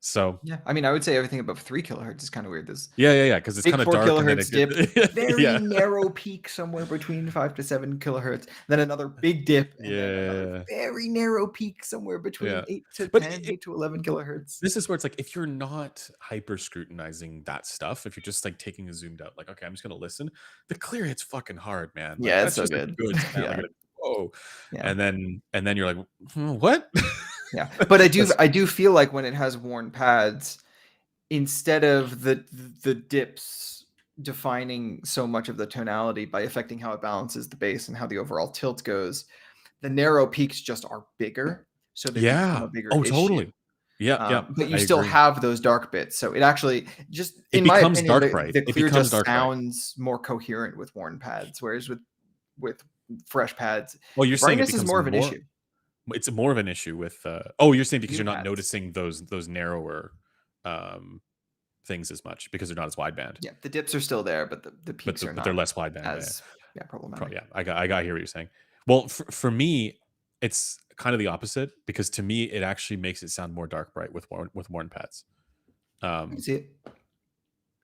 So Yeah, I mean, I would say everything above 3 kilohertz is kind of weird. This yeah, because it's big kind of four dark and then it kilohertz dip, gets very yeah, narrow peak somewhere between 5 to 7 kilohertz, then anher big dip, and then another yeah, very narrow peak somewhere between yeah. 8 to But 10, 8 to 11 kilohertz. this is where it's like if you're not hyper scrutinizing that stuff, if you're just like taking a zoomed out, like okay, I'm just gonna listen. The clear hits fucking hard, man. Like Yeah, it's that's so just a good. good sound. Like Yeah, whoa, yeah, and then you're like, what? yeah. But I do That's- I do feel like when it has worn pads, instead of the dips defining so much of the tonality by affecting how it balances the bass and how the overall tilt goes, the narrow peaks just are bigger, so they become yeah. a bigger Oh, issue. totally. Yeah, yeah. But you I still agree. have those dark bits, so it actually just, It in my becomes opinion, dark the bright. the It clear becomes just dark bright. sounds more coherent with worn pads, whereas with fresh pads, Well, you're saying it brightness is becomes more of an more. issue. It's more of an issue with. Oh, you're saying because New you're not pads. noticing those narrower um, things as much because they're not as wideband, Yeah, the dips are still there, but the but peaks are but they're not less wideband. Yeah, as, yeah, problematic. yeah. I got hear what you're saying. Well, for me, it's kind of the opposite because to me, it actually makes it sound more dark bright with worn pads. I can Um, see it.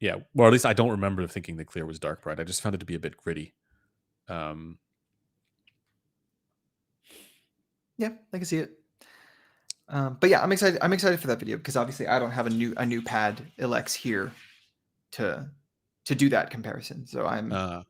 Yeah, or at least I don't remember thinking the clear was dark bright. I just found it to be a bit gritty. Um, Yeah, I can see it. But yeah, I'm excited. I'm excited for that video because obviously I don't have a new pad Elex here to do that comparison. So I'm uh,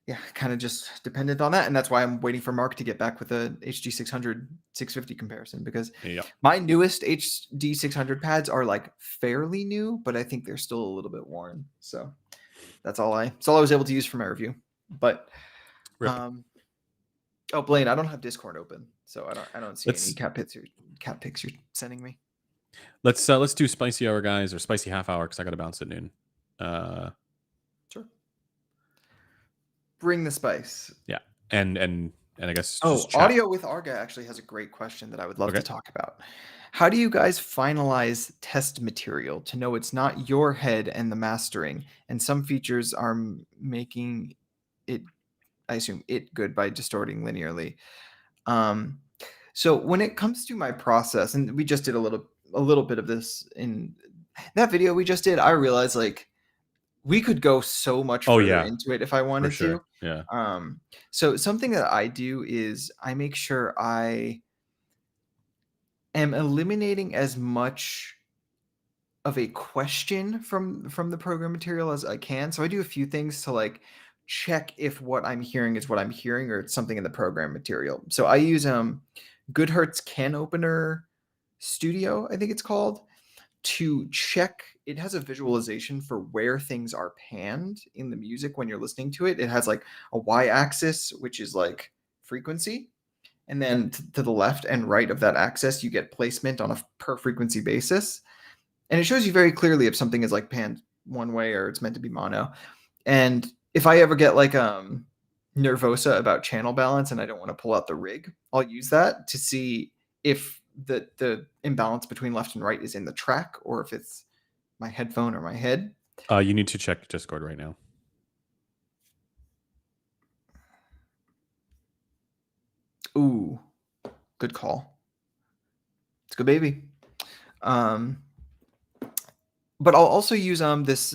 yeah, kind of just dependent on that, and that's why I'm waiting for Mark to get back with a HD 600 650 comparison because yeah, my newest HD 600 pads are like fairly new, but I think they're still a little bit worn. So that's all I was able to use for my review. But rip. um, oh Blaine, I don't have Discord open, so I don't see any Let's cat pics you're sending me. let's do spicy hour, guys, or spicy half hour because I got to bounce at noon. Uh, Sure. Bring the spice. yeah, and I guess Oh, just chat. Audio with Arga actually has a great question that I would love to Okay. talk about. How do you guys finalize test material to know it's not your head and the mastering, and some features are making it, I assume, it good by distorting linearly? Um, so when it comes to my process, and we just did a little bit of this in that video we just did, I realized like we could go so much Oh further yeah, into it if I for wanted to. sure. Yeah. So something that I do is I make sure I am eliminating as much of a question from the program material as I can. So I do a few things to like check if what I'm hearing is what I'm hearing or it's something in the program material. So I use Goodhertz Can Opener Studio, I think it's called, to check. It has a visualization for where things are panned in the music when you're listening to it. It has like a y-axis, which is like frequency, and then to the left and right of that axis, you get placement on a per frequency basis, and it shows you very clearly if something is like panned one way or it's meant to be mono. And if I ever get like nervosa about channel balance and I don't want to pull out the rig, I'll use that to see if the imbalance between left and right is in the track or if it's my headphone or my head. You need to check Discord right now. Ooh, good call. It's a good baby. But I'll also use this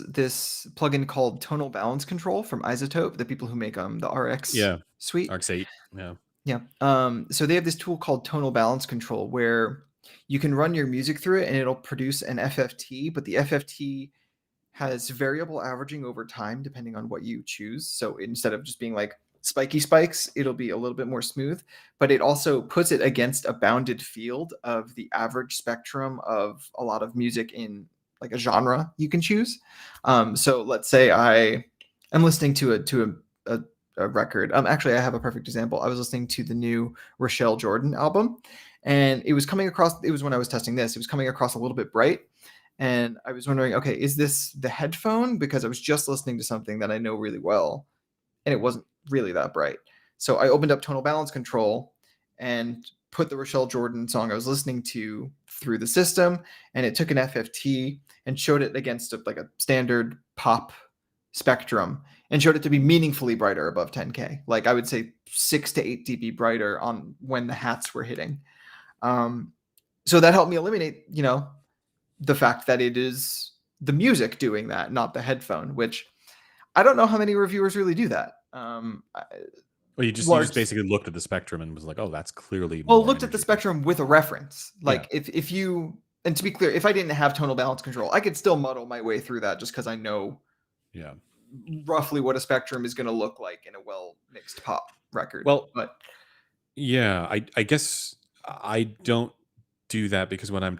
plugin called Tonal Balance Control from Isotope, the people who make the RX Yeah, suite. RX8. Yeah. Yeah. So they have this tool called Tonal Balance Control where you can run your music through it and it'll produce an FFT, but the FFT has variable averaging over time depending on what you choose. So instead of just being like spiky spikes, it'll be a little bit more smooth, but it also puts it against a bounded field of the average spectrum of a lot of music in like a genre you can choose. So let's say I am listening to a record. Actually, I have a perfect example. I was listening to the new Rochelle Jordan album, and it was coming across. It was when I was testing this. It was coming across a little bit bright, and I was wondering, okay, is this the headphone? Because I was just listening to something that I know really well, and it wasn't really that bright. So I opened up tonal balance control and put the Rochelle Jordan song I was listening to through the system, and it took an FFT and showed it against like a standard pop spectrum and showed it to be meaningfully brighter above 10K. Like I would say 6 to 8 dB brighter on when the hats were hitting. So that helped me eliminate, the fact that it is the music doing that, not the headphone, which I don't know how many reviewers really do that. Well, you just Large, basically looked at the spectrum and was like, oh, that's clearly well, more looked at the energy than. spectrum with a reference. Yeah. Like if you, and to be clear, if I didn't have tonal balance control, I could still muddle my way through that just because I know Yeah. roughly what a spectrum is going to look like in a well mixed pop record. Well, But yeah, I guess I don't do that because when I'm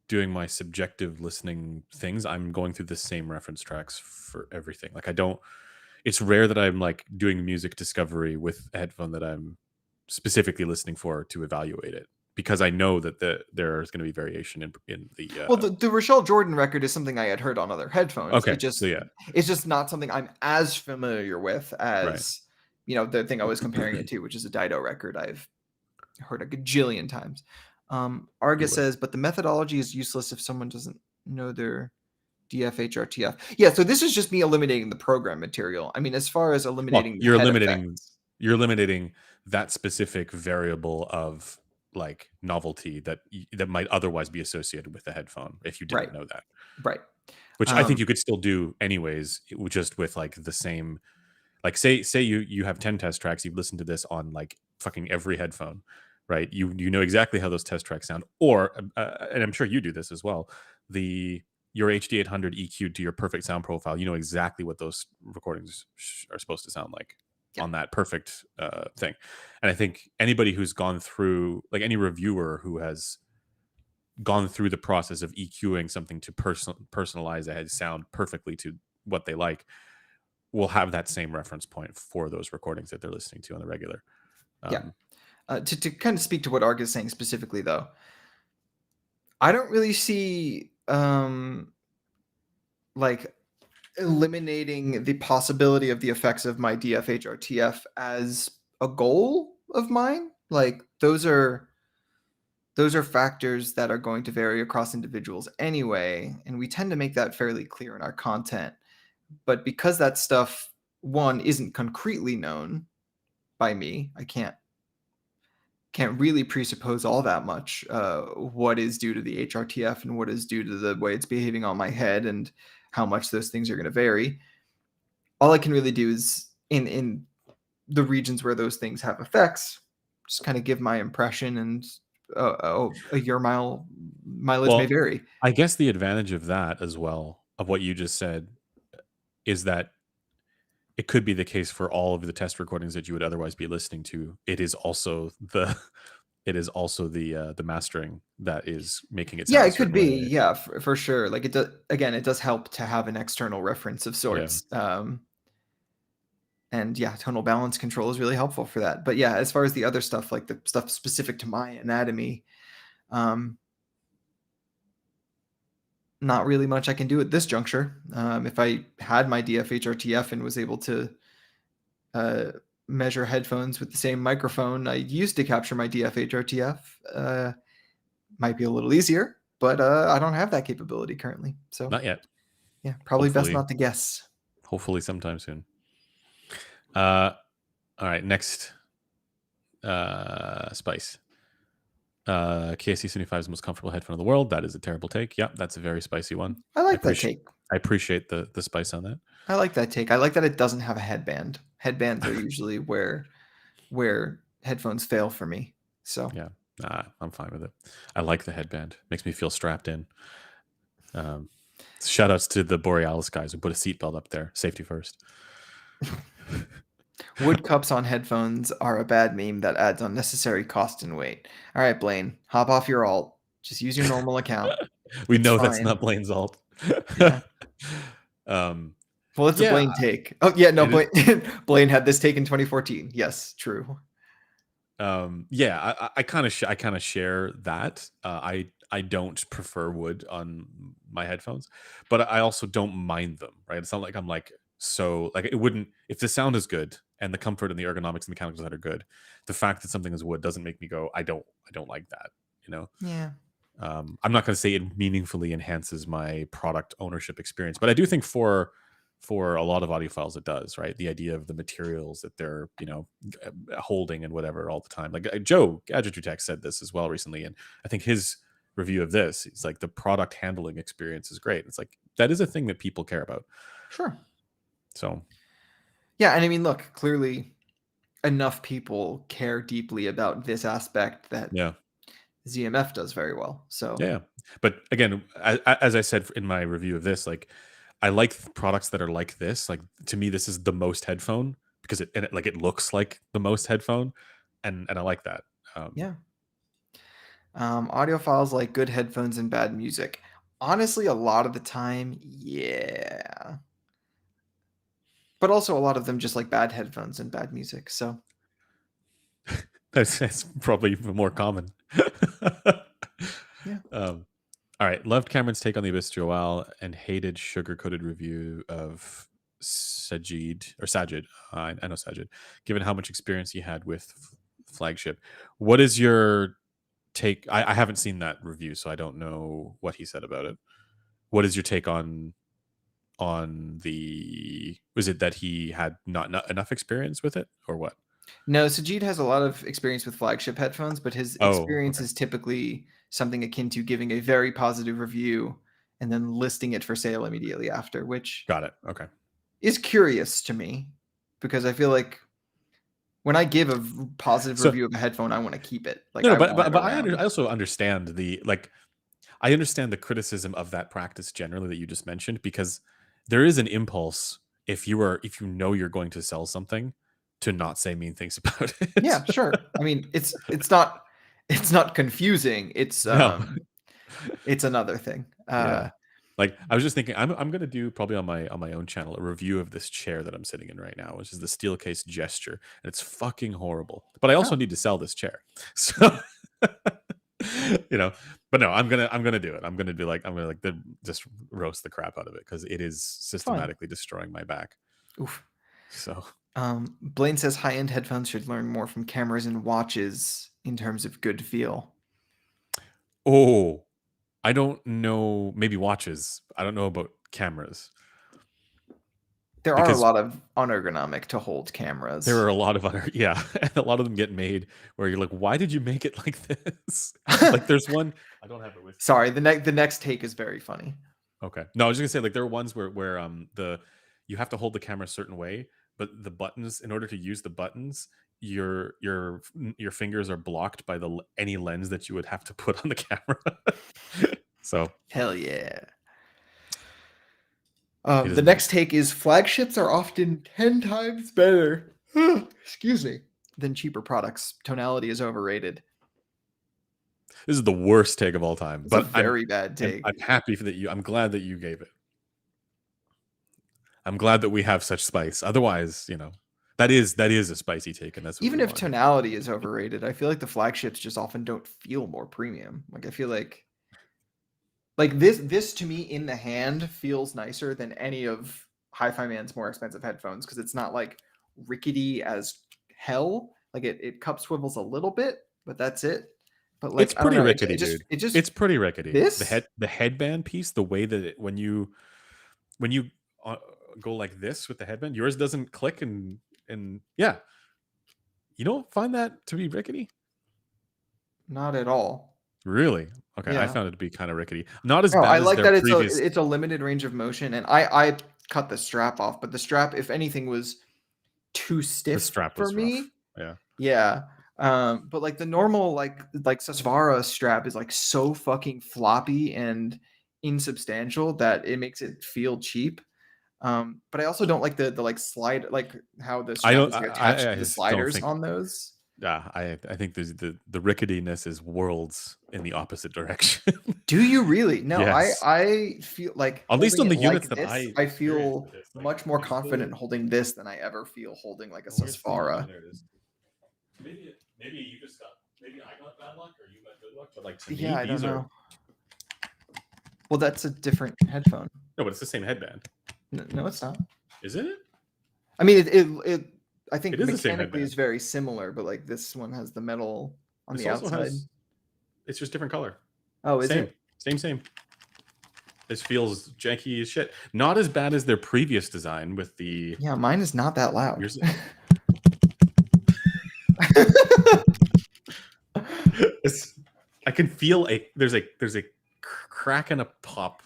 doing my subjective listening things, I'm going through the same reference tracks for everything. Like I don't it's rare that I'm like doing music discovery with a headphone that I'm specifically listening for to evaluate it because I know that there's going to be variation in the well, the Rochelle Jordan record is something I had heard on other headphones. okay. So yeah, It's just not something I'm as familiar with right. as the thing I was comparing it to, which is a Dido record I've heard a gajillion times. Arga You would. says, but the methodology is useless if someone doesn't know their DFH Yeah, so this is just me eliminating the program material. I mean, as far as Well, eliminating the head effects. you're eliminating that specific variable of like novelty that that might otherwise be associated with the headphone if you Right. didn't know that. Right. Which I think Um, you could still do anyways, just with like the same. Like say you have 10 test tracks, you've listened to this on like fucking every headphone, right? You know exactly how those test tracks sound, or and I'm sure you do this as well. The your HD 800 EQ to your perfect sound profile, you know exactly what those recordings are supposed to sound like yeah. on that perfect thing. And I think anybody who's gone through, like any reviewer who has gone through the process of EQing something to personalize a sound perfectly to what they like, will have that same reference point for those recordings that they're listening to on the regular. Yeah. Um, To kind of speak to what Arg is saying specifically, though, I don't really see like eliminating the possibility of the effects of my DFHRTF as a goal of mine. Like those are factors that are going to vary across individuals anyway, and we tend to make that fairly clear in our content. But because that stuff, one, isn't concretely known by me, I can't really presuppose all that much what is due to the HRTF and what is due to the way it's behaving on my head and how much those things are going to vary. All I can really do is in the regions where those things have effects, just kind of give my impression, and a year mileage may well, vary. I guess the advantage of that as well, of what you just said, is that it could be the case for all of the test recordings that you would otherwise be listening to. It is also the it is also the mastering that is making it Yeah, sound a it could certain way, be. right? Yeah, for sure. Like it does. Again, it does help to have an external reference of Yeah. sorts. And yeah, tonal balance control is really helpful for that. But yeah, as far as the other stuff, like the stuff specific to my anatomy, um, not really much I can do at this juncture. If I had my DFHRTF and was able to uh, measure headphones with the same microphone I used to capture my DFHRTF, might be a little easier, but I don't have that capability currently. So Not yet. yeah, probably best Hopefully, not to guess. hopefully sometime soon. Uh, all right, next spice. KSC 75 is the most comfortable headphone in the world. That is a terrible take. Yeah, that's a very spicy one. I I like that appreciate take. I appreciate the spice on that. I like that take. I like that it doesn't have a headband. Headbands are usually where headphones fail for me. So Yeah, I'm fine with it. I like the headband. Makes me feel strapped in. Um, Shout outs to the Borealis guys who put a seatbelt up there. Safety first. wood cups on headphones are a bad meme that adds unnecessary cost and weight. All right, Blaine, hop off your alt. Just use your normal account. We It's know that's fine. not Blaine's alt. Yeah. um, Well, it's a yeah, Blaine take. Oh yeah, no, it is. Blaine Blaine had this take in 2014. Yes, true. Yeah, I kind of I kind of share that. I don't prefer wood on my headphones, but I also don't mind them. Right? It's not like I'm like so like it wouldn't if the sound is good and the comfort and the ergonomics and mechanicals that are good. The fact that something is wood doesn't make me go I don't like that. You know. Yeah. I'm not going to say it meaningfully enhances my product ownership experience, but I do think for a lot of audiophiles it does, right? The idea of the materials that they're holding and whatever all the time. Like Joe Gadget Tech said this as well recently, and I think his review of this is like the product handling experience is great. It's like that is a thing that people care about. Sure. So Yeah, and I mean, look, clearly enough people care deeply about this aspect that yeah, ZMF does very well. yeah, So yeah. But again, as I said in my review of this, like I like products that are like this. Like to me, this is the most headphone because it like it looks like the most headphone, and I like that. Um, yeah, audiophiles like good headphones and bad music. Honestly, a lot of the time, yeah. But also a lot of them just like bad headphones and bad music. So that's probably even more common. yeah, um, all right, loved Cameron's take on the Abyss Joel and hated sugar-coated review of Sajid. I know Sajid. Given how much experience he had with flagship, what is your take? I haven't seen that review, so I don't know what he said about it. What is your take on the? Was it that he had not enough experience with it, or what? No, Sajid has a lot of experience with flagship headphones, but his Oh, experience okay. is typically something akin to giving a very positive review and then listing it for sale immediately after, which Got it. Okay. is curious to me because I feel like when I give a positive So review of a headphone, I want to keep it. Like no, no, I but want but it but around. I also understand the like I understand the criticism of that practice generally that you just mentioned because there is an impulse if you know you're going to sell something to not say mean things about it. Yeah, sure. I mean, it's not confusing. No. It's another thing. Yeah. Like I was just thinking I'm going to do probably on my own channel a review of this chair that I'm sitting in right now, which is the Steelcase Gesture, and it's fucking horrible. But I also Oh, need to sell this chair. So yeah, you know, but no, I'm gonna do it. I'm gonna just roast the crap out of it because it is fun. systematically destroying my back. Oof. So Blaine says high-end headphones should learn more from cameras and watches in terms of good feel. oh, I don't know. Maybe watches. I don't know about cameras There are a because lot of unergonomic to hold there cameras. are a lot of other yeah, and a lot of them get made where you're like, why did you make it like this? Like there's one I don't have it with me. Sorry, the next take is very funny. Okay. No, I was just gonna say like there are ones where the you have to hold the camera a certain way, but the buttons in order to use the buttons, your fingers are blocked by any lens that you would have to put on the camera. So Hell yeah. it The is what it next take is flagships are often 10 times better. Excuse me. Than cheaper products. Tonality is overrated. this is the worst take of all time, It's a but very bad take. I'm happy that you I'm glad that you gave it. I'm glad that we have such spice. Otherwise, that is a spicy take, and that's what we Even if want here. tonality is overrated, I feel like the flagships just often don't feel more premium. Like I feel like this to me in the hand feels nicer than any of Hi-Fi Man's more expensive headphones because it's not like rickety as hell. Like it cup swivels a little bit, but that's it. But It's like I don't pretty know, rickety, dude. it just It's pretty rickety. this The headband piece, the way that when you uh, go like this with the headband, yours doesn't click and yeah, you don't find that to be rickety? not at all. Really? Okay, I Yeah. found it to be kind of rickety. Not as No, I bad as like their that previous. it's a limited range of motion, and I cut the strap off, but the strap, if anything, was too The stiff strap for was rough. me. Yeah. Yeah. But like the normal like Sasvara strap is like so fucking floppy and insubstantial that it makes it feel cheap. But I also don't like the like slide like how the I strap don't. is like attached I to the just don't sliders think. on those. I think the ricketyness is worlds in the opposite direction. Do you really? No, Yes, I feel like at least holding on it the units like that this, I I experienced feel with this. Like, much more there's confident the holding this than I ever feel holding like a where's the Sasvara. there it is. Maybe you just got maybe I got bad luck or you got good luck. But like to Yeah, me, I don't these are know. Well, that's a different headphone. no, but it's the same headband, No, it's not. isn't it? I mean, I It think is the same mechanically headband. is very similar, but like this one has the metal on This the also outside. has. It's just different color. Oh, is Same, it? same. This feels janky as shit. Not as bad as their previous design with the. Yeah, mine is not that loud. Yours, I can feel there's a crack and a pop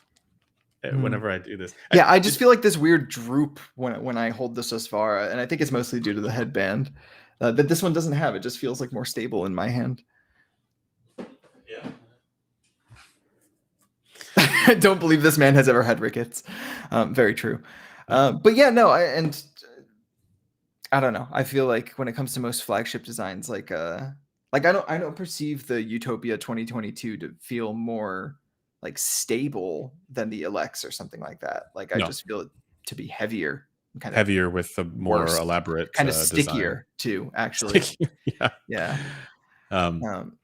Hmm. whenever I do this. Yeah, I just feel like this weird droop when I hold the Susvara, and I think it's mostly due to the headband that this one doesn't have. It just feels like more stable in my hand. Yeah. I don't believe this man has ever had rickets. Very true. But yeah, no, and I don't know. I feel like when it comes to most flagship designs, like I don't perceive the Utopia 2022 to feel more like stable than the Alex or something like that. Like I No, just feel it to be heavier and kind of heavier with a more worse, elaborate kind of design. stickier too, actually. Sticky, yeah. Yeah. Um, Um,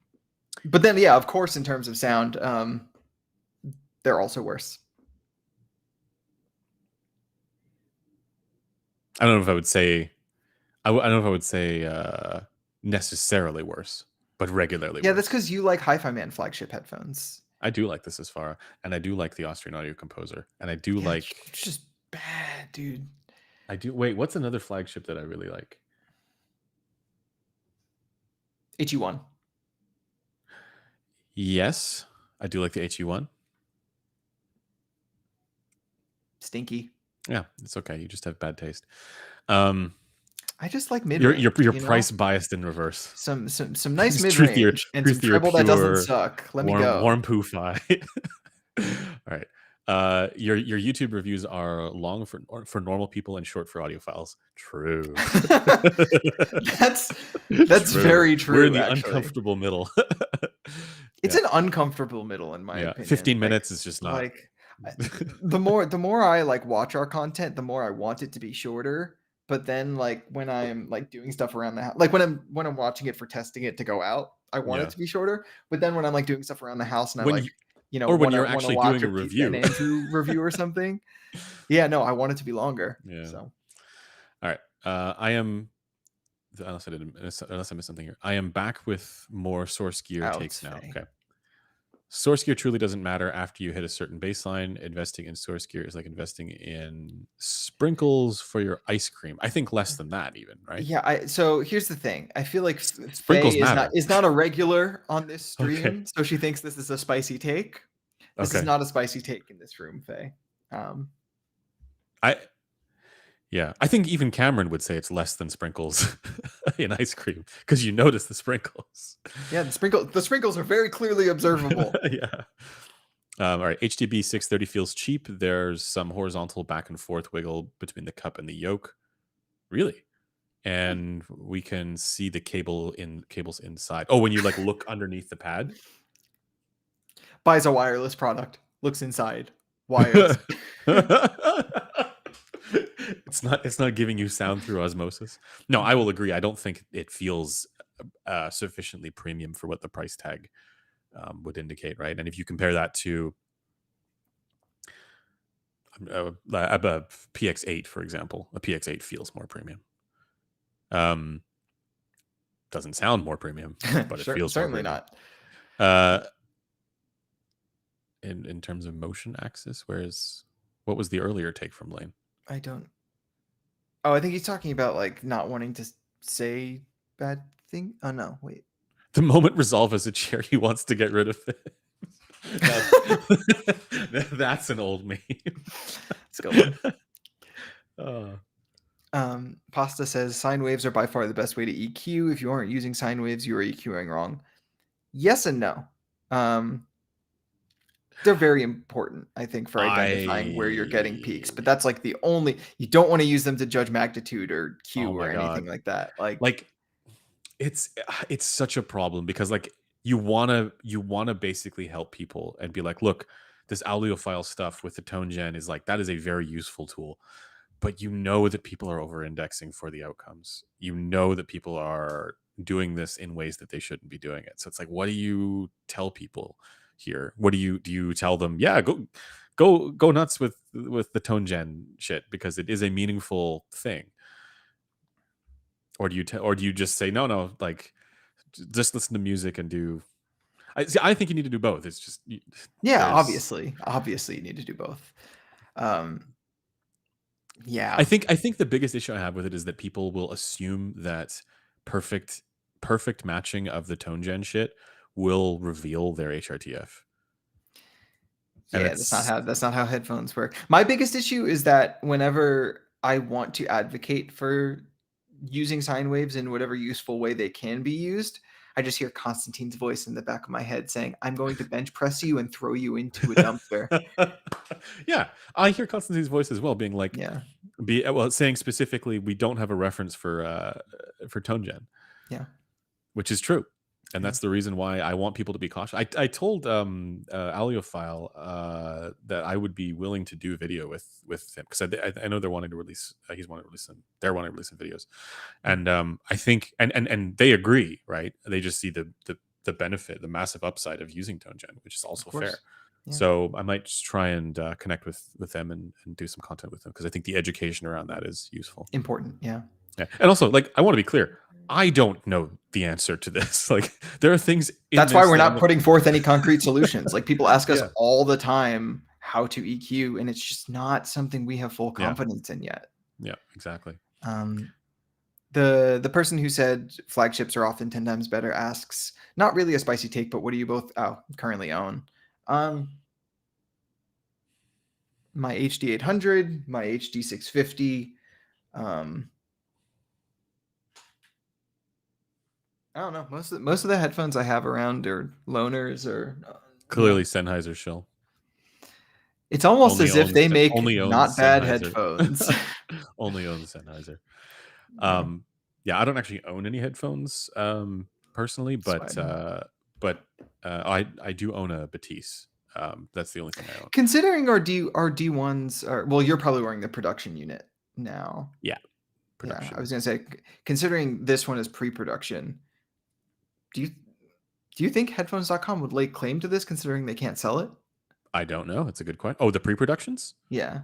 but then yeah, of course, in terms of sound, they're also worse. I don't know if I would say I don't know if I would say necessarily worse, but regularly Yeah, that's worse. because you like Hi-Fi Man flagship headphones. I do like this as far, and I do like the Austrian Audio Composer, and I do Yeah, like it's just bad, dude. I do. Wait, what's another flagship that I really like? HE1. Yes, I do like the HE1. Stinky. Yeah, it's okay. You just have bad taste. Um, I just like you're mid-range, you're you're you know? price biased in reverse. Some nice Just mid-range and some treble that doesn't pure suck. Let me warm go. poo-fi. All right. Your YouTube reviews are long for normal people and short for audiophiles. True. That's that's True. very We're in true, the actually. uncomfortable middle. It's Yeah. an uncomfortable middle in my Yeah. opinion. 15 minutes is just not. Like I- the more I like watch our content, the more I want it to be shorter. But then like when I'm like doing stuff around the house, like when I'm watching it for testing it to go out, I want it Yeah. to be shorter. But then when I'm like doing stuff around the house and I When like you or when you're want to actually watch doing a a An review. Andrew review or something, yeah, no, I want it to be longer. Yeah. So All right. I am unless I missed something here. I am back with more source gear takes outs, now. Faye. Okay. Source gear truly doesn't matter after you hit a certain baseline. Investing in source gear is like investing in sprinkles for your ice cream. I think less than that, even, right? Yeah, so here's the thing. I feel like Sprinkles Faye matter. is not a regular on this Okay. stream, so she thinks this is a spicy take. This is Okay. not a spicy take in this room, Faye. Um, I Yeah, I think even Cameron would say it's less than sprinkles in ice cream because you notice the sprinkles. yeah, the sprinkles are very clearly observable. Yeah. All right, HDB 630 feels cheap. There's some horizontal back and forth wiggle between the cup and the yoke. Really? And we can see the cables inside. Oh, when you like look underneath the pad. Buys a wireless product, looks inside, wires. It's not giving you sound through osmosis. No, I will agree. I don't think it feels sufficiently premium for what the price tag would indicate, right? And if you compare that to a PX8, for example, a PX8 feels more premium. Doesn't sound more premium, but it Sure, feels more certainly premium. not. Uh, in terms of motion axis, what was the earlier take from Lane? I don't. Oh, I think he's talking about like not wanting to say bad thing. Oh no, wait. The moment Resolve has a chair, he wants to get rid of it. That's an old meme. Let's go one. Oh. Pasta says sine waves are by far the best way to EQ. If you aren't using sine waves, you are EQing wrong. Yes and no. They're very important, I think, for identifying where you're getting peaks. But that's like the only you don't want to use them to judge magnitude or Oh Q my or anything god. like that. Like It's it's such a problem because like you wanna basically help people and be like, look, this audiophile stuff with the tone gen is like that is a very useful tool. But you know that people are over indexing for the outcomes. You know that people are doing this in ways that they shouldn't be doing it. So it's like, what do you tell people here? What do you tell them? Yeah, go nuts with the tone gen shit because it is a meaningful thing. Or do you just say no, like just listen to music and do I think you need to do both. It's just yeah, there's obviously you need to do both. Um, I yeah, think I think the biggest issue I have with it is that people will assume that perfect perfect matching of the tone gen shit will reveal their HRTF. And yeah, that's not how headphones work. My biggest issue is that whenever I want to advocate for using sine waves in whatever useful way they can be used, I just hear Constantine's voice in the back of my head saying, "I'm going to bench press you and throw you into a dumpster." yeah, I hear Constantine's voice as well being like Yeah, saying specifically we don't have a reference for tone gen, yeah, which is true. And yeah. that's the reason why I want people to be cautious. I told Aliophile that I would be willing to do video with him because I know they're wanting to release. He's wanting to release some. They're wanting to release some videos, and I think and they agree, right? They just see the benefit, the massive upside of using tone gen, which is Of also fair. course. Yeah. So I might just try and connect with them and do some content with them because I think the education around that is useful. Important. Yeah. Yeah. And also, like, I want to be clear. I don't know the answer to this. Like, there are things in That's why this we're that I'm not like, putting forth any concrete solutions. Like people ask us yeah, all the time how to EQ, and it's just not something we have full yeah, confidence in yet. yeah, exactly. Um, The person who said flagships are often 10 times better asks, not really a spicy take, but what do you both currently own? Um, my HD 800, my HD 650. I don't know. Most of the headphones I have around are loaners or Clearly Sennheiser shill. It's almost as if they make Only owns not bad Sennheiser. headphones. Only owns Sennheiser. Yeah, Yeah, I don't actually own any headphones personally, that's what I know. but I do own a Batiste. That's the only thing I own. Considering our D1s are well, you're probably wearing the production unit now. Yeah, Yeah, I production. was gonna say, considering this one is pre-production, do you do you think headphones.com would lay claim to this considering they can't sell it? I don't know. It's a good question. Oh, the pre-productions? Yeah.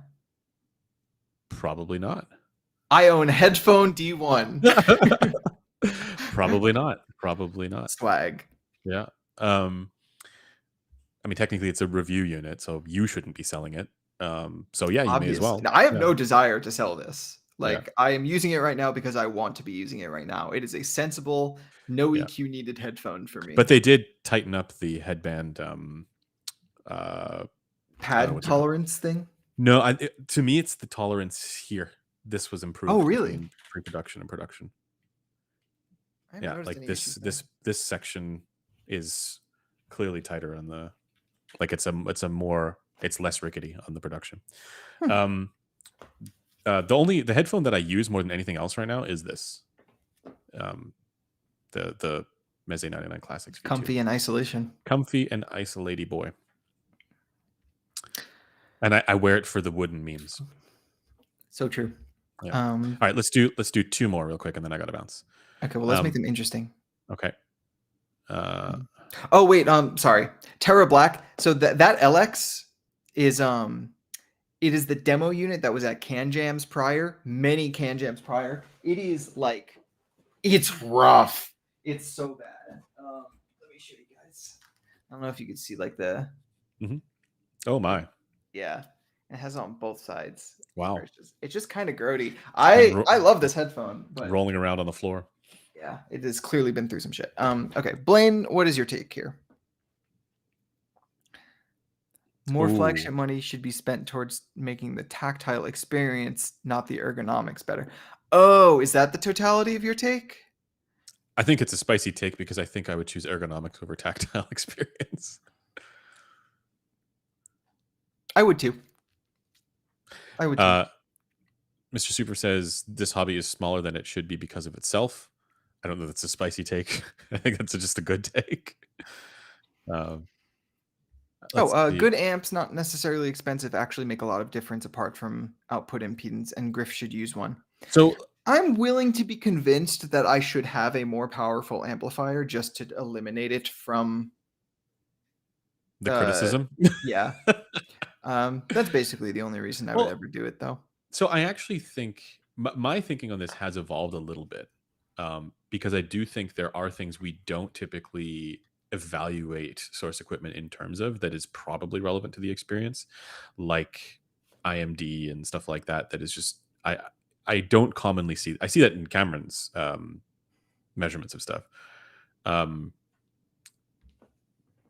Probably not. I own headphone D1. Probably not. Probably not. Swag. Yeah. I mean, technically, it's a review unit, so you shouldn't be selling it. So yeah, you may as Obviously. well. Now, I have Yeah. no desire to sell this. Yeah. Like, I am using it right now because I want to be using it right now. It is a sensible, no Yeah. EQ needed headphone for But me. they did tighten up the headband. Uh, Pad what's it called? tolerance thing? No, to me, it's the tolerance here. This was Oh, improved really? between pre-production and production. I haven't Yeah, noticed like any issues there. this section is clearly tighter on the like it's less rickety on the production. Hmm. The headphone that I use more than anything else right now is this. The Meze 99 Classics V2. Comfy in isolation. Comfy and isolate boy. And I wear it for the wooden memes. So true. Yeah. All right, let's do two more real quick, and then I gotta bounce. Okay, well, let's make them interesting. Okay. Oh wait, sorry, Terra Black. So that LX is it is the demo unit that was at Can Jams prior, many Can Jams prior. It is like, it's rough. It's so bad. Let me show you guys. I don't know if you can see like the. Mm-hmm. Oh my. Yeah, it has it on both sides. Wow. It's just kind of grody. I love this headphone, but rolling around on the floor. yeah, it has clearly been through some shit. Okay, Blaine, what is your take here? More flagship money should be spent towards making the tactile experience, not the ergonomics, better. Oh, is that the totality of your take? I think it's a spicy take because I think I would choose ergonomics over tactile experience. I would too. I would too. Mr. Super says this hobby is smaller than it should be because of itself. I don't know if that's a spicy take. I think that's just a good take. Good amps, not necessarily expensive, actually make a lot of difference apart from output impedance, and Griff should use one. So I'm willing to be convinced that I should have a more powerful amplifier just to eliminate it from the criticism. Yeah. That's basically the only reason I would ever do it, though. So I actually think my thinking on this has evolved a little bit because I do think there are things we don't typically evaluate source equipment in terms of that is probably relevant to the experience, like IMD and stuff like that. That is just I don't commonly see. I see that in Cameron's measurements of stuff.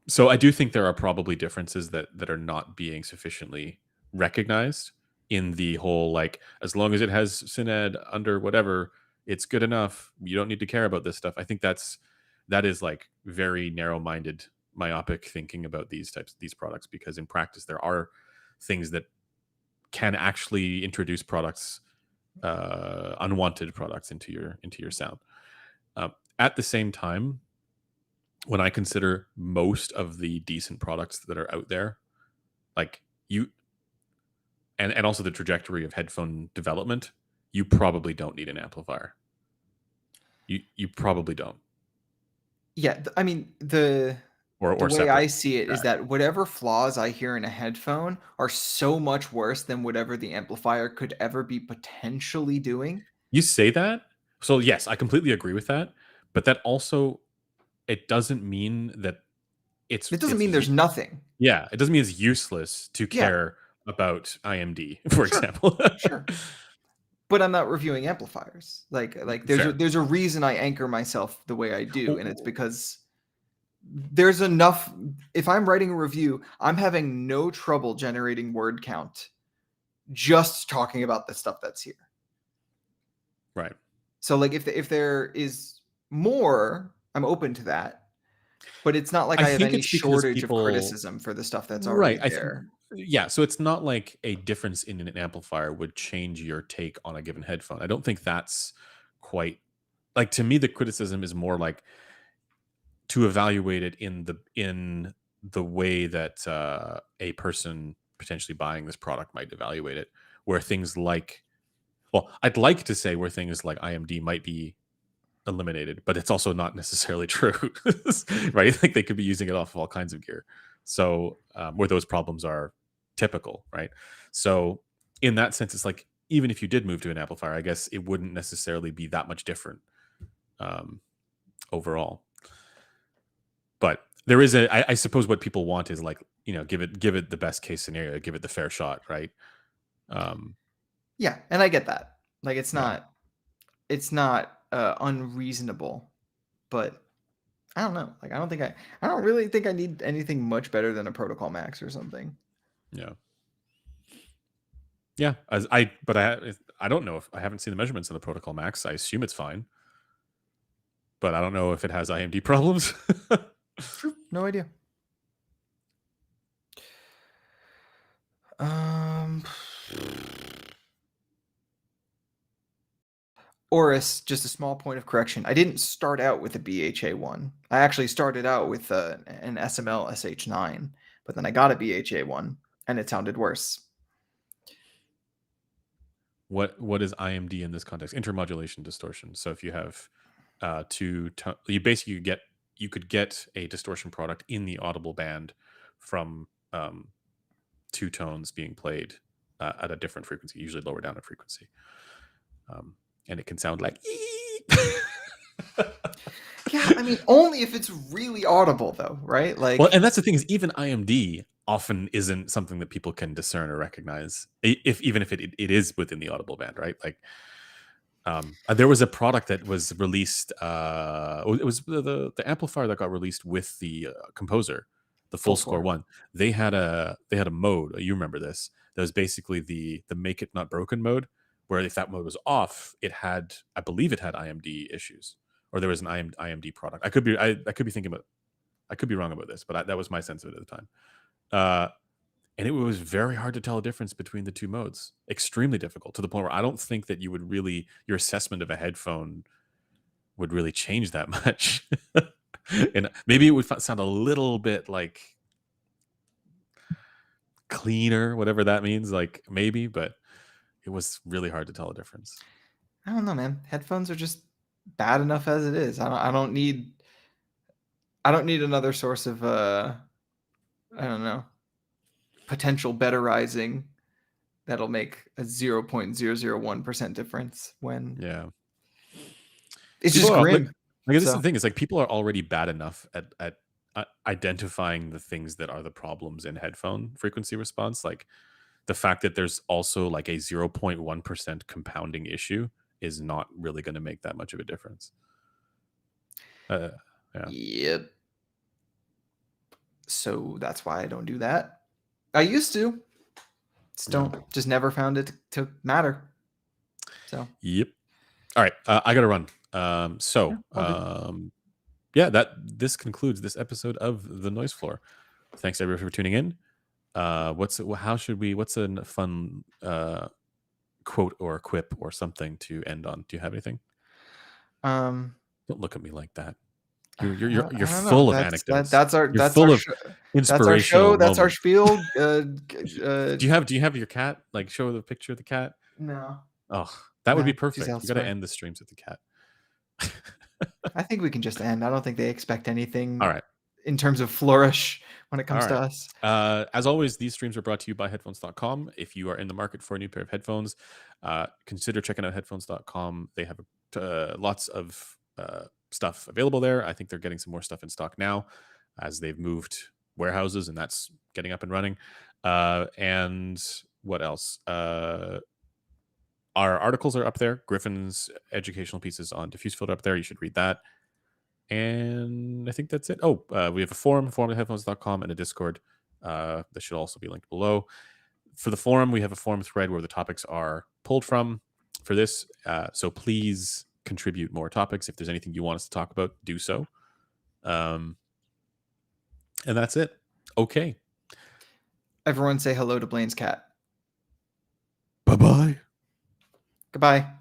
So I do think there are probably differences that are not being sufficiently recognized in the whole, like, as long as it has Syned under whatever, it's good enough. You don't need to care about this stuff. I think that is like very narrow-minded, myopic thinking about these products, because in practice there are things that can actually introduce products, unwanted products into your sound. At the same time, when I consider most of the decent products that are out there, like and also the trajectory of headphone development, you probably don't need an amplifier. You probably don't. Yeah, I mean, the way I see it is that whatever flaws I hear in a headphone are so much worse than whatever the amplifier could ever be potentially doing. You say that? So yes, I completely agree with that, but that also, it doesn't mean that it doesn't mean there's nothing. Yeah, it doesn't mean it's useless to care about IMD, for example. Sure. but I'm not reviewing amplifiers. Like Fair. there's a reason I anchor myself the way I do, and it's Oh, because there's enough. If I'm writing a review, I'm having no trouble generating word count just talking about the stuff that's here. right. So like if there is more, I'm open to that. But it's not like I I have think any it's because shortage of people criticism for the stuff that's right, already I think there. yeah, so it's not like a difference in an amplifier would change your take on a given headphone. I don't think that's quite like to me the criticism is more like to evaluate it in the way that a person potentially buying this product might evaluate it, where things like well, I'd like to say where things like IMD might be eliminated, but it's also not necessarily true, right? Like they could be using it off of all kinds of gear. So where those problems are typical, right? So in that sense, it's like even if you did move to an amplifier, I guess it wouldn't necessarily be that much different um, overall. But there is I suppose what people want is like give it the best case scenario, give it the fair shot, right? Um, Yeah, and I get that. Like yeah, it's not unreasonable, but I don't know. Like I don't really think I need anything much better than a Protocol Max or something. yeah, yeah. As I but I don't know if I haven't seen the measurements in the Protocol Max. I assume it's fine, but I don't know if it has IMD problems. True, no idea. Um Oris, just a small point of correction. I didn't start out with a BHA one. I actually started out with an SML SH9, but then I got a BHA one, and it sounded worse. What is IMD in this context? Intermodulation distortion. So if you have you basically you could get a distortion product in the audible band from two tones being played at a different frequency, usually lower down in frequency, and it can sound like. Yeah, I mean, only if it's really audible, though, right? Well, Like, and that's the thing is even IMD often isn't something that people can discern or recognize, if even if it is within the audible band, right? Like there was a product that was released. It was the amplifier that got released with the composer, the full full score score, one. They had a mode. You remember this? That was basically the make it not broken mode, where if that mode was off, it had I believe it had IMD issues, or there was an IMD product. I could be thinking about I could be wrong about this, but that was my sense of it at the time. Uh, and it was very hard to tell a difference between the two modes. Extremely difficult to the point where I don't think that you would really your assessment of a headphone would really change that much. And maybe it would sound a little bit like cleaner, whatever that means. Like maybe, but it was really hard to tell a difference. I don't know, man. Headphones are just bad enough as it is. I don't need another source of I don't know, potential betterizing that'll make a 0.001% difference when Yeah, it's people just are grim. like this is the So, thing is like people are already bad enough at identifying the things that are the problems in headphone frequency response. Like the fact that there's also like a 0.1% compounding issue is not really going to make that much of a difference. Uh, yeah. yep. So that's why I don't do that. I used to. Yeah. Just never found it to matter. So, Yep. All right. I got to run. yeah, all good. Yeah, this concludes this episode of the Noise Floor. Thanks everyone for tuning in. What's a fun quote or quip or something to end on? Do you have anything? Um, Don't look at me like that. You're I don't know. full of anecdotes. That's our You're full of that's our inspirational show. That's our moments. spiel. Do you have your cat? Like show the picture of the cat. No, Oh, that would be no, she's perfect. We got to elsewhere. end the streams with the cat. I think we can just end. I don't think they expect All anything right. in terms of flourish when it All comes to right. us. As always, these streams are brought to you by headphones.com. If you are in the market for a new pair of headphones, consider checking out headphones.com. They have lots of stuff available there. I think they're getting some more stuff in stock now as they've moved warehouses, and that's getting up and running. And what else? Our articles are up there. Griffin's educational pieces on diffuse filter up there. You should read that. And I think that's it. Oh, we have a forum at headphones.com, and a Discord that should also be linked below. For the forum, we have a forum thread where the topics are pulled from for this. So please contribute more topics. If there's anything you want us to talk about, do so. And that's it. Okay. Everyone say hello to Blaine's cat. Bye-bye. Goodbye.